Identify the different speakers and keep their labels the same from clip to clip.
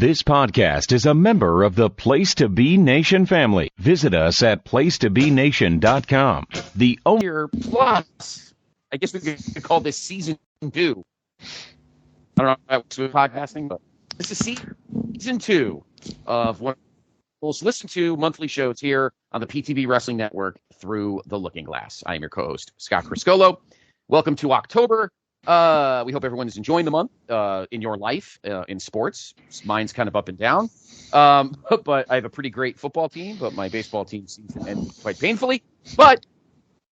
Speaker 1: This podcast is a member of the Place to Be Nation family. Visit us at placetobenation.com. The
Speaker 2: Year plus, I guess we could call this season 2. I don't know if that's with podcasting, but this is season 2 of what we'll listen to monthly shows here on the PTB Wrestling Network through the Looking Glass. I am your co-host, Scott Criscuolo. Welcome to October. We hope everyone is enjoying the month in your life, in sports. Mine's kind of up and down. But I have a pretty great football team, but my baseball team season ended quite painfully. But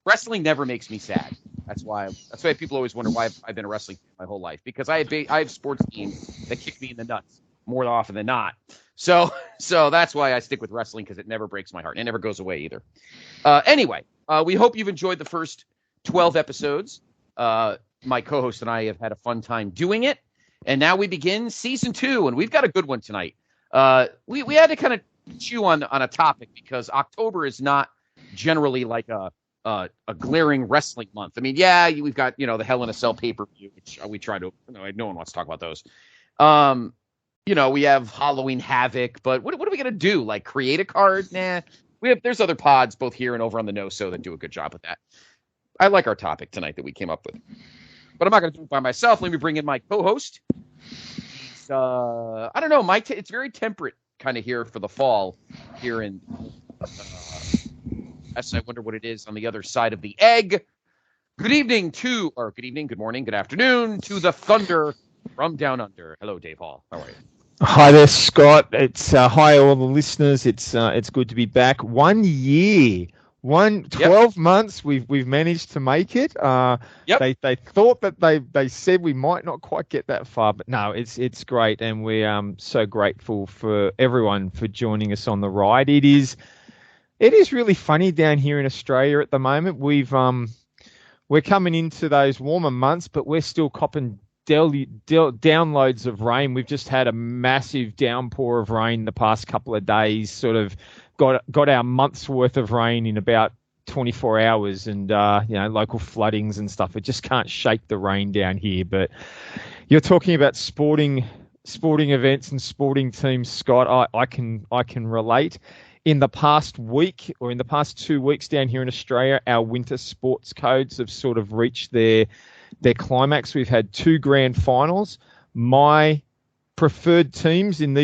Speaker 2: wrestling never makes me sad. That's why people always wonder why I've been a wrestling fan my whole life, because I have sports teams that kick me in the nuts more often than not. So that's why I stick with wrestling, because it never breaks my heart. And it never goes away either. Anyway, we hope you've enjoyed the first 12 episodes. My co-host and I have had a fun time doing it. And now we begin season 2, and we've got a good one tonight. We had to kind of chew on a topic, because October is not generally like a glaring wrestling month. I mean, yeah, we've got, the Hell in a Cell pay-per-view, which we try to, no one wants to talk about those. We have Halloween Havoc, but what are we going to do? Like, create a card? Nah. There's other pods both here and over on the No-So that do a good job with that. I like our topic tonight that we came up with. But I'm not going to do it by myself. Let me bring in my co-host. He's, I don't know, it's very temperate kind of here for the fall here in, I wonder what it is on the other side of the egg. Good evening, good morning, good afternoon to the Thunder from Down Under. Hello, Dave Hall. How are you?
Speaker 3: Hi there, Scott. It's hi all the listeners. It's good to be back. 1 year. 12 months we've managed to make it. They thought that they said we might not quite get that far, but no, it's great, and we're so grateful for everyone for joining us on the ride. It is really funny down here in Australia at the moment. We're coming into those warmer months, but we're still copping downloads of rain. We've just had a massive downpour of rain the past couple of days, sort of got our month's worth of rain in about 24 hours, and local floodings and stuff. It just can't shake the rain down here. But you're talking about sporting events and sporting teams, Scott. I can relate. In the past week, or in the past 2 weeks down here in Australia, our winter sports codes have sort of reached their climax. We've had 2 grand finals. My preferred teams in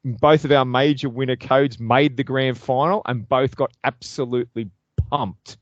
Speaker 3: both of our major winter codes made the grand final, and both got absolutely pumped.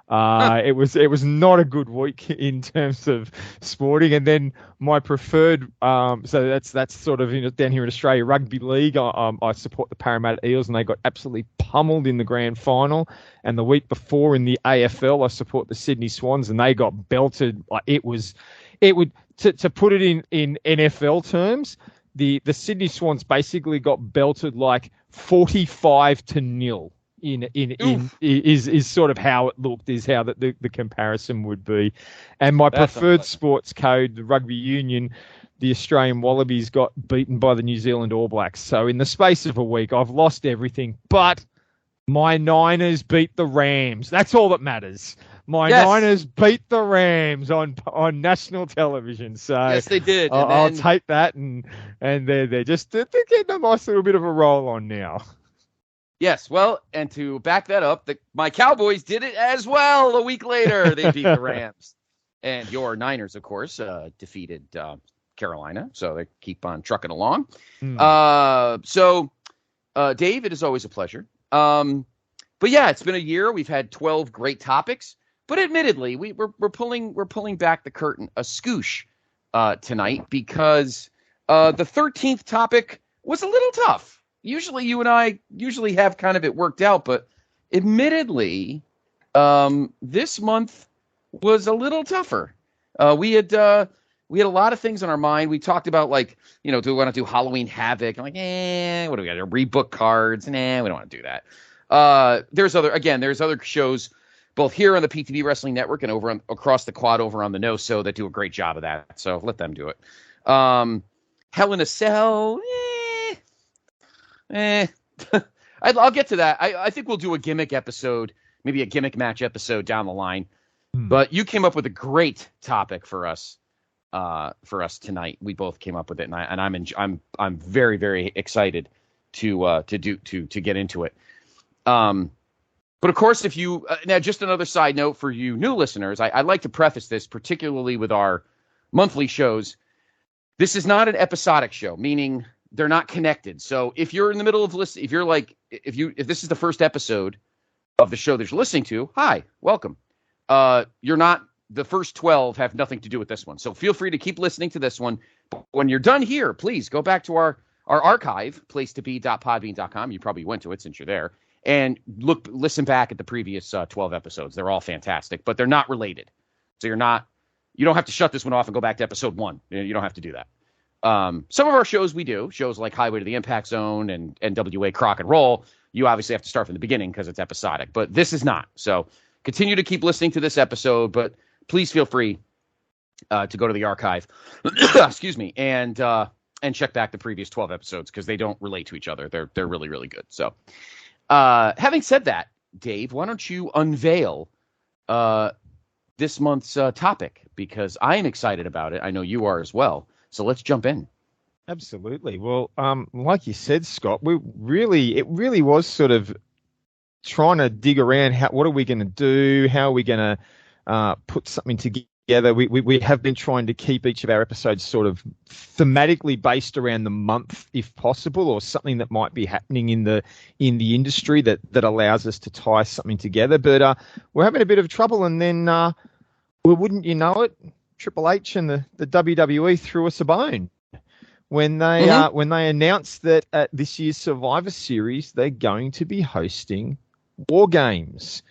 Speaker 3: It was not a good week in terms of sporting. And then my preferred, so that's sort of down here in Australia, rugby league. I support the Parramatta Eels, and they got absolutely pummeled in the grand final. And the week before in the AFL, I support the Sydney Swans, and they got belted. Like to put it in NFL terms, the Sydney Swans basically got belted like 45-0. Is sort of how it looked, is how the comparison would be. And my preferred sports code, the rugby union, the Australian Wallabies got beaten by the New Zealand All Blacks. So in the space of a week, I've lost everything, but my Niners beat the Rams. That's all that matters. Niners beat the Rams on national television. So
Speaker 2: yes, they did.
Speaker 3: I'll take that, and they're getting a nice little bit of a roll on now.
Speaker 2: Yes, well, and to back that up, my Cowboys did it as well a week later. They beat the Rams. And your Niners, of course, defeated Carolina, so they keep on trucking along. So, Dave, it is always a pleasure. But yeah, it's been a year. We've had 12 great topics, but admittedly, we're pulling back the curtain a scoosh tonight, because the 13th topic was a little tough. Usually you and I have kind of it worked out, but admittedly, this month was a little tougher. We had a lot of things on our mind. We talked about, like, do we want to do Halloween Havoc? I'm like, what do we got to rebook cards? Nah, we don't want to do that. There's other shows both here on the PTB Wrestling Network and over across the quad over on the No-So that do a great job of that. So let them do it. Hell in a Cell. I'll get to that. I think we'll do a gimmick episode, maybe a gimmick match episode down the line. But you came up with a great topic for us for us tonight. We both came up with it, and I'm very, very excited to get into it. But of course, if you now, just another side note for you new listeners, I'd like to preface this, particularly with our monthly shows. This is not an episodic show, meaning they're not connected. So if you're in the middle of listening, if this is the first episode of the show that you're listening to, hi, welcome. You're not, the first 12 have nothing to do with this one. So feel free to keep listening to this one. But when you're done here, please go back to our archive, placetobe.podbean.com. You probably went to it since you're there. And listen back at the previous 12 episodes. They're all fantastic, but they're not related. So you don't have to shut this one off and go back to episode 1. You don't have to do that. Some of our shows we do, shows like Highway to the Impact Zone and NWA Crock and Roll, you obviously have to start from the beginning because it's episodic, but this is not. So continue to keep listening to this episode, but please feel free to go to the archive, excuse me, and check back the previous 12 episodes because they don't relate to each other. They're really, really good. So having said that, Dave, why don't you unveil this month's topic, because I am excited about it. I know you are as well. So let's jump in.
Speaker 3: Absolutely. Well, like you said, Scott, it really was sort of trying to dig around what are we going to do? How are we going to put something together? We have been trying to keep each of our episodes sort of thematically based around the month, if possible, or something that might be happening in the industry that allows us to tie something together. But we're having a bit of trouble, and then well, wouldn't you know it, Triple H and the WWE threw us a bone when they announced that at this year's Survivor Series they're going to be hosting War Games,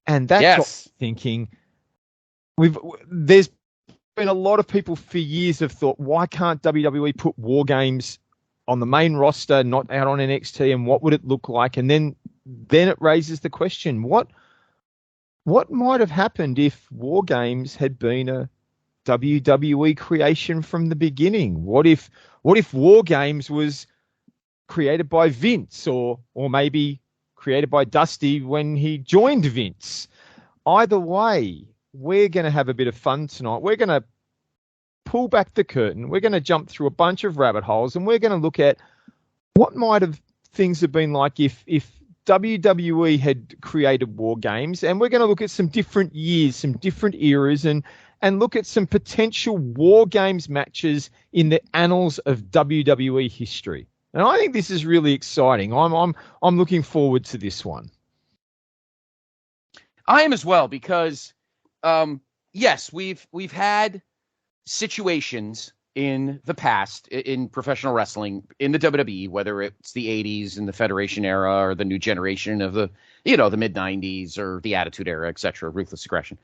Speaker 3: and that's got me thinking. There's been a lot of people for years have thought, why can't WWE put War Games on the main roster, not out on NXT, and what would it look like? And then it raises the question, what might have happened if War Games had been a WWE creation from the beginning? What if War Games was created by Vince or maybe created by Dusty when he joined Vince? Either way, we're going to have a bit of fun tonight. We're going to pull back the curtain. We're going to jump through a bunch of rabbit holes, and we're going to look at what might have things have been like if WWE had created War Games, and we're going to look at some different years, some different eras, and look at some potential War Games matches in the annals of WWE history. And I think this is really exciting. I'm looking forward to this one.
Speaker 2: I am as well, because yes, we've had situations in the past in professional wrestling, in the WWE, whether it's the 80s and the Federation era or the new generation of the mid 90s or the Attitude Era, etc., Ruthless Aggression,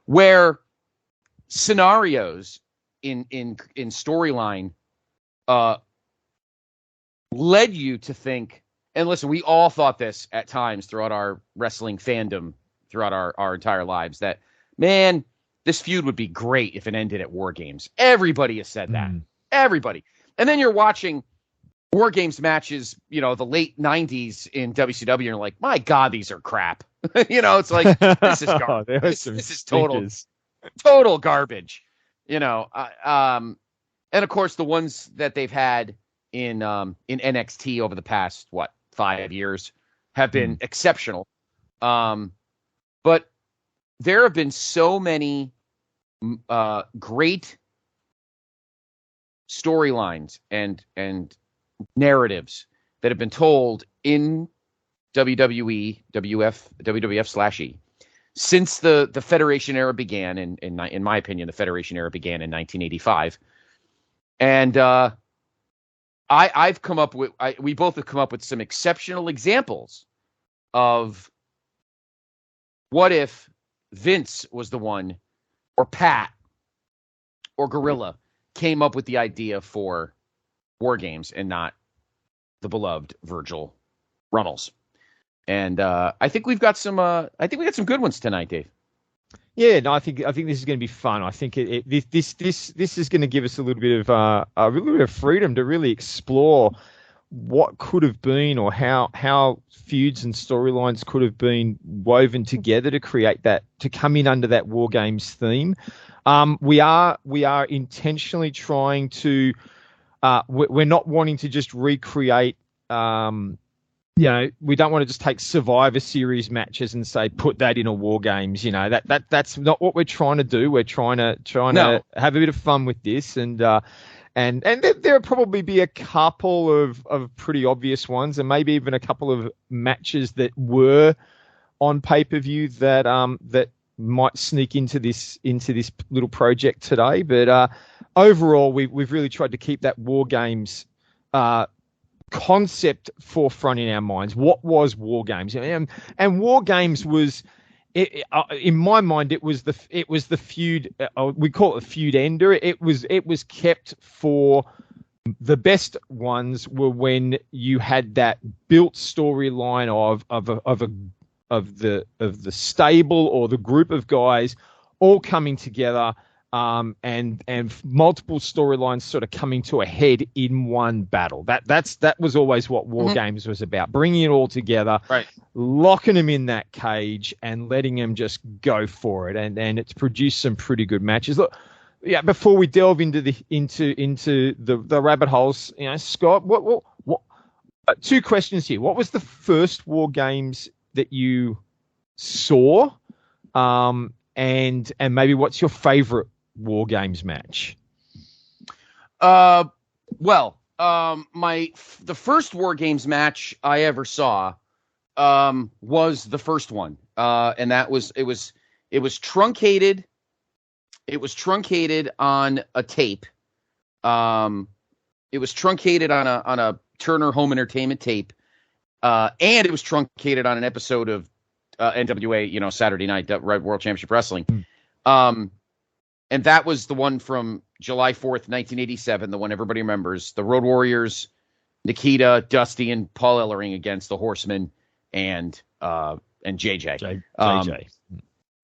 Speaker 2: where scenarios in storyline led you to think, and listen, we all thought this at times throughout our wrestling fandom, throughout our entire lives, that, man, this feud would be great if it ended at War Games. Everybody has said that. Everybody. And then you're watching War Games matches, the late 90s in WCW, and you're like, my God, these are crap. It's like, this is garbage. This is total garbage. And of course, the ones that they've had in NXT over the past, 5 years have been exceptional. But there have been so many great storylines and narratives that have been told in WWE, WWF/E since the Federation era began. In my opinion, the Federation era began in 1985, and we both have come up with some exceptional examples of what if Vince was the one, or Pat, or Gorilla came up with the idea for War Games and not the beloved Virgil Runnels. And I think we've got some. I think we got some good ones tonight, Dave.
Speaker 3: Yeah, no, I think this is going to be fun. I think this is going to give us a little bit of freedom to really explore what could have been, or how feuds and storylines could have been woven together to create that, to come in under that War Games theme. We are intentionally trying to. We're not wanting to just recreate. We don't want to just take Survivor Series matches and say put that in a War Games. That's not what we're trying to do. We're trying to have a bit of fun with this, and there'll probably be a couple of pretty obvious ones, and maybe even a couple of matches that were on pay-per-view that might sneak into this little project today. But overall, we've really tried to keep that War Games concept forefront in our minds. What was War Games? And War Games was, in my mind, it was the feud. We call it a feud ender. It was kept for the best ones were when you had that built storyline of the stable or the group of guys all coming together. And multiple storylines sort of coming to a head in one battle. That was always what War Games was about, bringing it all together,
Speaker 2: right,
Speaker 3: locking them in that cage and letting them just go for it. And it's produced some pretty good matches. Look, yeah. Before we delve into the rabbit holes, Scott, what two questions here. What was the first War Games that you saw? And maybe what's your favorite War Games match?
Speaker 2: The first War Games match I ever saw was the first one, and that was it was truncated. It was truncated on a tape. It was truncated on a Turner Home Entertainment tape, and it was truncated on an episode of NWA, Saturday Night World Championship Wrestling. And that was the one from July 4th, 1987, the one everybody remembers. The Road Warriors, Nikita, Dusty, and Paul Ellering against the Horsemen and JJ.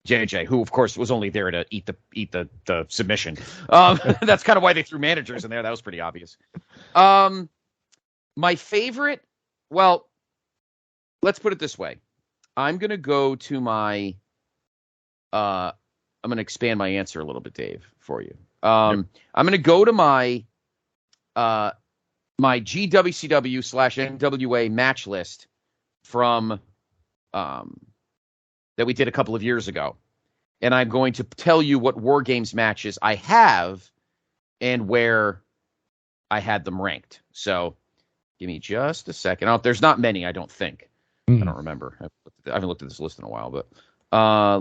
Speaker 2: JJ, who of course was only there to eat the submission. That's kind of why they threw managers in there. That was pretty obvious. My favorite, well, let's put it this way. I'm going to go to my I'm going to expand my answer a little bit, Dave, for you. I'm going to go to my my GWCW/NWA match list from that we did a couple of years ago. And I'm going to tell you what War Games matches I have and where I had them ranked. So give me just a second. Oh, there's not many, I don't think. I don't remember. I haven't looked at this list in a while, but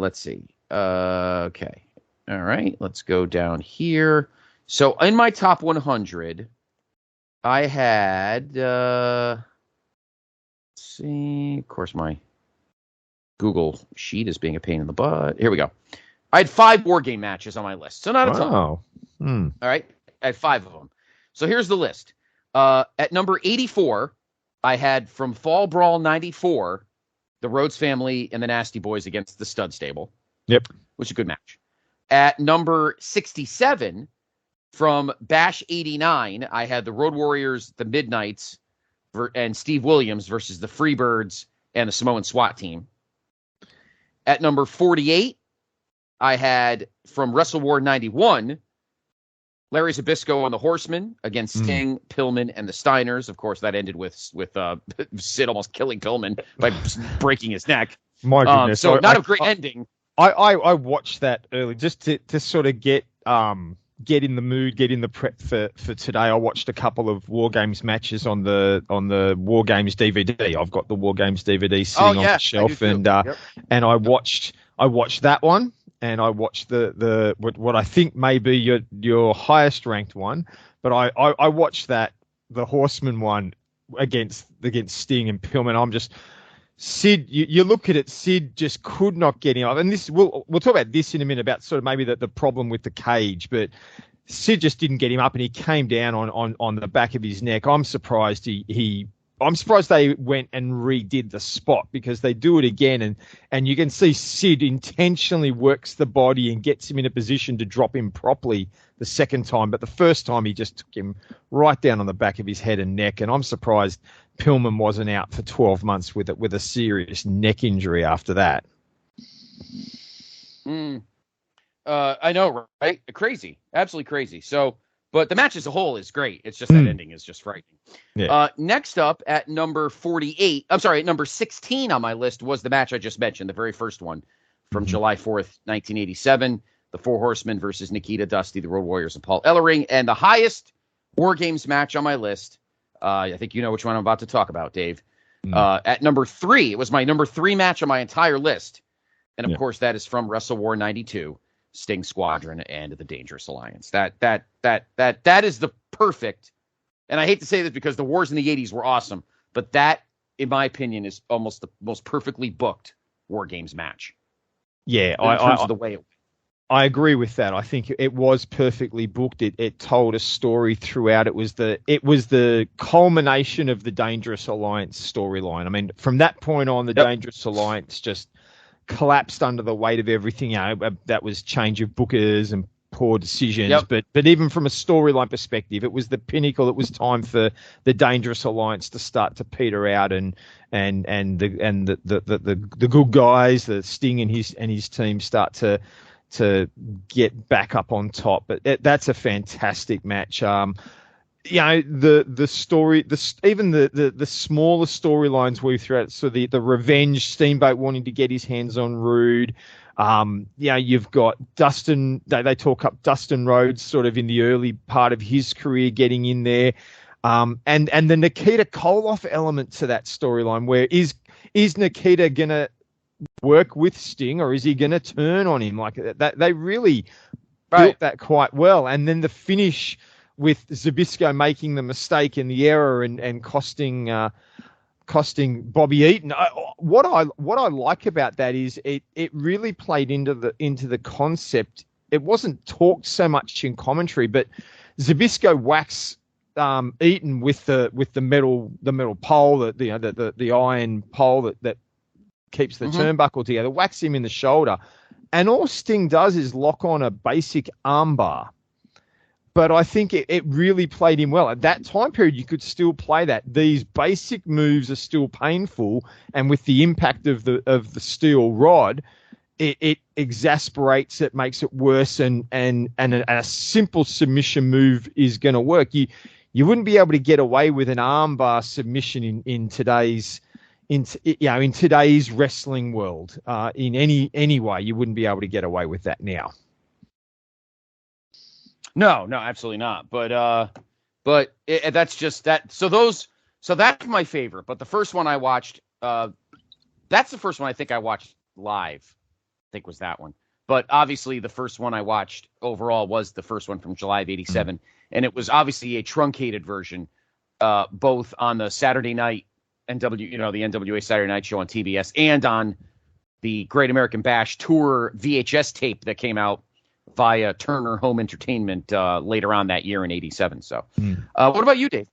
Speaker 2: let's see. Okay. All right. Let's go down here. So in my top 100, I had, let's see, of course, my Google sheet is being a pain in the butt. Here we go. I had 5 War Game matches on my list. So not a ton. All right. I had 5 of them. So here's the list. At number 84, I had from Fall Brawl 94, the Rhodes family and the Nasty Boys against the Stud Stable.
Speaker 3: Yep.
Speaker 2: Which is a good match. At number 67, from Bash 89, I had the Road Warriors, the Midnights, and Steve Williams versus the Freebirds and the Samoan SWAT team. At number 48, I had from Wrestle War 91, Larry Zbyszko and the Horsemen against Sting, Pillman, and the Steiners. Of course, that ended with Sid almost killing Pillman by breaking his neck.
Speaker 3: My goodness.
Speaker 2: So not a great ending.
Speaker 3: I watched that early just to sort of get in the mood, get in the prep for today. I watched a couple of War Games matches on the War Games DVD. I've got the War Games DVD sitting on the shelf, and I watched that one, and I watched the what I think may be your highest ranked one, but I watched the Horseman one against Sting and Pillman. I'm just Sid, you look at it, Sid just could not get him up. And this we'll talk about this in a minute, about sort of maybe the problem with the cage, but Sid just didn't get him up and he came down on the back of his neck. I'm surprised I'm surprised they went and redid the spot, because they do it again and you can see Sid intentionally works the body and gets him in a position to drop him properly the second time. But the first time he just took him right down on the back of his head and neck. And I'm surprised Pillman wasn't out for 12 months with a serious neck injury after that.
Speaker 2: I know, right? Crazy, absolutely crazy. So, but the match as a whole is great. It's just that ending is just frightening.
Speaker 3: Yeah.
Speaker 2: Next up at number 48, I'm sorry, at number 16 on my list was the match I just mentioned, the very first one from July 4th, 1987, the Four Horsemen versus Nikita, Dusty, the Road Warriors, and Paul Ellering. And the highest War Games match on my list, I think you know which one I'm about to talk about, Dave. At number 3, it was my number 3 match on my entire list. And of course, that is from Wrestle War 92. Sting Squadron and the Dangerous Alliance. That is the perfect, and I hate to say this because the wars in the 80s were awesome, but that, in my opinion, is almost the most perfectly booked War Games match.
Speaker 3: Yeah,
Speaker 2: in terms of the way
Speaker 3: I agree with that. I think it was perfectly booked. It told a story throughout. It was the culmination of the Dangerous Alliance storyline. I mean, from that point on, the Dangerous Alliance just collapsed under the weight of everything. That was change of bookers and poor decisions. But even from a storyline perspective, it was the pinnacle. It was time for the Dangerous Alliance to start to peter out, and the good guys, the Sting and his team, start to get back up on top. But that's a fantastic match. The story, even the smaller storylines weave throughout. So the revenge, Steamboat wanting to get his hands on Rude. You've got Dustin. They talk up Dustin Rhodes sort of in the early part of his career, getting in there. And the Nikita Koloff element to that storyline, where is Nikita gonna work with Sting, or is he gonna turn on him? Like that, they really built that quite well. And then the finish with Zbyszko making the mistake and the error and costing Bobby Eaton. What I like about that is it really played into the concept. It wasn't talked so much in commentary, but Zbyszko whacks Eaton with the metal pole, the iron pole that keeps the turnbuckle together, whacks him in the shoulder, and all Sting does is lock on a basic armbar. But I think it really played him well. At that time period, you could still play that. These basic moves are still painful, and with the impact of the steel rod, it exasperates it, makes it worse, and a simple submission move is going to work. You wouldn't be able to get away with an armbar submission in today's wrestling world. In any way, you wouldn't be able to get away with that now.
Speaker 2: No, absolutely not. But that's just that. So that's my favorite. But the first one I watched, that's the first one I think I watched live. I think was that one. But obviously the first one I watched overall was the first one from July of '87, and it was obviously a truncated version, both on the Saturday night the NWA Saturday Night Show on TBS, and on the Great American Bash Tour VHS tape that came out via Turner Home Entertainment later on that year in '87. So, what about you, Dave?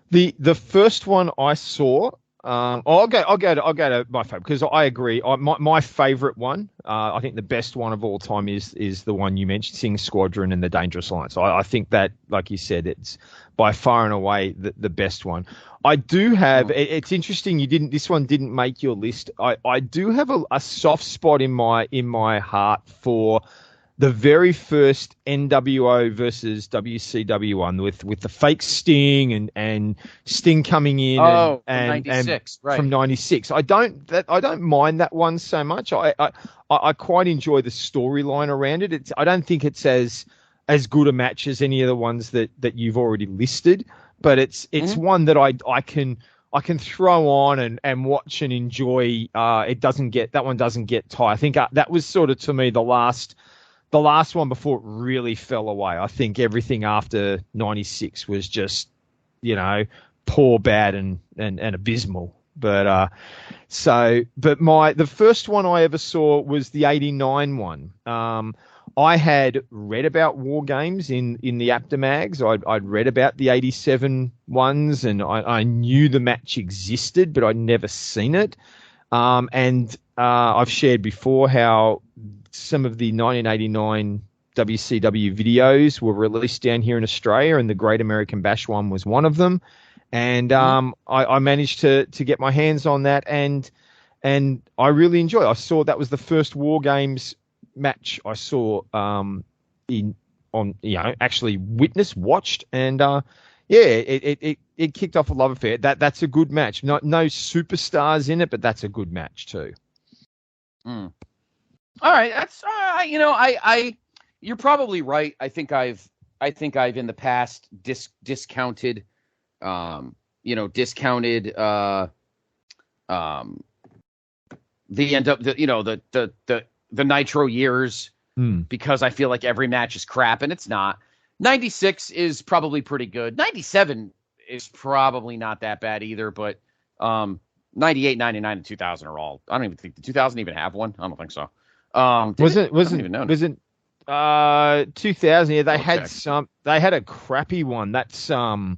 Speaker 3: The first one I saw, I'll go to my favorite, because I agree. My favorite one, I think the best one of all time is the one you mentioned, Sting Squadron and the Dangerous Alliance. I think that, like you said, it's by far and away the best one. I do have. It's interesting. This one didn't make your list. I do have a soft spot in my heart for the very first NWO versus WCW one with the fake Sting and Sting coming in
Speaker 2: from 96, right.
Speaker 3: From 96. I don't mind that one so much. I quite enjoy the storyline around it. I don't think it's as good a match as any of the ones that you've already listed, but it's one that I can throw on and watch and enjoy. That one doesn't get tired. I think that was sort of, to me, the last one before it really fell away. I think everything after 96 was just, poor, bad, and abysmal. But the first one I ever saw was the 89 one. I had read about War Games in the Aptamags. I'd read about the 87 ones, and I knew the match existed, but I'd never seen it. And I've shared before how some of the 1989 WCW videos were released down here in Australia, and the Great American Bash one was one of them. And I managed to get my hands on that, and I really enjoyed it. I saw that was the first War Games match I saw actually watched, and it kicked off a love affair. That's a good match. No superstars in it, but that's a good match too.
Speaker 2: All right, that's you're probably right. I think I've in the past discounted the Nitro years because I feel like every match is crap, and it's not. 96 is probably pretty good. 97 is probably not that bad either, but 98, 99, and 2000 are all. I don't even think the 2000 even have one. I don't think so. Wasn't
Speaker 3: 2000? Yeah, they had some. They had a crappy one. That's
Speaker 2: it's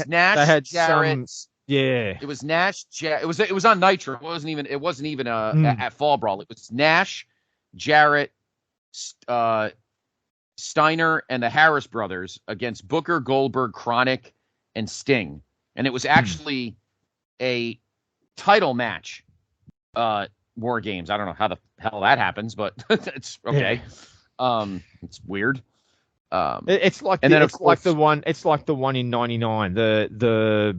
Speaker 2: Nash. They had Jarrett.
Speaker 3: Yeah,
Speaker 2: it was Nash. It was on Nitro. It wasn't even at Fall Brawl. It was Nash, Jarrett, Steiner, and the Harris brothers against Booker, Goldberg, Chronic, and Sting, and it was actually a title match. War Games. I don't know how the hell that happens, but it's okay. Yeah. It's weird.
Speaker 3: It's like the one in '99. The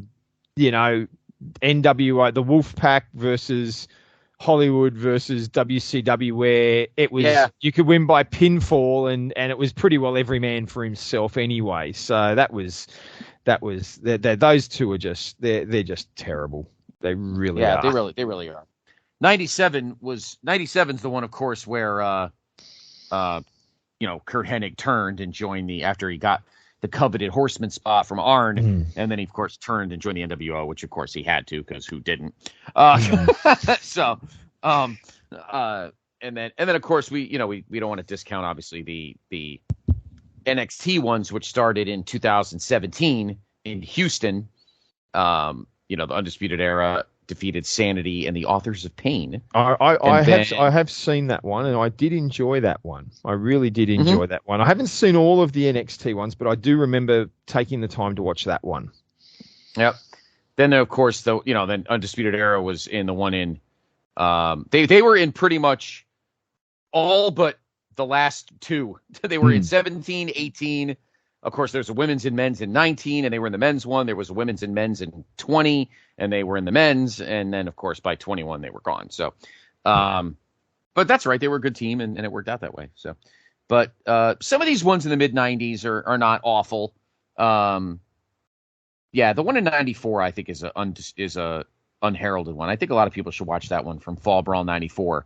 Speaker 3: NWA, the Wolfpack versus Hollywood versus WCW, where it was you could win by pinfall, and it was pretty well every man for himself anyway. So that was those two are just they're just terrible. They really are.
Speaker 2: They really are. 97's the one, of course, where Kurt Hennig turned and joined after he got the coveted Horseman spot from Arn, and then he of course turned and joined the NWO, which of course he had to, because who didn't? So and then of course we don't want to discount obviously the NXT ones, which started in 2017 in Houston. The Undisputed Era defeated Sanity and the Authors of Pain.
Speaker 3: I have seen that one, and I did enjoy that one. I really did enjoy that one. I haven't seen all of the NXT ones, but I do remember taking the time to watch that one.
Speaker 2: Yep. Then of course then Undisputed Era was in the one in they were in pretty much all but the last two. They were in 17, 18. Of course, there's a women's and men's in 19, and they were in the men's one. There was a women's and men's in 20, and they were in the men's. And then, of course, by 21, they were gone. So, but that's right. They were a good team, and it worked out that way. So, but some of these ones in the mid 90s are not awful. The one in 94, I think, is a unheralded one. I think a lot of people should watch that one from Fall Brawl 94.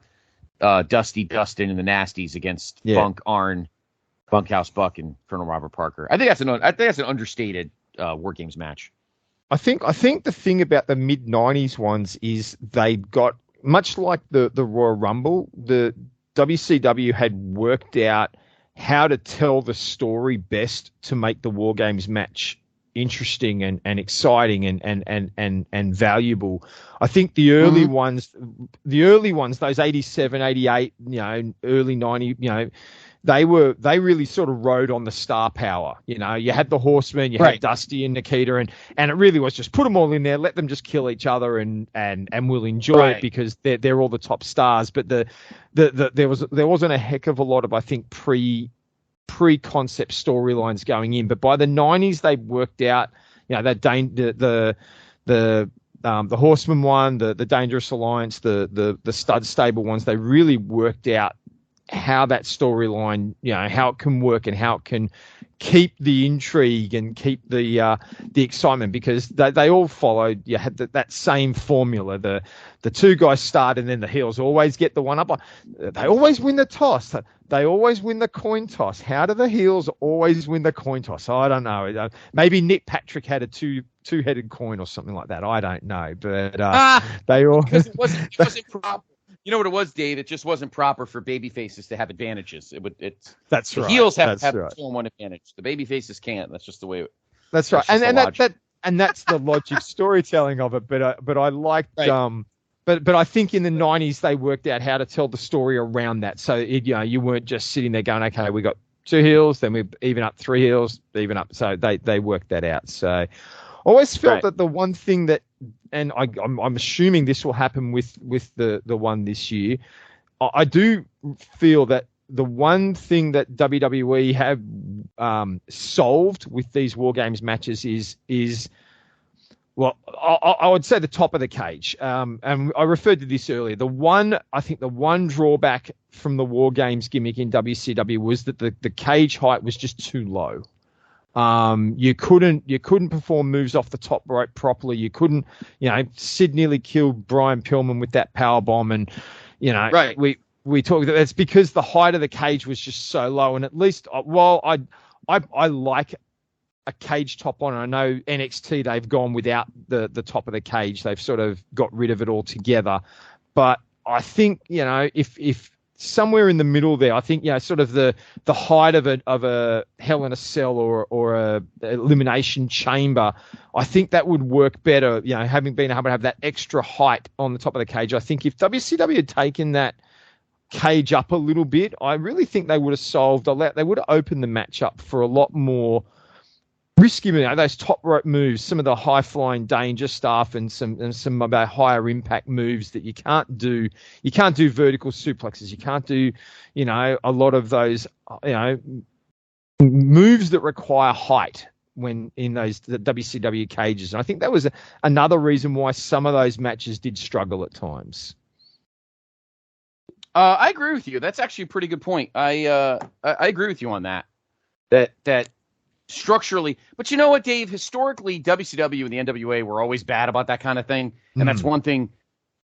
Speaker 2: Dusty Dustin and the Nasties against Funk, Arn, Bunkhouse Buck, and Colonel Robert Parker. I think that's an understated War Games match.
Speaker 3: I think the thing about the mid '90s ones is they got much like the Royal Rumble. The WCW had worked out how to tell the story best to make the War Games match interesting and exciting and valuable. I think the early ones, those 87, 88, early 90, they really sort of rode on the star power. You had the Horsemen, you had Dusty and Nikita, and it really was just put them all in there, let them just kill each other, and we'll enjoy it because they're all the top stars. But there wasn't a heck of a lot of, I think, pre-concept storylines going in. But by the 90s, they worked out, the Horseman one, the Dangerous Alliance, the Stud Stable ones. They really worked out how that storyline, how it can work and how it can keep the intrigue and keep the excitement, because they all followed. You had that same formula. The two guys start, and then the heels always get the one up. They always win the toss. They always win the coin toss. How do the heels always win the coin toss? I don't know. Maybe Nick Patrick had a two-headed coin or something like that. I don't know, but they all
Speaker 2: because it wasn't proper. You know what it was, Dave? It just wasn't proper for baby faces to have advantages.
Speaker 3: That's right.
Speaker 2: The heels have a 2-on-1 advantage. The baby faces can't. That's just the way.
Speaker 3: That's right. And that's the logic storytelling of it. But I liked But I think in the 90s they worked out how to tell the story around that. So you weren't just sitting there going, okay, we got 2 heels, then we even up 3 heels, even up. So they worked that out. So I always felt that the one thing that, and I'm assuming this will happen with the one this year, I do feel that the one thing that WWE have solved with these War Games matches is well, I would say the top of the cage. And I referred to this earlier. I think the one drawback from the War Games gimmick in WCW was that the cage height was just too low. You couldn't perform moves off the top rope properly. You couldn't, Sid nearly killed Brian Pillman with that power bomb, and
Speaker 2: right.
Speaker 3: We talked. It's because the height of the cage was just so low. And at least, while I like a cage top on, I know NXT they've gone without the top of the cage. They've sort of got rid of it altogether. But I think if somewhere in the middle there, I think sort of the height of a Hell in a Cell or a elimination chamber, I think that would work better. Having been able to have that extra height on the top of the cage, I think if WCW had taken that cage up a little bit, I really think they would have solved a lot. They would have opened the match up for a lot more risky, those top rope moves, some of the high flying danger stuff, and some about higher impact moves that you can't do. You can't do vertical suplexes. You can't do, a lot of those, moves that require height when in the WCW cages. And I think that was another reason why some of those matches did struggle at times.
Speaker 2: I agree with you. That's actually a pretty good point. I agree with you on that. That structurally, but you know what, Dave? Historically, WCW and the NWA were always bad about that kind of thing, and that's one thing.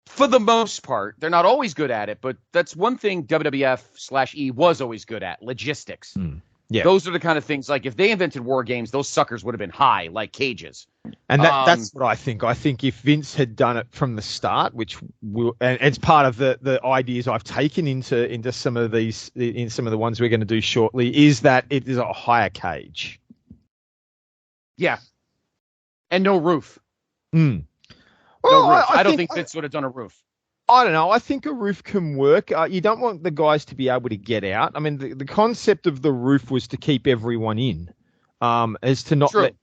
Speaker 2: For the most part, they're not always good at it, but that's one thing WWF/E was always good at: logistics.
Speaker 3: Yeah,
Speaker 2: those are the kind of things. Like if they invented War Games, those suckers would have been high, like cages.
Speaker 3: And that's what I think. I think if Vince had done it from the start, and it's part of the ideas I've taken into some of these, in some of the ones we're going to do shortly, is that it is a higher cage.
Speaker 2: Yeah, and no roof.
Speaker 3: Well,
Speaker 2: no roof. I don't think Vince would have done a roof.
Speaker 3: I don't know. I think a roof can work. You don't want the guys to be able to get out. I mean, the concept of the roof was to keep everyone in, as to not let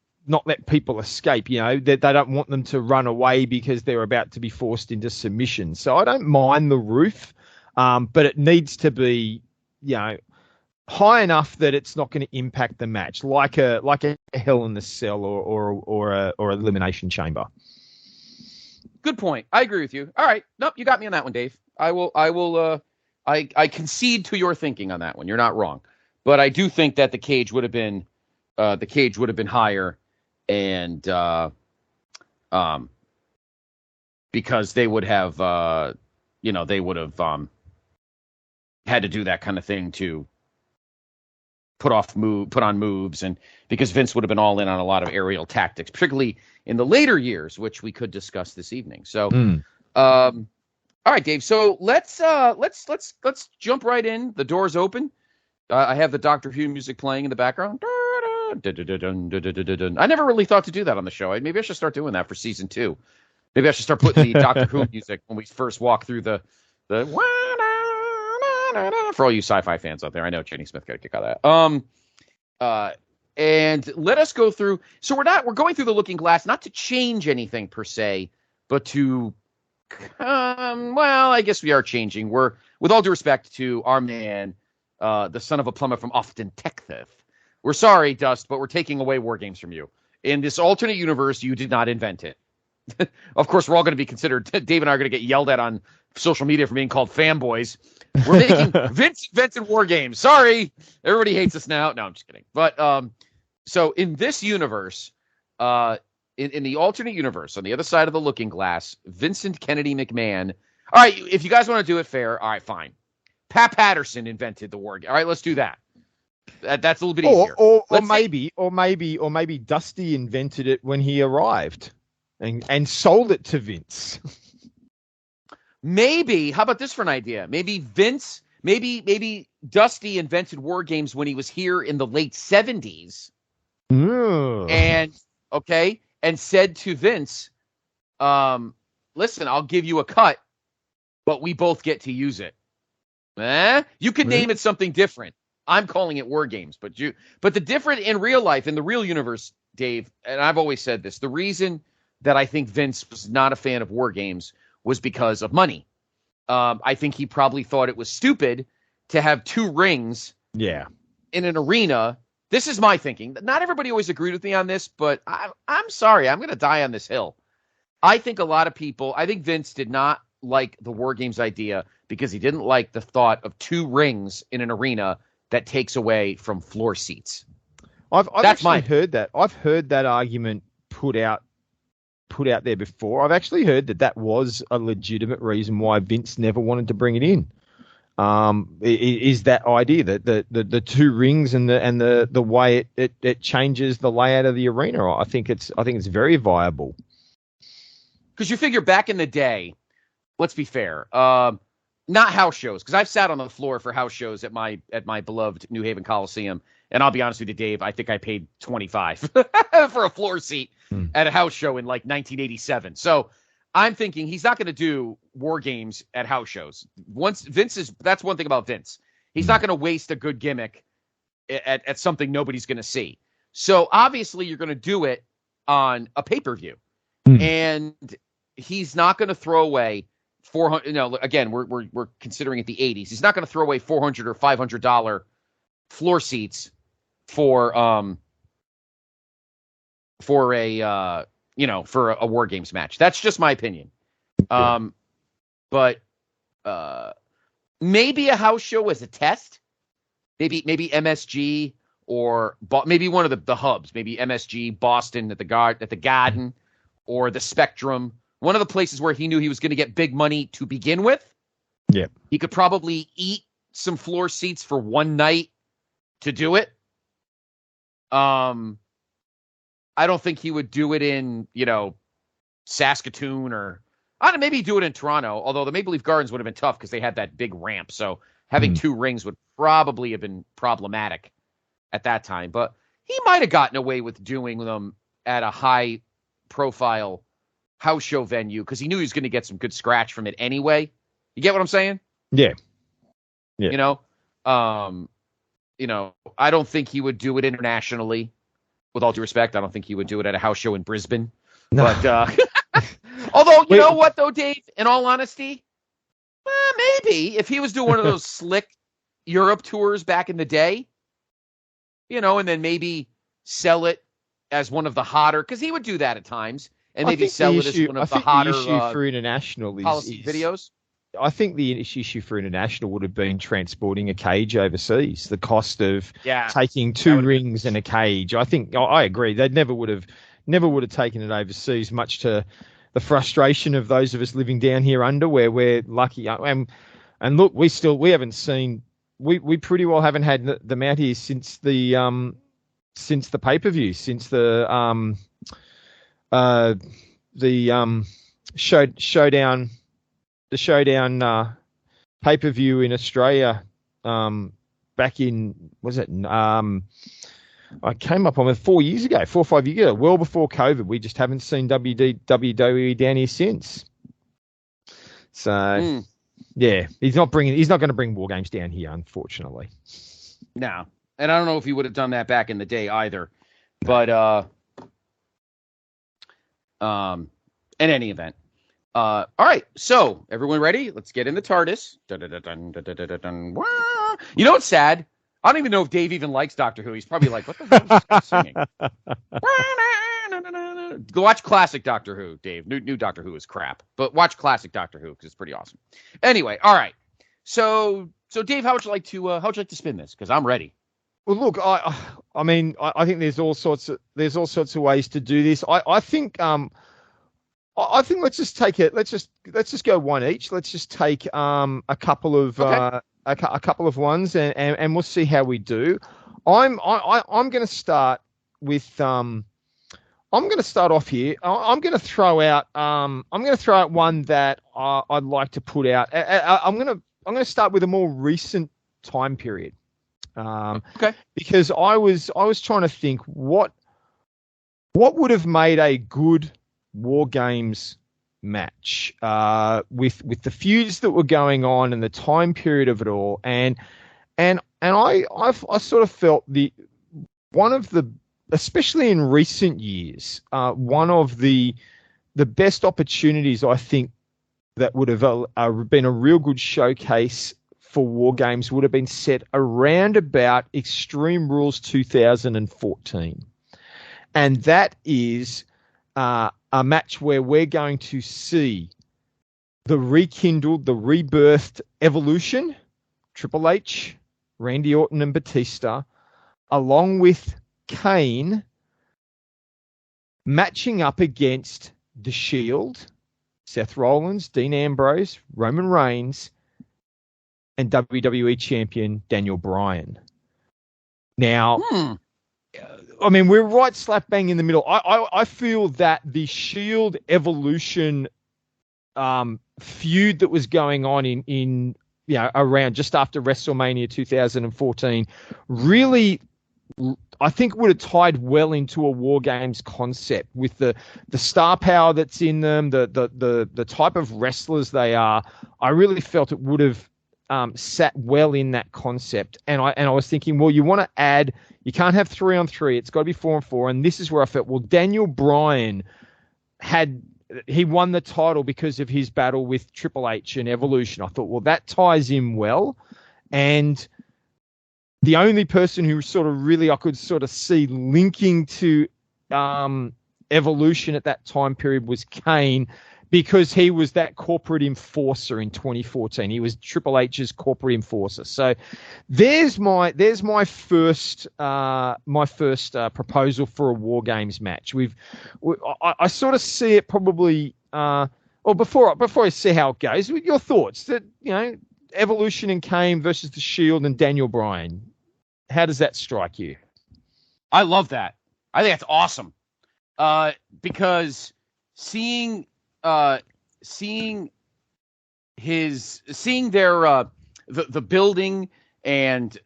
Speaker 3: people escape. They don't want them to run away because they're about to be forced into submission. So I don't mind the roof, but it needs to be, high enough that it's not going to impact the match, like a Hell in the Cell or an Elimination Chamber.
Speaker 2: Good point. I agree with you. All right. Nope, you got me on that one, Dave. I concede to your thinking on that one. You're not wrong. But I do think that the cage would have been higher, and because they would have had to do that kind of thing to put on moves, and because Vince would have been all in on a lot of aerial tactics, particularly in the later years, which we could discuss this evening. So, all right, Dave. So let's jump right in. The door's open. I have the Doctor Who music playing in the background. I never really thought to do that on the show. Maybe I should start doing that for season 2. Maybe I should start putting the Doctor Who music when we first walk through the for all you sci-fi fans out there. I know Jenny Smith got a kick out of that. And let us go through. So we're going through the Looking Glass, not to change anything per se, but to, I guess we are changing. We're, with all due respect to our man, the son of a plumber from Austin, Texas. We're sorry, Dust, but we're taking away War Games from you. In this alternate universe, you did not invent it. Of course, we're all going to be considered, Dave and I are going to get yelled at on social media for being called fanboys. We're making Vince invented War Games. Sorry. Everybody hates us now. No, I'm just kidding. But so in this universe, in the alternate universe, on the other side of the Looking Glass, Vincent Kennedy McMahon. All right, if you guys want to do it fair, all right, fine. Pat Patterson invented the War Game. All right, let's do that. That's a little bit easier.
Speaker 3: Or maybe Dusty invented it when he arrived and sold it to Vince.
Speaker 2: Maybe. How about this for an idea? Maybe Vince, maybe Dusty invented War Games when he was here in the late 70s. And said to Vince, listen, I'll give you a cut, but we both get to use it. You could name it something different. I'm calling it War Games, but the different in real life, in the real universe, Dave, and I've always said this, the reason that I think Vince was not a fan of War Games was because of money. I think he probably thought it was stupid to have 2 rings in an arena. This is my thinking. Not everybody always agreed with me on this, but I'm sorry. I'm going to die on this hill. I think I think Vince did not like the War Games idea because he didn't like the thought of 2 rings in an arena that takes away from floor seats.
Speaker 3: I've actually heard that. I've heard that argument put out there before. I've actually heard that was a legitimate reason why Vince never wanted to bring it in. Is that idea that the 2 rings and the way it changes the layout of the arena? I think it's very viable.
Speaker 2: Because you figure back in the day, let's be fair, not house shows, because I've sat on the floor for house shows at my beloved New Haven Coliseum, and I'll be honest with you, Dave, I think I paid $25 for a floor seat at a house show in like 1987. So I'm thinking he's not going to do War Games at house shows. That's one thing about Vince. He's not going to waste a good gimmick at something nobody's going to see. So obviously you're going to do it on a pay-per-view. And he's not going to throw away $400. Again, we're considering it the 80s. He's not going to throw away $400 or $500 floor seats for a War Games match. That's just my opinion. But maybe a house show as a test. Maybe MSG or maybe one of the hubs. Maybe MSG, Boston at the Garden, or the Spectrum. One of the places where he knew he was going to get big money to begin with.
Speaker 3: Yeah,
Speaker 2: he could probably eat some floor seats for one night to do it. I don't think he would do it in, Saskatoon or maybe do it in Toronto, although the Maple Leaf Gardens would have been tough because they had that big ramp. So having 2 rings would probably have been problematic at that time. But he might have gotten away with doing them at a high profile house show venue because he knew he was going to get some good scratch from it anyway. You get what I'm saying?
Speaker 3: Yeah.
Speaker 2: I don't think he would do it internationally. With all due respect, I don't think he would do it at a house show in Brisbane. No. But although, you know what though, Dave? In all honesty, maybe if he was doing one of those slick Europe tours back in the day, and then maybe sell it as one of the hotter, because he would do that at times, and maybe sell it as one of the hotter
Speaker 3: for international
Speaker 2: videos.
Speaker 3: I think the issue for international would have been transporting a cage overseas. The cost of taking 2 rings and a cage. I agree. They never would have taken it overseas, much to the frustration of those of us living down here under, where we're lucky. And look, we haven't seen. We pretty well haven't had them out here since the pay-per-view, since the showdown. The Showdown pay-per-view in Australia back in, I came up on it 4 or 5 years ago, well before COVID. We just haven't seen WWE down here since. So, yeah, he's not going to bring War Games down here, unfortunately.
Speaker 2: No, and I don't know if he would have done that back in the day either. But in any event. All right, so everyone ready? Let's get in the TARDIS. You know what's sad? I don't even know if Dave even likes Doctor Who. He's probably like, what the hell is this guy singing? Go watch classic Doctor Who, Dave. New Doctor Who is crap, but watch classic Doctor Who because it's pretty awesome. Anyway, all right. So Dave, how would you like to spin this? Because I'm ready.
Speaker 3: Well, look, I think there's all sorts of ways to do this. I think let's just take it. Let's just go one each. Let's just take a couple of ones and we'll see how we do. I'm going to start with I'm going to start off here. I'm going to throw out one that I'd like to put out. I'm going to start with a more recent time period. Because I was trying to think what would have made a good War Games match with the feuds that were going on and the time period of it all, and I sort of felt one of the, especially in recent years, one of the best opportunities I think that would have been a real good showcase for War Games would have been set around about Extreme Rules 2014. And that is a match where we're going to see the rekindled, the rebirthed Evolution, Triple H, Randy Orton and Batista, along with Kane, matching up against The Shield, Seth Rollins, Dean Ambrose, Roman Reigns, and WWE Champion Daniel Bryan. Now, I mean, we're right slap bang in the middle. I feel that the Shield Evolution feud that was going on in around just after WrestleMania 2014 really, I think, would have tied well into a War Games concept with the star power that's in them, the type of wrestlers they are. I really felt it would have sat well in that concept. And I was thinking, well, you want to add, you can't have 3-on-3. It's got to be 4-on-4. And this is where I felt, well, Daniel Bryan he won the title because of his battle with Triple H and Evolution. I thought, well, that ties in well. And the only person who sort of really I could sort of see linking to Evolution at that time period was Kane, because he was that corporate enforcer in 2014. He was Triple H's corporate enforcer. So there's my first proposal for a War Games match. I sort of see it probably. Before I see how it goes, your thoughts that Evolution and Kane versus the Shield and Daniel Bryan. How does that strike you?
Speaker 2: I love that. I think that's awesome. Because seeing their the building and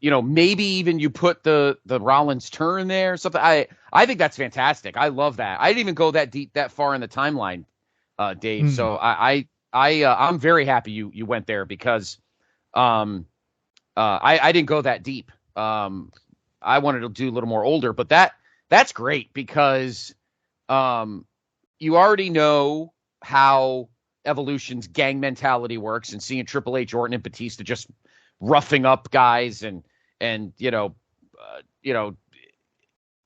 Speaker 2: maybe even you put the Rollins turn there or something. I think that's fantastic. I love that. I didn't even go that deep, that far in the timeline, Dave. So I'm very happy you went there, because I didn't go that deep. I wanted to do a little more older, but that's great, because you already know how Evolution's gang mentality works, and seeing Triple H, Orton, and Batista just roughing up guys and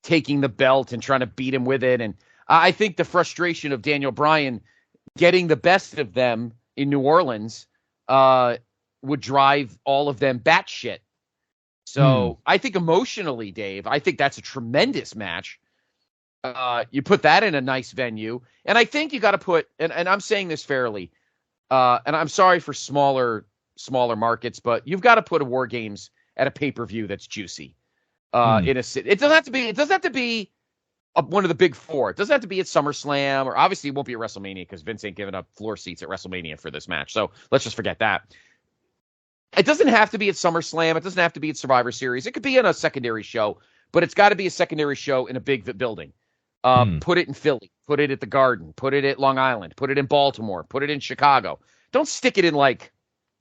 Speaker 2: taking the belt and trying to beat him with it. And I think the frustration of Daniel Bryan getting the best of them in New Orleans would drive all of them batshit. So I think emotionally, Dave, I think that's a tremendous match. You put that in a nice venue, and I think you got to put, and I'm saying this fairly, and I'm sorry for smaller markets, but you've got to put a War Games at a pay-per-view that's juicy. In a city, it doesn't have to be one of the big four. It doesn't have to be at SummerSlam, or obviously it won't be at WrestleMania, because Vince ain't giving up floor seats at WrestleMania for this match. So let's just forget that. It doesn't have to be at SummerSlam. It doesn't have to be at Survivor Series. It could be in a secondary show, but it's got to be a secondary show in a big building. Put it in Philly. Put it at the Garden. Put it at Long Island. Put it in Baltimore. Put it in Chicago. Don't stick it in like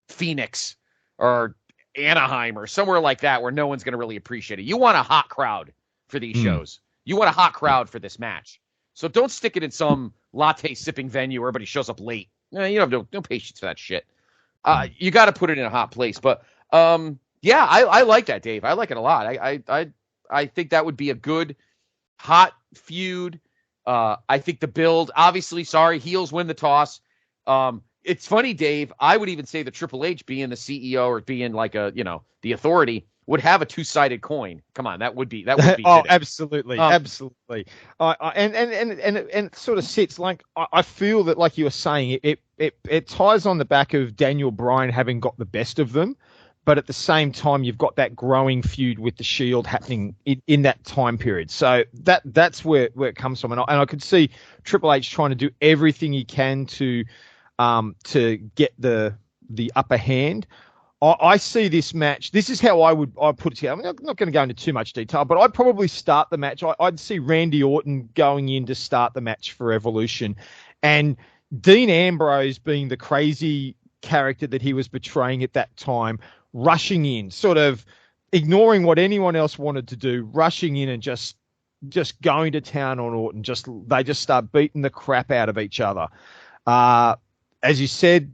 Speaker 2: Phoenix or Anaheim or somewhere like that where no one's going to really appreciate it. You want a hot crowd for these shows. You want a hot crowd for this match. So don't stick it in some latte sipping venue where everybody shows up late. You have no patience for that shit. You got to put it in a hot place. But yeah, I like that, Dave. I like it a lot. I think that would be a good hot feud. I think the build, obviously, heels win the toss. It's funny, Dave. I would even say that Triple H, being the CEO or being like the authority, would have a two-sided coin. Come on, that would be
Speaker 3: oh, absolutely. And it sort of sits like, I feel that, like you were saying, it ties on the back of Daniel Bryan having got the best of them, but at the same time you've got that growing feud with the Shield happening in that time period. So that's where it comes from, and I could see Triple H trying to do everything he can to get the upper hand. I see this match. This is how I'd put it together. I'm not going to go into too much detail, but I'd probably start the match. I'd see Randy Orton going in to start the match for Evolution, and Dean Ambrose, being the crazy character that he was portraying at that time, rushing in, sort of ignoring what anyone else wanted to do, rushing in and just going to town on Orton. They just start beating the crap out of each other. as you said,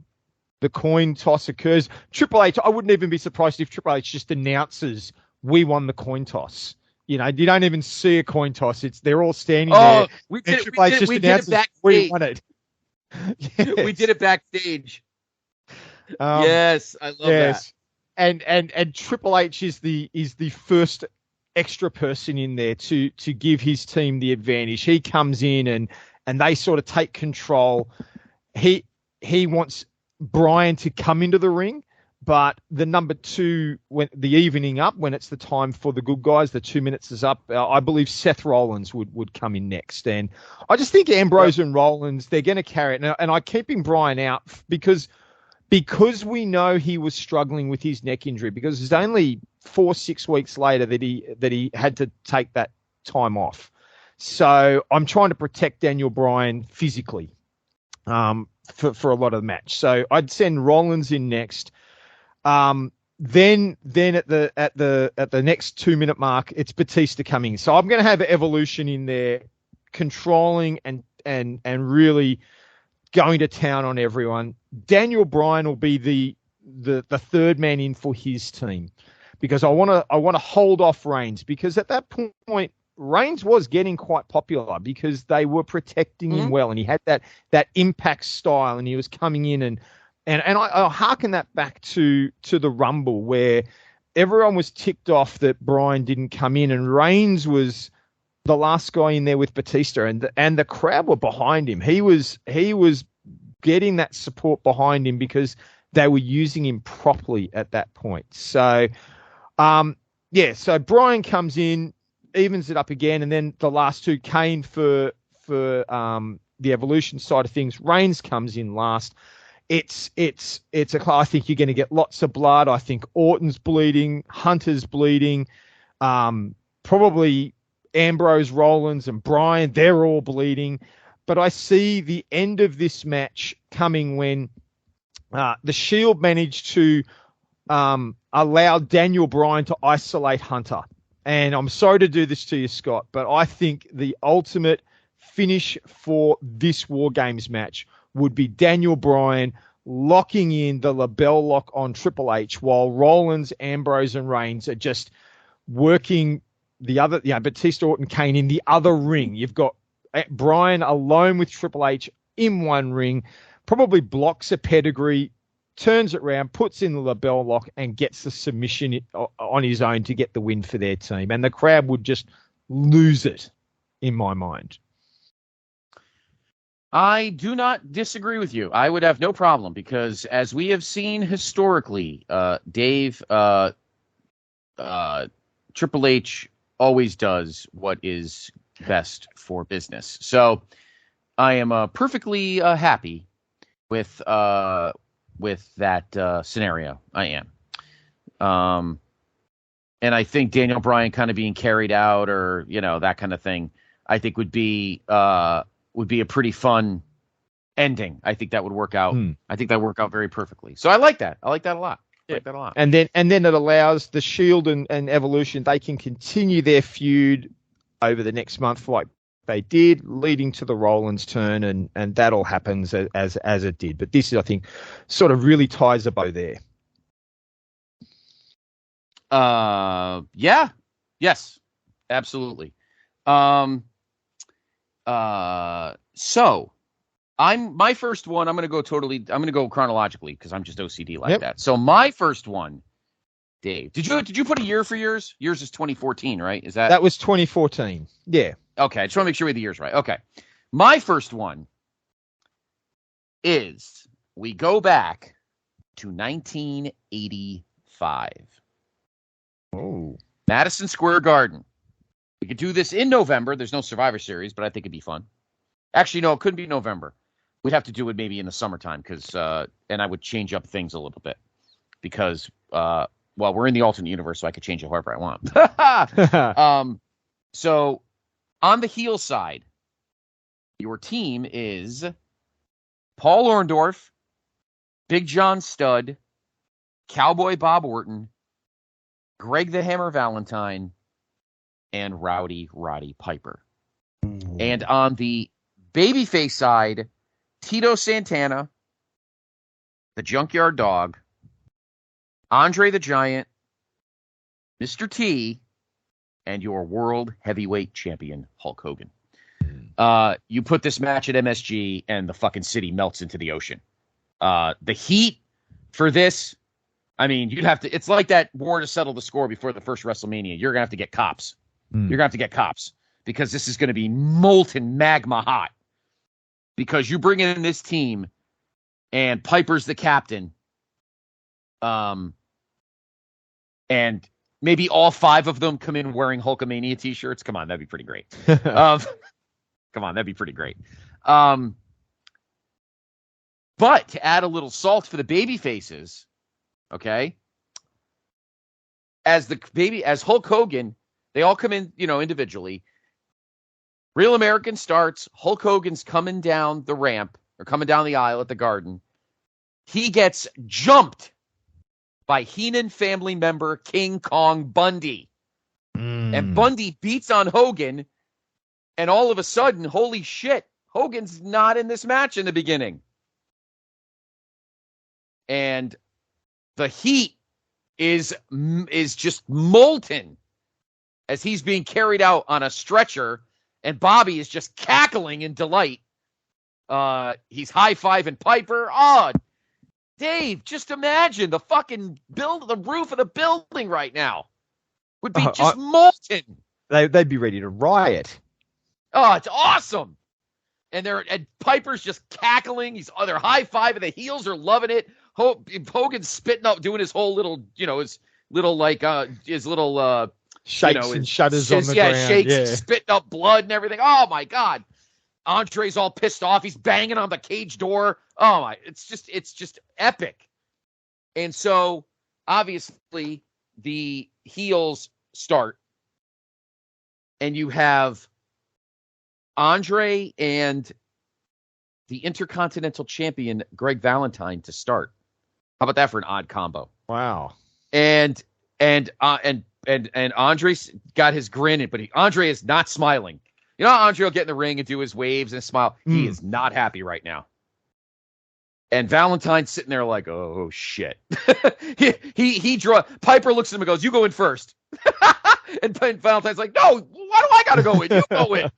Speaker 3: the coin toss occurs. Triple H, I wouldn't even be surprised if Triple H just announces we won the coin toss. You don't even see a coin toss. They're all standing there.
Speaker 2: We
Speaker 3: and
Speaker 2: did,
Speaker 3: Triple H just announces we won it.
Speaker 2: Yes. We did it backstage. Yes, I love that.
Speaker 3: And Triple H is the first extra person in there to give his team the advantage. He comes in and they sort of take control. He wants Brian to come into the ring, but the number two, when the evening up, when it's the time for the good guys, the 2 minutes is up. I believe Seth Rollins would come in next, and I just think Ambrose and Rollins, they're going to carry it. And I'm keeping Brian out because we know he was struggling with his neck injury, because it's only 4-6 weeks later that he had to take that time off. So I'm trying to protect Daniel Bryan physically for a lot of the match. So I'd send Rollins in next. Then at the next 2 minute mark, it's Batista coming. So I'm going to have Evolution in there, controlling and really going to town on everyone. Daniel Bryan will be the third man in for his team, because I want to hold off Reigns, because at that point Reigns was getting quite popular because they were protecting him well, and he had that impact style, and he was coming in and I'll harken that back to the Rumble, where everyone was ticked off that Bryan didn't come in, and Reigns was the last guy in there with Batista, and the crowd were behind him. He was getting that support behind him because they were using him properly at that point. So, so Bryan comes in, evens it up again, and then the last two, Kane for the Evolution side of things. Reigns comes in last. It's I think you're going to get lots of blood. I think Orton's bleeding, Hunter's bleeding, probably Ambrose, Rollins, and Bryan, they're all bleeding. But I see the end of this match coming when the Shield managed to allow Daniel Bryan to isolate Hunter. And I'm sorry to do this to you, Scott, but I think the ultimate finish for this War Games match would be Daniel Bryan locking in the label lock on Triple H, while Rollins, Ambrose, and Reigns are just working the other, Batista, Orton, Kane in the other ring. You've got Bryan alone with Triple H in one ring, probably blocks a pedigree, turns it around, puts in the label lock, and gets the submission on his own to get the win for their team. And the crowd would just lose it, in my mind.
Speaker 2: I do not disagree with you. I would have no problem, because as we have seen historically, Dave, Triple H always does what is best for business. So I am perfectly happy with that scenario. I am. And I think Daniel Bryan kind of being carried out, or that kind of thing, I think would be a pretty fun ending. I think that would work out. I think that would work out very perfectly. So I like that. I like that a lot. And
Speaker 3: then it allows the Shield and Evolution, they can continue their feud over the next month like they did, leading to the Rollins turn, and that all happens as it did. But this, I think, sort of really ties a bow there.
Speaker 2: Yes, absolutely. So my first one, I'm going to go chronologically, because I'm just OCD like that. So my first one, Dave, did you put a year for yours? Yours is 2014, right? That
Speaker 3: was 2014. Yeah.
Speaker 2: Okay. I just want to make sure we have the years right. Okay. My first one is, we go back to 1985.
Speaker 3: Oh.
Speaker 2: Madison Square Garden. We could do this in November. There's no Survivor Series, but I think it'd be fun. Actually, no, it couldn't be November. We'd have to do it maybe in the summertime, and I would change up things a little bit, because, we're in the alternate universe, so I could change it however I want. So on the heel side, your team is Paul Orndorff, Big John Studd, Cowboy Bob Orton, Greg the Hammer Valentine, and Rowdy Roddy Piper. And on the babyface side, Tito Santana, the Junkyard Dog, Andre the Giant, Mr. T, and your World Heavyweight Champion, Hulk Hogan. You put this match at MSG, and the fucking city melts into the ocean. The heat for this, I mean, you'd have to, it's like that war to settle the score before the first WrestleMania. You're going to have to get cops. You're going to have to get cops because this is going to be molten magma hot. Because you bring in this team and Piper's the captain. And maybe all 5 of them come in wearing Hulkamania t-shirts. Come on, that'd be pretty great. Come on, that'd be pretty great. But to add a little salt for the baby faces, okay? As Hulk Hogan, they all come in, individually. Real American starts. Hulk Hogan's coming down the ramp or coming down the aisle at the Garden. He gets jumped by Heenan family member King Kong Bundy. And Bundy beats on Hogan. And all of a sudden, holy shit, Hogan's not in this match in the beginning. And the heat is just molten as he's being carried out on a stretcher. And Bobby is just cackling in delight. He's high-fiving Piper. Oh, Dave, just imagine the fucking the roof of the building right now would be just molten.
Speaker 3: They'd be ready to riot.
Speaker 2: Oh, it's awesome. And Piper's just cackling. They're high-fiving. The heels are loving it. Hogan's spitting up, doing his whole little, his little
Speaker 3: shakes and shudders on the ground.
Speaker 2: Shakes, spitting up blood and everything. Oh my God. Andre's all pissed off. He's banging on the cage door. Oh my, it's just epic. And so obviously the heels start and you have Andre and the Intercontinental Champion Greg Valentine to start. How about that for an odd combo?
Speaker 3: Wow.
Speaker 2: And Andre's got his grin, but Andre is not smiling. You know how Andre will get in the ring and do his waves and smile? He is not happy right now. And Valentine's sitting there like, oh shit. Piper looks at him and goes, "You go in first." And Valentine's like, "No, why do I gotta go in? You go in."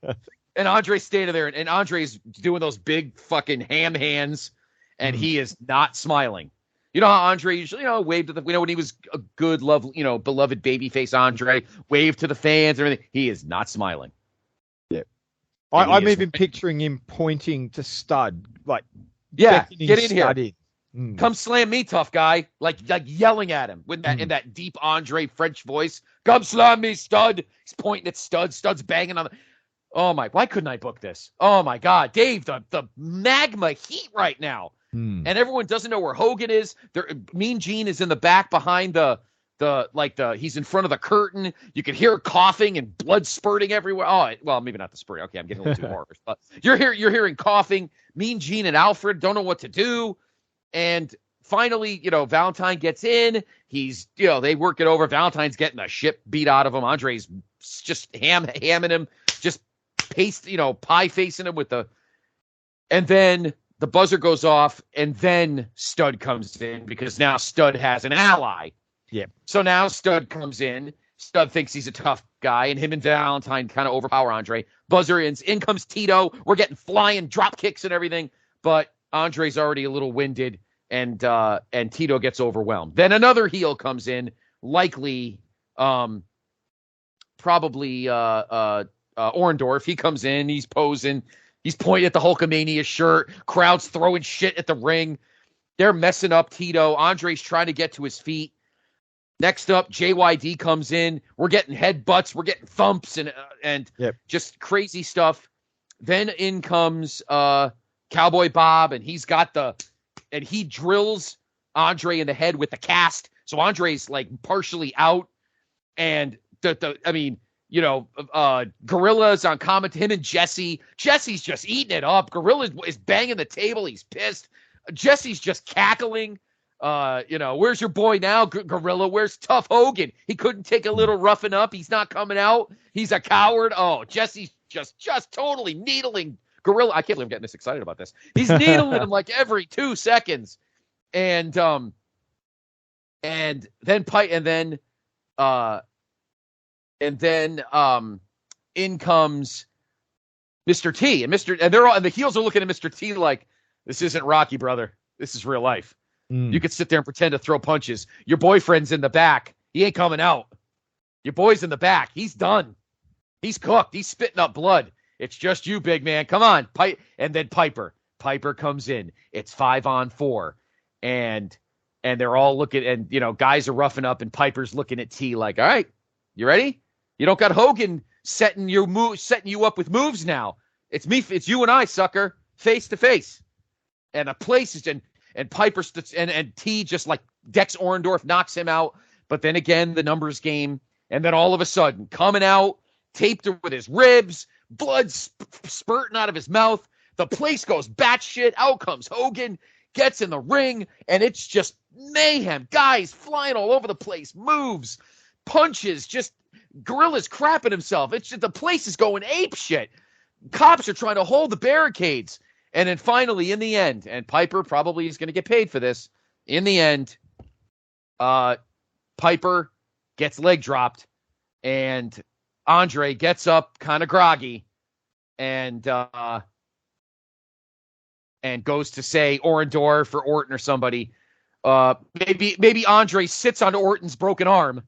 Speaker 2: And Andre's standing there, and Andre's doing those big fucking ham hands, and he is not smiling. You know how Andre usually, waved to the, when he was a good, beloved babyface Andre, waved to the fans and everything. He is not smiling.
Speaker 3: Yeah. I'm even picturing him pointing to Stud, like,
Speaker 2: get in
Speaker 3: Stud
Speaker 2: here.
Speaker 3: In.
Speaker 2: Come slam me, tough guy. Like yelling at him with that in that deep Andre French voice. Come slam me, Stud. He's pointing at Stud. Stud's banging on the. Oh my! Why couldn't I book this? Oh my God, Dave, the magma heat right now, and everyone doesn't know where Hogan is. Mean Gene is in the back behind he's in front of the curtain. You can hear coughing and blood spurting everywhere. Oh, well, maybe not the spurting. Okay, I'm getting a little too horror. But you're hearing coughing. Mean Gene and Alfred don't know what to do, and finally, Valentine gets in. He's, they work it over. Valentine's getting the shit beat out of him. Andre's just hamming him, just pie facing him and then the buzzer goes off, and then Stud comes in because now Stud has an ally.
Speaker 3: Yeah.
Speaker 2: So now Stud comes in. Stud thinks he's a tough guy, and him and Valentine kind of overpower Andre. Buzzer ends. In comes Tito. We're getting flying drop kicks and everything, but Andre's already a little winded, and Tito gets overwhelmed. Then another heel comes in, likely, probably Orndorff. He comes in, he's posing, he's pointing at the Hulkamania shirt, crowd's throwing shit at the ring. They're messing up Tito. Andre's trying to get to his feet. Next up, JYD comes in. We're getting headbutts, we're getting thumps and just crazy stuff. Then in comes Cowboy Bob, and he drills Andre in the head with the cast. So Andre's like partially out, and Gorilla's on comment to him and Jesse. Jesse's just eating it up. Gorilla is banging the table. He's pissed. Jesse's just cackling. Where's your boy now, Gorilla? Where's Tough Hogan? He couldn't take a little roughing up. He's not coming out. He's a coward. Oh, Jesse's just totally needling Gorilla. I can't believe I'm getting this excited about this. He's needling him like every 2 seconds. And then in comes Mr. T, and the heels are looking at Mr. T like, this isn't Rocky, brother. This is real life. You could sit there and pretend to throw punches. Your boyfriend's in the back. He ain't coming out. Your boy's in the back. He's done. He's cooked. He's spitting up blood. It's just you, big man. Come on. And then Piper. Piper comes in. It's 5-on-4. And they're all looking, and, guys are roughing up, and Piper's looking at T like, all right, you ready? You don't got Hogan setting you up with moves now. It's me. It's you and I, sucker, face to face. And the place is, and Piper and T just like Dex Orndorff knocks him out. But then again, the numbers game. And then all of a sudden, coming out, taped with his ribs, blood spurting out of his mouth. The place goes batshit. Out comes Hogan, gets in the ring, and it's just mayhem. Guys flying all over the place, moves, punches, just Gorilla's crapping himself. It's just, the place is going ape shit. Cops are trying to hold the barricades. And then finally, in the end, and Piper probably is going to get paid for this, in the end, Piper gets leg dropped, and Andre gets up kind of groggy and goes to say Orndorff or Orton or somebody. Maybe Andre sits on Orton's broken arm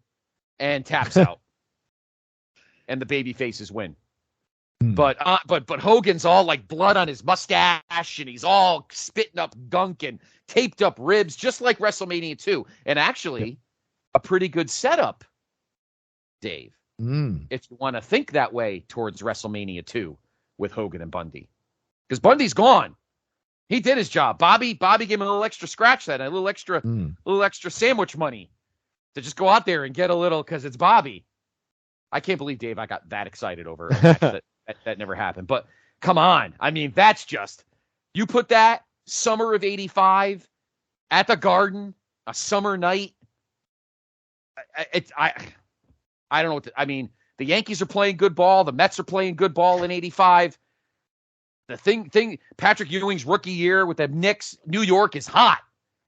Speaker 2: and taps out. And the baby faces win. But Hogan's all like blood on his mustache, and he's all spitting up gunk and taped up ribs, just like WrestleMania 2. And actually, a pretty good setup, Dave, if you want to think that way towards WrestleMania 2 with Hogan and Bundy. Because Bundy's gone. He did his job. Bobby gave him a little extra scratch that night, a little extra sandwich money to just go out there and get a little, because it's Bobby. I can't believe, Dave, I got that excited over a match that never happened. But come on. I mean, that's just, you put that summer of 85 at the Garden, a summer night. I don't know what I mean, the Yankees are playing good ball. The Mets are playing good ball in 85. The thing, Patrick Ewing's rookie year with the Knicks, New York is hot.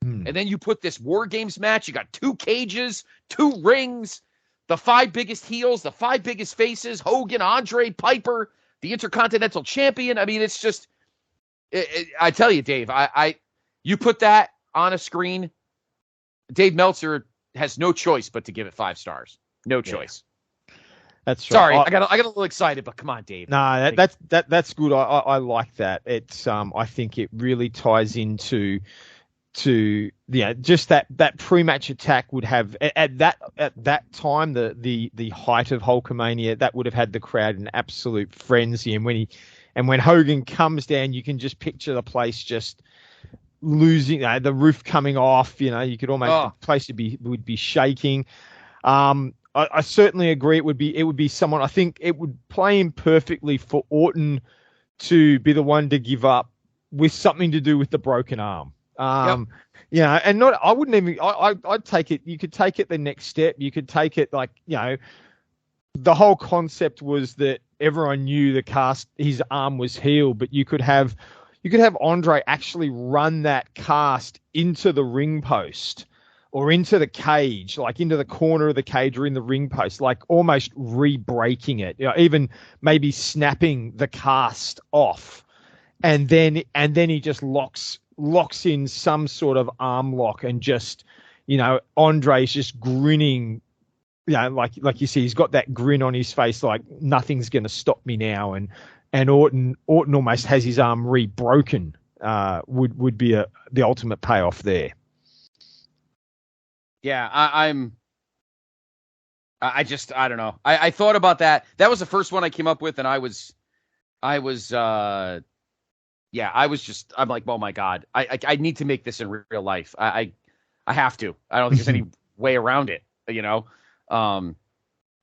Speaker 2: And then you put this War Games match. You got 2 cages, 2 rings, the 5 biggest heels, the 5 biggest faces, Hogan, Andre, Piper, the Intercontinental Champion. I mean, it's just, I tell you, Dave, you put that on a screen, Dave Meltzer has no choice but to give it 5 stars. No choice.
Speaker 3: That's right.
Speaker 2: Sorry, I got a little excited, but come on, Dave.
Speaker 3: No, that's good. I like that. It's I think it really ties into just that pre-match attack would have at that time the height of Hulkamania, that would have had the crowd in absolute frenzy. And when Hogan comes down, you can just picture the place just losing, the roof coming off. You could almost the place would be shaking. I certainly agree. It would be someone. I think it would play in perfectly for Orton to be the one to give up with something to do with the broken arm. And not. I wouldn't even. I'd take it. You could take it the next step. You could take it like, the whole concept was that everyone knew his arm was healed, but you could have Andre actually run that cast into the ring post. Or into the cage, like into the corner of the cage or in the ring post, like almost re-breaking it, even maybe snapping the cast off, and then he just locks in some sort of arm lock, and just, Andre's just grinning, like you see, he's got that grin on his face, like nothing's going to stop me now, and Orton almost has his arm re-broken. Would be the ultimate payoff there.
Speaker 2: Yeah, I don't know. I thought about that. That was the first one I came up with, and I'm like, oh my God, I need to make this in real life. I have to. I don't think there's any way around it,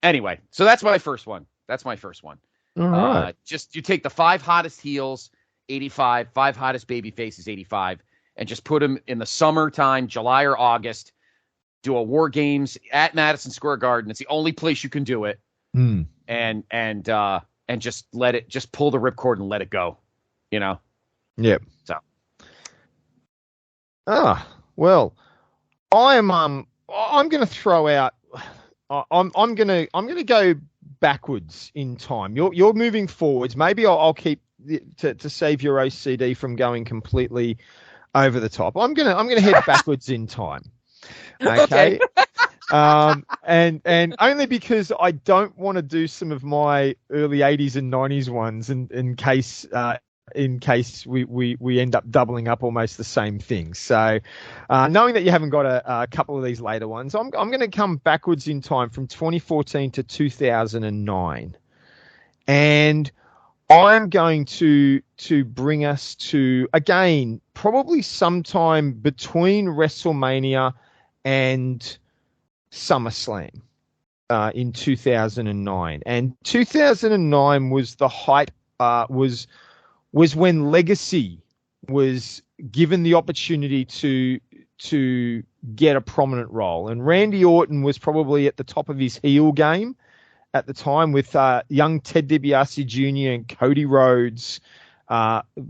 Speaker 2: Anyway, so that's my first one. All right. Just you take the 5 hottest heels, 85, 5 hottest baby faces, 85, and just put them in the summertime, July or August. Do a War Games at Madison Square Garden. It's the only place you can do it. And just just pull the ripcord and let it go.
Speaker 3: Yep.
Speaker 2: So.
Speaker 3: Well, I'm going to throw out. I'm going to go backwards in time. You're moving forwards. Maybe I'll keep to save your OCD from going completely over the top. I'm gonna head backwards in time. Okay. And only because I don't want to do some of my early 80s and 90s ones in case we end up doubling up almost the same thing. So knowing that you haven't got a couple of these later ones, I'm going to come backwards in time from 2014 to 2009. And I'm going to bring us to, again, probably sometime between WrestleMania and SummerSlam in 2009. And 2009 was the height, was when Legacy was given the opportunity to get a prominent role. And Randy Orton was probably at the top of his heel game at the time, with young Ted DiBiase Jr. and Cody Rhodes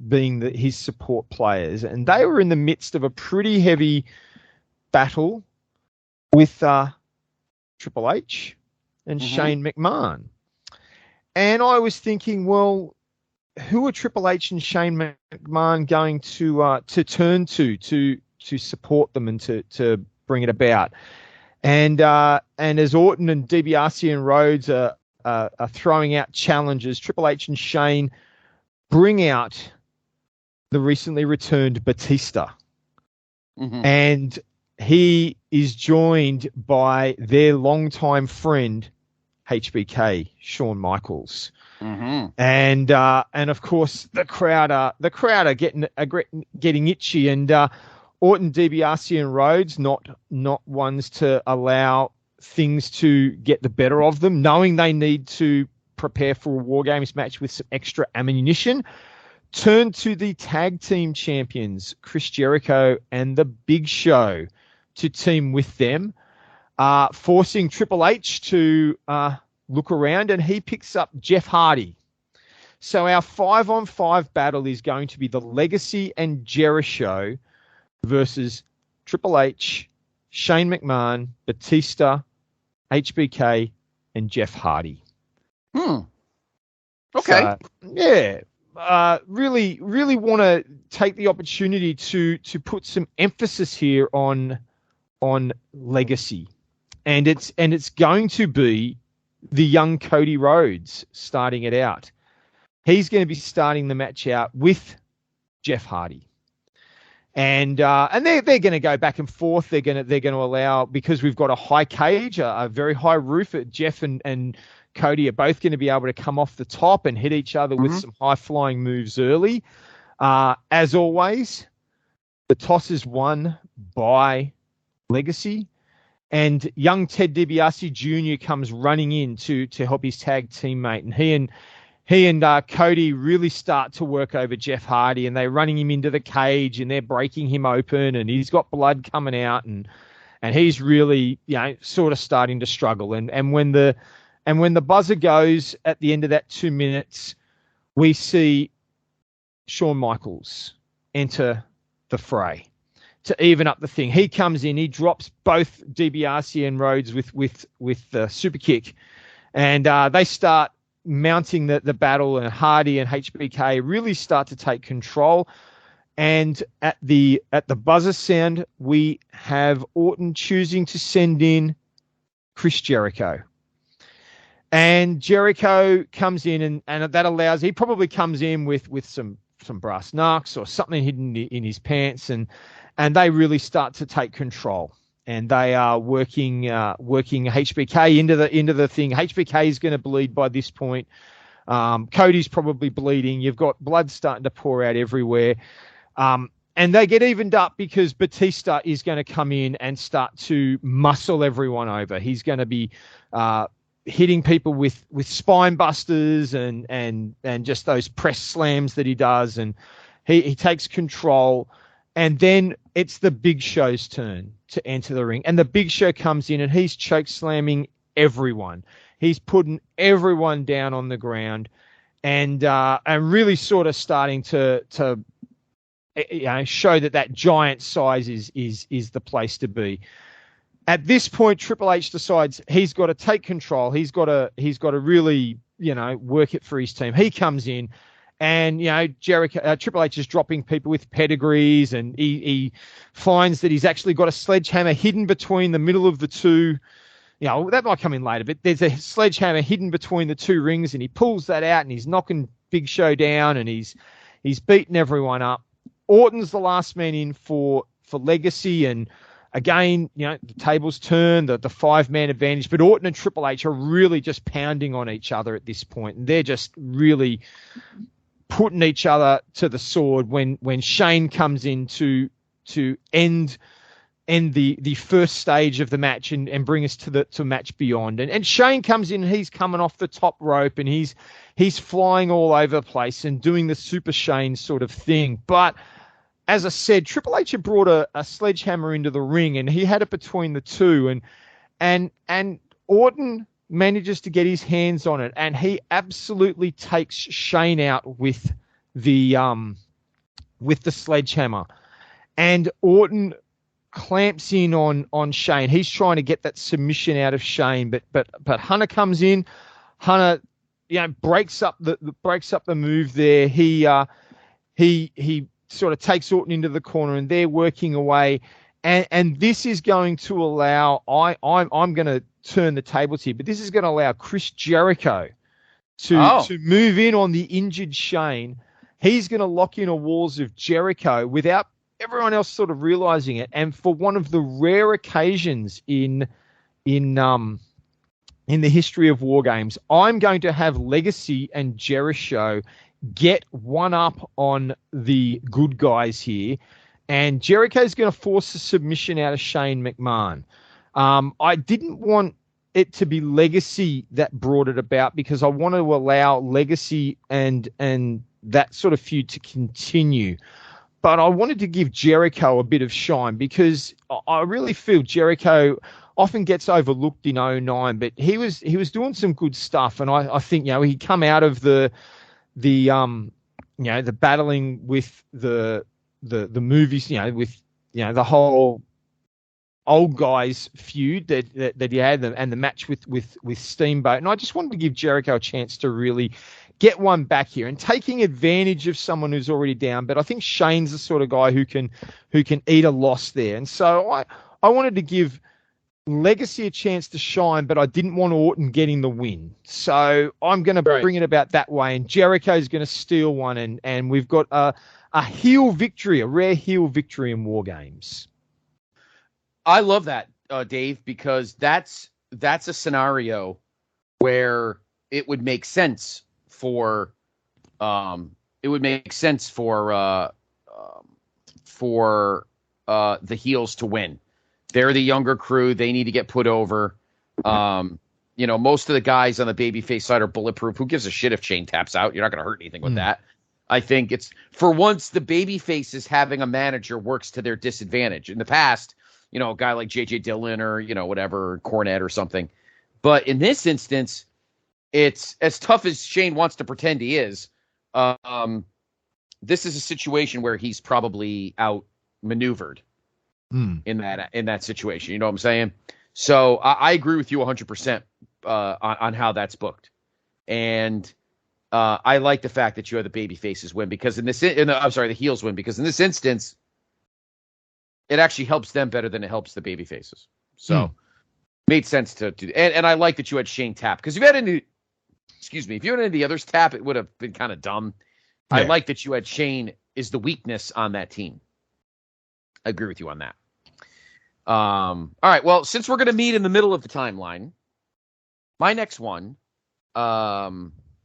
Speaker 3: being his support players. And they were in the midst of a pretty heavy battle with Triple H and Shane McMahon. And I was thinking, well, who are Triple H and Shane McMahon going to turn to support them and to bring it about? And as Orton and DiBiase and Rhodes are throwing out challenges, Triple H and Shane bring out the recently returned Batista. And he is joined by their longtime friend, HBK, Shawn Michaels. And of course the crowd are getting itchy, and Orton, DiBiase, and Rhodes not ones to allow things to get the better of them, knowing they need to prepare for a War Games match with some extra ammunition, turn to the tag team champions, Chris Jericho and The Big Show, to team with them, forcing Triple H to look around, and he picks up Jeff Hardy. So our 5-on-5 battle is going to be the Legacy and Jericho versus Triple H, Shane McMahon, Batista, HBK, and Jeff Hardy.
Speaker 2: Okay.
Speaker 3: So, yeah. Really want to take the opportunity to put some emphasis here on Legacy. And it's going to be the young Cody Rhodes starting it out. He's going to be starting the match out with Jeff Hardy. And they're going to go back and forth. They're going to allow, because we've got a high cage, a very high roof. Jeff and Cody are both going to be able to come off the top and hit each other with some high flying moves early. As always, the toss is won by Legacy, and young Ted DiBiase Jr. comes running in to help his tag teammate, and he and Cody really start to work over Jeff Hardy, and they're running him into the cage, and they're breaking him open, and he's got blood coming out, and he's really, sort of starting to struggle. And when the buzzer goes at the end of that 2 minutes, we see Shawn Michaels enter the fray to even up the thing. He comes in, he drops both DiBiase and Rhodes with the super kick, and they start mounting the battle, and Hardy and HBK really start to take control. And at the buzzer sound, we have Orton choosing to send in Chris Jericho. And Jericho comes in, and that allows, he probably comes in with some brass knucks or something hidden in his pants, and they really start to take control. And they are working HBK into the thing. HBK is going to bleed by this point. Cody's probably bleeding. You've got blood starting to pour out everywhere. And they get evened up because Batista is going to come in and start to muscle everyone over. He's going to be hitting people with spine busters and just those press slams that he does. And he takes control. And then it's the Big Show's turn to enter the ring. And the Big Show comes in, and he's choke slamming everyone. He's putting everyone down on the ground, and really sort of starting to show that giant size is the place to be. At this point, Triple H decides he's got to take control. He's got to really, work it for his team. He comes in, and Triple H is dropping people with pedigrees, and he finds that he's actually got a sledgehammer hidden between the middle of the two. That might come in later, but there's a sledgehammer hidden between the two rings, and he pulls that out, and he's knocking Big Show down, and he's beaten everyone up. Orton's the last man in for Legacy, and again, the tables turn, the 5-man advantage, but Orton and Triple H are really just pounding on each other at this point, and they're just really putting each other to the sword when Shane comes in to end the first stage of the match and bring us to match beyond. And Shane comes in, and he's coming off the top rope, and he's flying all over the place and doing the Super Shane sort of thing. But as I said, Triple H had brought a sledgehammer into the ring, and he had it between the two, and Orton manages to get his hands on it, and he absolutely takes Shane out with the sledgehammer. And Orton clamps in on Shane. He's trying to get that submission out of Shane, but Hunter comes in. Hunter, breaks up the move there. He sort of takes Orton into the corner, and they're working away. And this is going to allow, I'm going to turn the tables here, but this is going to allow Chris Jericho to move in on the injured Shane. He's going to lock in a walls of Jericho without everyone else sort of realizing it. And for one of the rare occasions in the history of War Games, I'm going to have Legacy and Jericho get one up on the good guys here. And Jericho's going to force a submission out of Shane McMahon. I didn't want it to be Legacy that brought it about, because I want to allow Legacy and that sort of feud to continue. But I wanted to give Jericho a bit of shine, because I really feel Jericho often gets overlooked in 2009, but he was doing some good stuff. And I think, he come out of the battling with the movies, with the whole old guys feud that he had, and the match with Steamboat. And I just wanted to give Jericho a chance to really get one back here, and taking advantage of someone who's already down. But I think Shane's the sort of guy who can eat a loss there. And so I wanted to give Legacy a chance to shine, but I didn't want Orton getting the win. So I'm going to bring it about that way, and Jericho's going to steal one, and we've got a heel victory, a rare heel victory in War Games.
Speaker 2: I love that, Dave, because that's a scenario where it would make sense for the heels to win. They're the younger crew. They need to get put over. Most of the guys on the babyface side are bulletproof. Who gives a shit if Shane taps out? You're not going to hurt anything with that. I think it's, for once, the babyfaces having a manager works to their disadvantage. In the past, a guy like J.J. Dillon or, whatever, Cornette or something. But in this instance, it's as tough as Shane wants to pretend he is. This is a situation where he's probably outmaneuvered in that situation. You know what I'm saying? So I agree with you 100% on how that's booked. And I like the fact that you have the baby faces win, because the heels win, because in this instance, it actually helps them better than it helps the baby faces. So made sense to do. And I like that you had Shane tap, because if you had any of the others tap, it would have been kind of dumb. Yeah. I like that you had Shane is the weakness on that team. I agree with you on that. All right. Well, since we're going to meet in the middle of the timeline, my next one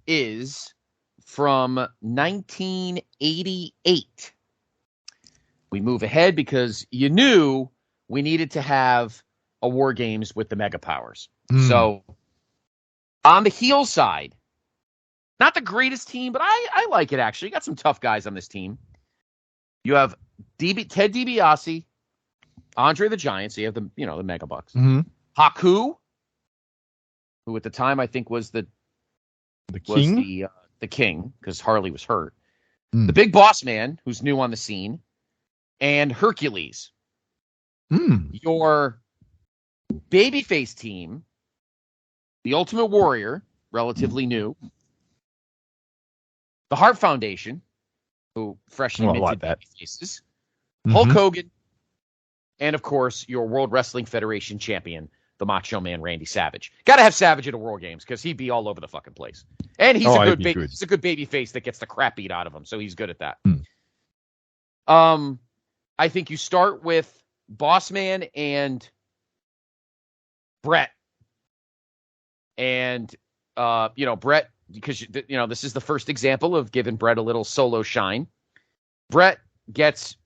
Speaker 2: is from 1988. We move ahead because you knew we needed to have a War Games with the Mega Powers. So on the heel side, not the greatest team, but I like it, actually. You got some tough guys on this team. You have Ted DiBiase, Andre the Giant, so you have the Mega Bucks. Haku, who at the time I think was the king, because Harley was hurt. the big boss man, who's new on the scene, and Hercules. Your babyface team, the Ultimate Warrior, relatively new, the Hart Foundation, who freshly minted babyfaces, Hulk Hogan, and of course your World Wrestling Federation champion, the Macho Man Randy Savage. Got to have Savage at a War Games because he'd be all over the fucking place, and he's he's a good baby face that gets the crap beat out of him, so he's good at that. I think you start with Boss Man and Brett, and Brett, because this is the first example of giving Brett a little solo shine. Brett gets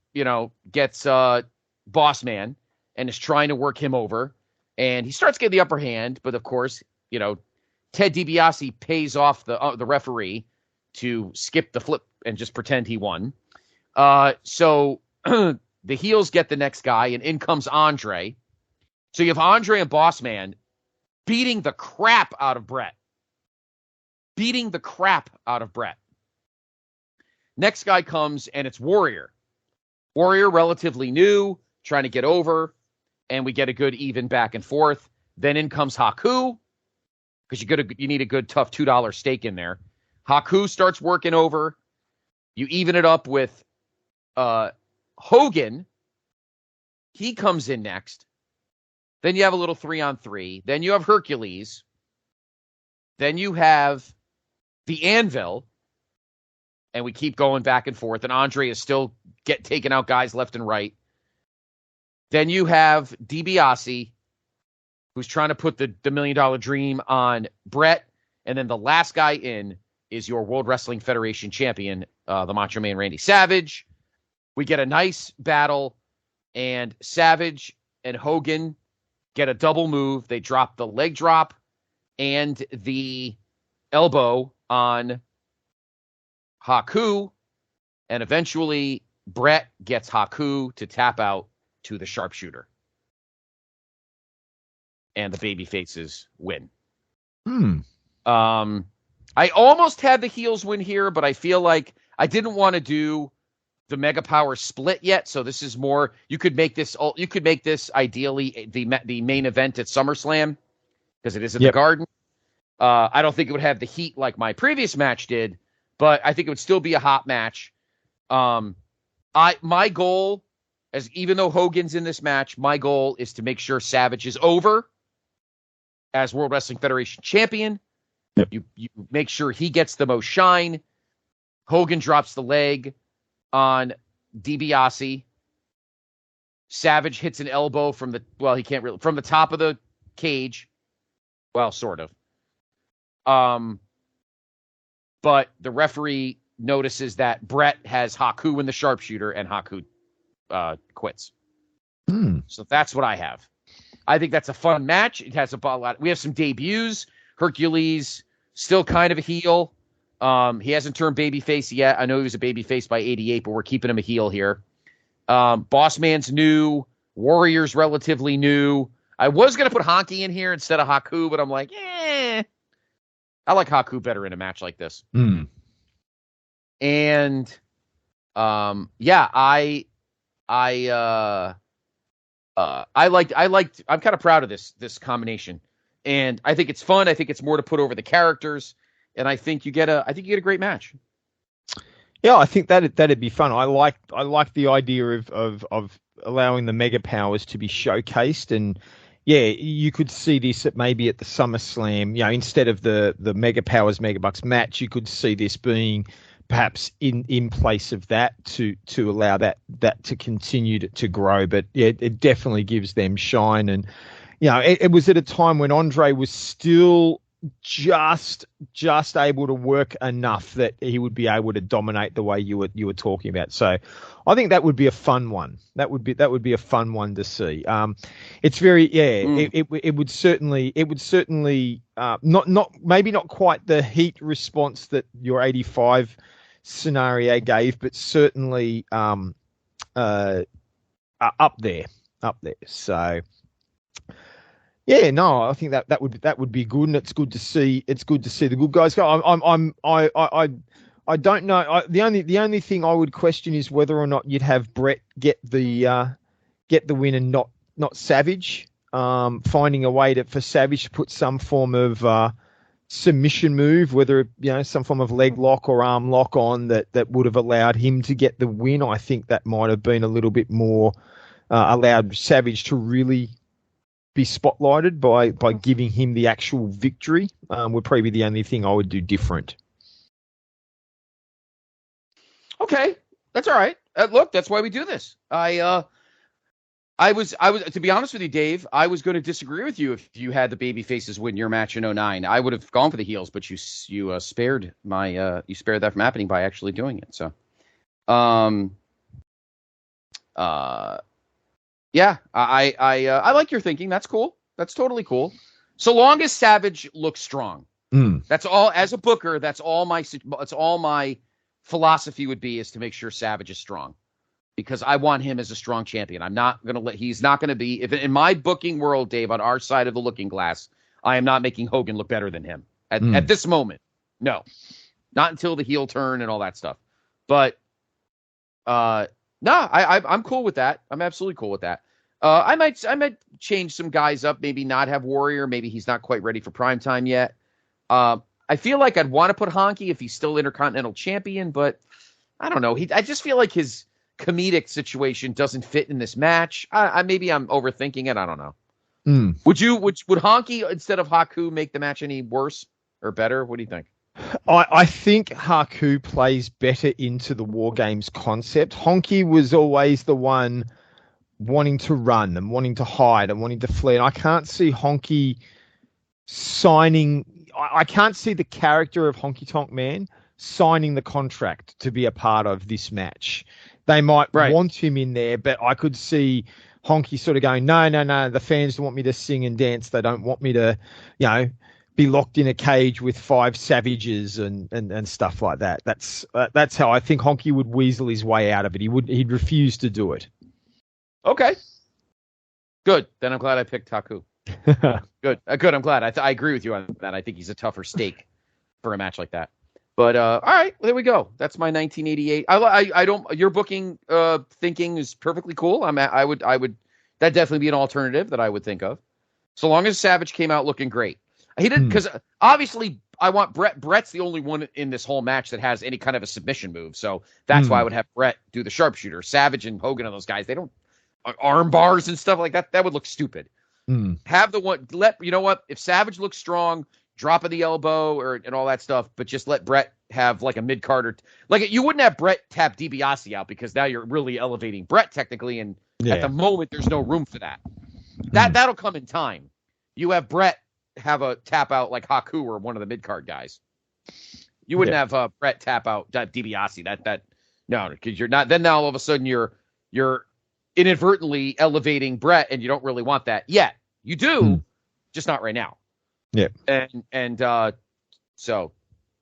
Speaker 2: Boss Man and is trying to work him over, and he starts getting the upper hand, but of course, Ted DiBiase pays off the referee to skip the flip and just pretend he won. So the heels get the next guy, and in comes Andre. So you have Andre and Boss Man beating the crap out of Brett. Next guy comes, and it's Warrior. Warrior, relatively new, trying to get over, and we get a good even back and forth. Then in comes Haku, because you need a good tough $2 stake in there. Haku starts working over. You even it up with Hogan. He comes in next. Then you have a little 3-on-3. Then you have Hercules. Then you have the Anvil. And we keep going back and forth. And Andre is still taking out guys left and right. Then you have DiBiase, who's trying to put the $1 million dream on Brett. And then the last guy in is your World Wrestling Federation champion, the Macho Man Randy Savage. We get a nice battle, and Savage and Hogan get a double move. They drop the leg drop and the elbow on Haku, and eventually Brett gets Haku to tap out to the sharpshooter. And the baby faces win. I almost had the heels win here, but I feel like I didn't want to do the Mega Power split yet. So this is more, you could make this ideally the main event at SummerSlam, because it is in the Garden. I don't think it would have the heat like my previous match did, but I think it would still be a hot match. My goal, even though Hogan's in this match, my goal is to make sure Savage is over as World Wrestling Federation champion. You make sure he gets the most shine. Hogan drops the leg on DiBiase. Savage hits an elbow from the top of the cage. Well, sort of. But the referee notices that Brett has Haku in the sharpshooter, and Haku quits. So that's what I have. I think that's a fun match. It has a lot. We have some debuts. Hercules, still kind of a heel. He hasn't turned babyface yet. I know he was a babyface by 88, but we're keeping him a heel here. Boss Man's new. Warrior's relatively new. I was going to put Honky in here instead of Haku, but I'm like, I like Haku better in a match like this. And, I'm kind of proud of this combination. And I think it's fun. I think it's more to put over the characters. And I think you get a great match.
Speaker 3: Yeah, I think that'd be fun. I like the idea of allowing the Mega Powers to be showcased, and you could see this maybe at the SummerSlam. Instead of the Mega Powers Mega Bucks match, you could see this being perhaps in place of that to allow that to continue to grow. But it definitely gives them shine, and it was at a time when Andre was still just able to work enough that he would be able to dominate the way you were talking about. So I think that would be a fun one. That would be a fun one to see. It's very it would certainly not maybe not quite the heat response that your 85 scenario gave, but certainly up there. So I think that would be good, and it's good to see the good guys go. I don't know. The only thing I would question is whether or not you'd have Brett get the win and not Savage. Finding a way for Savage to put some form of submission move, whether some form of leg lock or arm lock on that would have allowed him to get the win. I think that might have been a little bit more allowed Savage to really be spotlighted by giving him the actual victory. Would probably be the only thing I would do different.
Speaker 2: Okay, that's all right. Look, that's why we do this. I was to be honest with you, Dave, I was going to disagree with you if you had the baby faces win your match in 2009. I would have gone for the heels, but you spared that from happening by actually doing it. So, yeah, I like your thinking. That's cool. That's totally cool. So long as Savage looks strong. That's all. As a booker, that's all my philosophy would be, is to make sure Savage is strong, because I want him as a strong champion. He's not going to be, if in my booking world, Dave, on our side of the looking glass, I am not making Hogan look better than him at this moment. No, not until the heel turn and all that stuff. But, no, I'm cool with that. I'm absolutely cool with that. I might change some guys up, maybe not have Warrior. Maybe he's not quite ready for primetime yet. I feel like I'd want to put Honky if he's still Intercontinental Champion, but I don't know. I just feel like his comedic situation doesn't fit in this match. Maybe I'm overthinking it. I don't know. Would Honky instead of Haku make the match any worse or better? What do you think?
Speaker 3: I think Haku plays better into the War Games concept. Honky was always the one wanting to run and wanting to hide and wanting to flee. And I can't see Honky signing. I can't see the character of Honky Tonk Man signing the contract to be a part of this match. They might want him in there, but I could see Honky sort of going, no, the fans want me to sing and dance. They don't want me to, be locked in a cage with 5 savages and stuff like that. That's how I think Honky would weasel his way out of it. He'd refuse to do it.
Speaker 2: Okay. Good. Then I'm glad I picked Haku. Good. I'm glad. I agree with you on that. I think he's a tougher stake for a match like that. But all right, well, there we go. That's my 1988. I don't. Your booking thinking is perfectly cool. I would that definitely be an alternative that I would think of. So long as Savage came out looking great. He didn't, because obviously I want Brett. Brett's the only one in this whole match that has any kind of a submission move. So that's why I would have Brett do the sharpshooter. Savage and Hogan and those guys, they don't arm bars and stuff like that. That would look stupid. Have the one, if Savage looks strong, drop of the elbow and all that stuff, but just let Brett have like a mid-card or like you wouldn't have Brett tap DiBiase out, because now you're really elevating Brett technically, and at the moment there's no room for that. That'll come in time. You have Brett have a tap out like Haku or one of the mid-card guys. You wouldn't have Brett tap out DiBiase. No, because you're not. Then now all of a sudden you're inadvertently elevating Brett, and you don't really want that yet. You do, just not right now.
Speaker 3: Yeah.
Speaker 2: And so,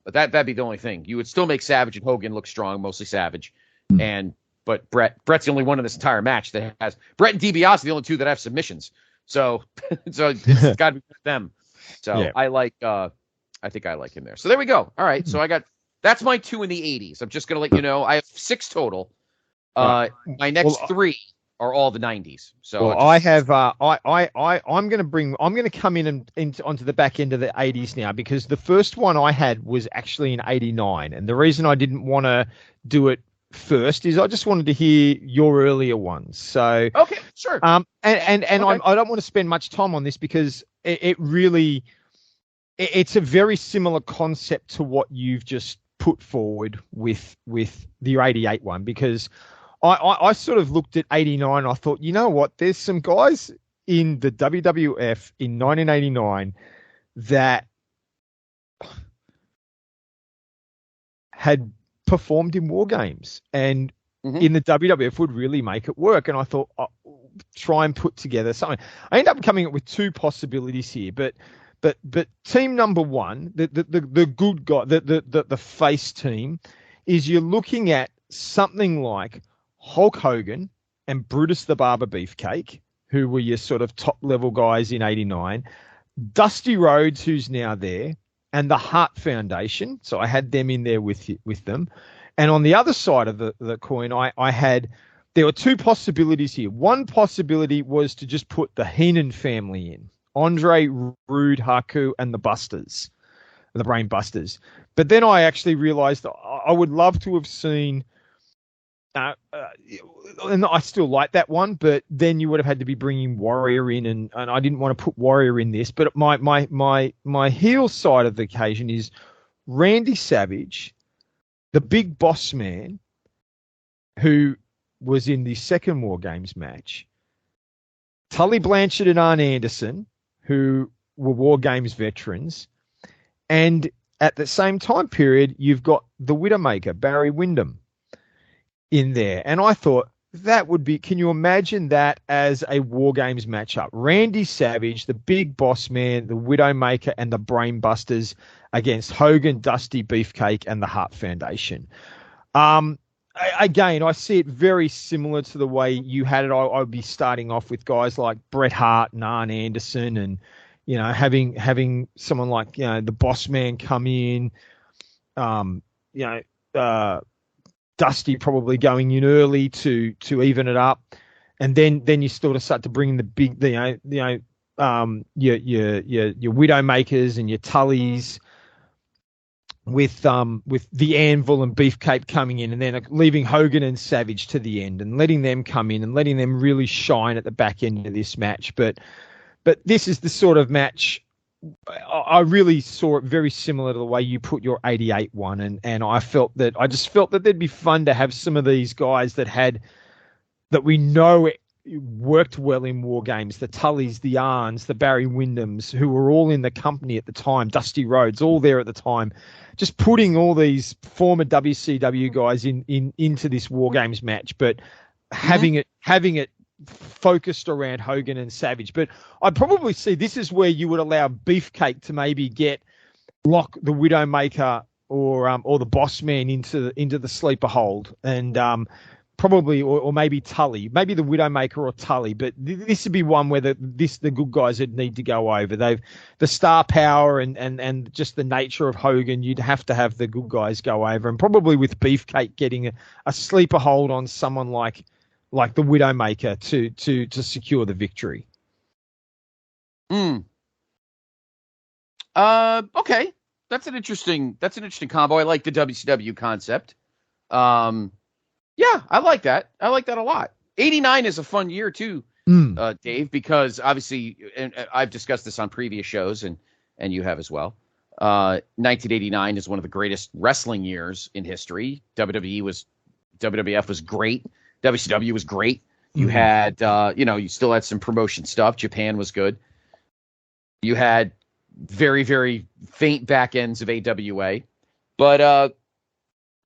Speaker 2: but that'd be the only thing. You would still make Savage and Hogan look strong, mostly Savage, but Brett's the only one in this entire match that has Brett and DiBiase, the only two that have submissions. So it's got to be them. So I think I like him there. So there we go. All right. So that's my 2 in the 80s. I'm just gonna let you know I have 6 total. My next 3 are all the 90s. So
Speaker 3: I have I'm going to come in and onto the back end of the 80s now, because the first one I had was actually in 89, and the reason I didn't want to do it first is I just wanted to hear your earlier ones. So
Speaker 2: okay, sure.
Speaker 3: I don't want to spend much time on this, because it's a very similar concept to what you've just put forward with the 88 one, because I sort of looked at 89. I thought, you know what? There's some guys in the WWF in 1989 that had performed in War Games and in the WWF would really make it work. And I thought, try and put together something. I ended up coming up with 2 possibilities here, but team number 1, the good guy, the face team, is you're looking at something like Hulk Hogan and Brutus the Barber Beefcake, who were your sort of top level guys in 89. Dusty Rhodes, who's now there. and the Hart Foundation. So I had them in there with them. And on the other side of the coin, there were two possibilities here. One possibility was to just put the Heenan family in, Andre, Rude, Haku, and the Busters, the Brain Busters. But then I actually realized I would love to have seen, and I still like that one, but then you would have had to be bringing Warrior in, and I didn't want to put Warrior in this. But my heel side of the occasion is Randy Savage, the Big Boss Man, who was in the second War Games match, Tully Blanchard and Arn Anderson, who were War Games veterans, and at the same time period, you've got the Widowmaker, Barry Windham, in there. And I thought that would be, can you imagine that as a War Games matchup? Randy Savage, the Big Boss Man, the Widowmaker, and the Brainbusters against Hogan, Dusty, Beefcake, and the Hart Foundation. Again, I see it very similar to the way you had it. I would be starting off with guys like Bret Hart and Arn Anderson, and having someone like the Boss Man come in, Dusty probably going in early to even it up, and then you sort of start to bring in the big, your Widowmakers and your Tullys, with the Anvil and Beefcake coming in, and then leaving Hogan and Savage to the end, and letting them come in and letting them really shine at the back end of this match. But this is the sort of match I really saw it very similar to the way you put your 88 one, and I just felt that they'd be fun to have some of these guys that we know worked well in War Games, the Tullys, the Arns, the Barry Windhams, who were all in the company at the time, Dusty Rhodes, all there at the time, just putting all these former WCW guys into this War Games match, but having it focused around Hogan and Savage. But I'd probably see this is where you would allow Beefcake to maybe get lock the Widowmaker or the Boss Man into the sleeper hold, and probably or maybe Tully, maybe the Widowmaker or Tully. But this would be one where the good guys would need to go over. The star power and just the nature of Hogan, you'd have to have the good guys go over, and probably with Beefcake getting a sleeper hold on someone like the Widowmaker to secure the victory.
Speaker 2: Okay. That's an interesting combo. I like the WCW concept. Yeah, I like that. I like that a lot. 89 is a fun year too, Dave, because obviously, and I've discussed this on previous shows, and you have as well. 1989 is one of the greatest wrestling years in history. WWF was great. WCW was great. You had, you still had some promotion stuff. Japan was good. You had very, very faint back ends of AWA, but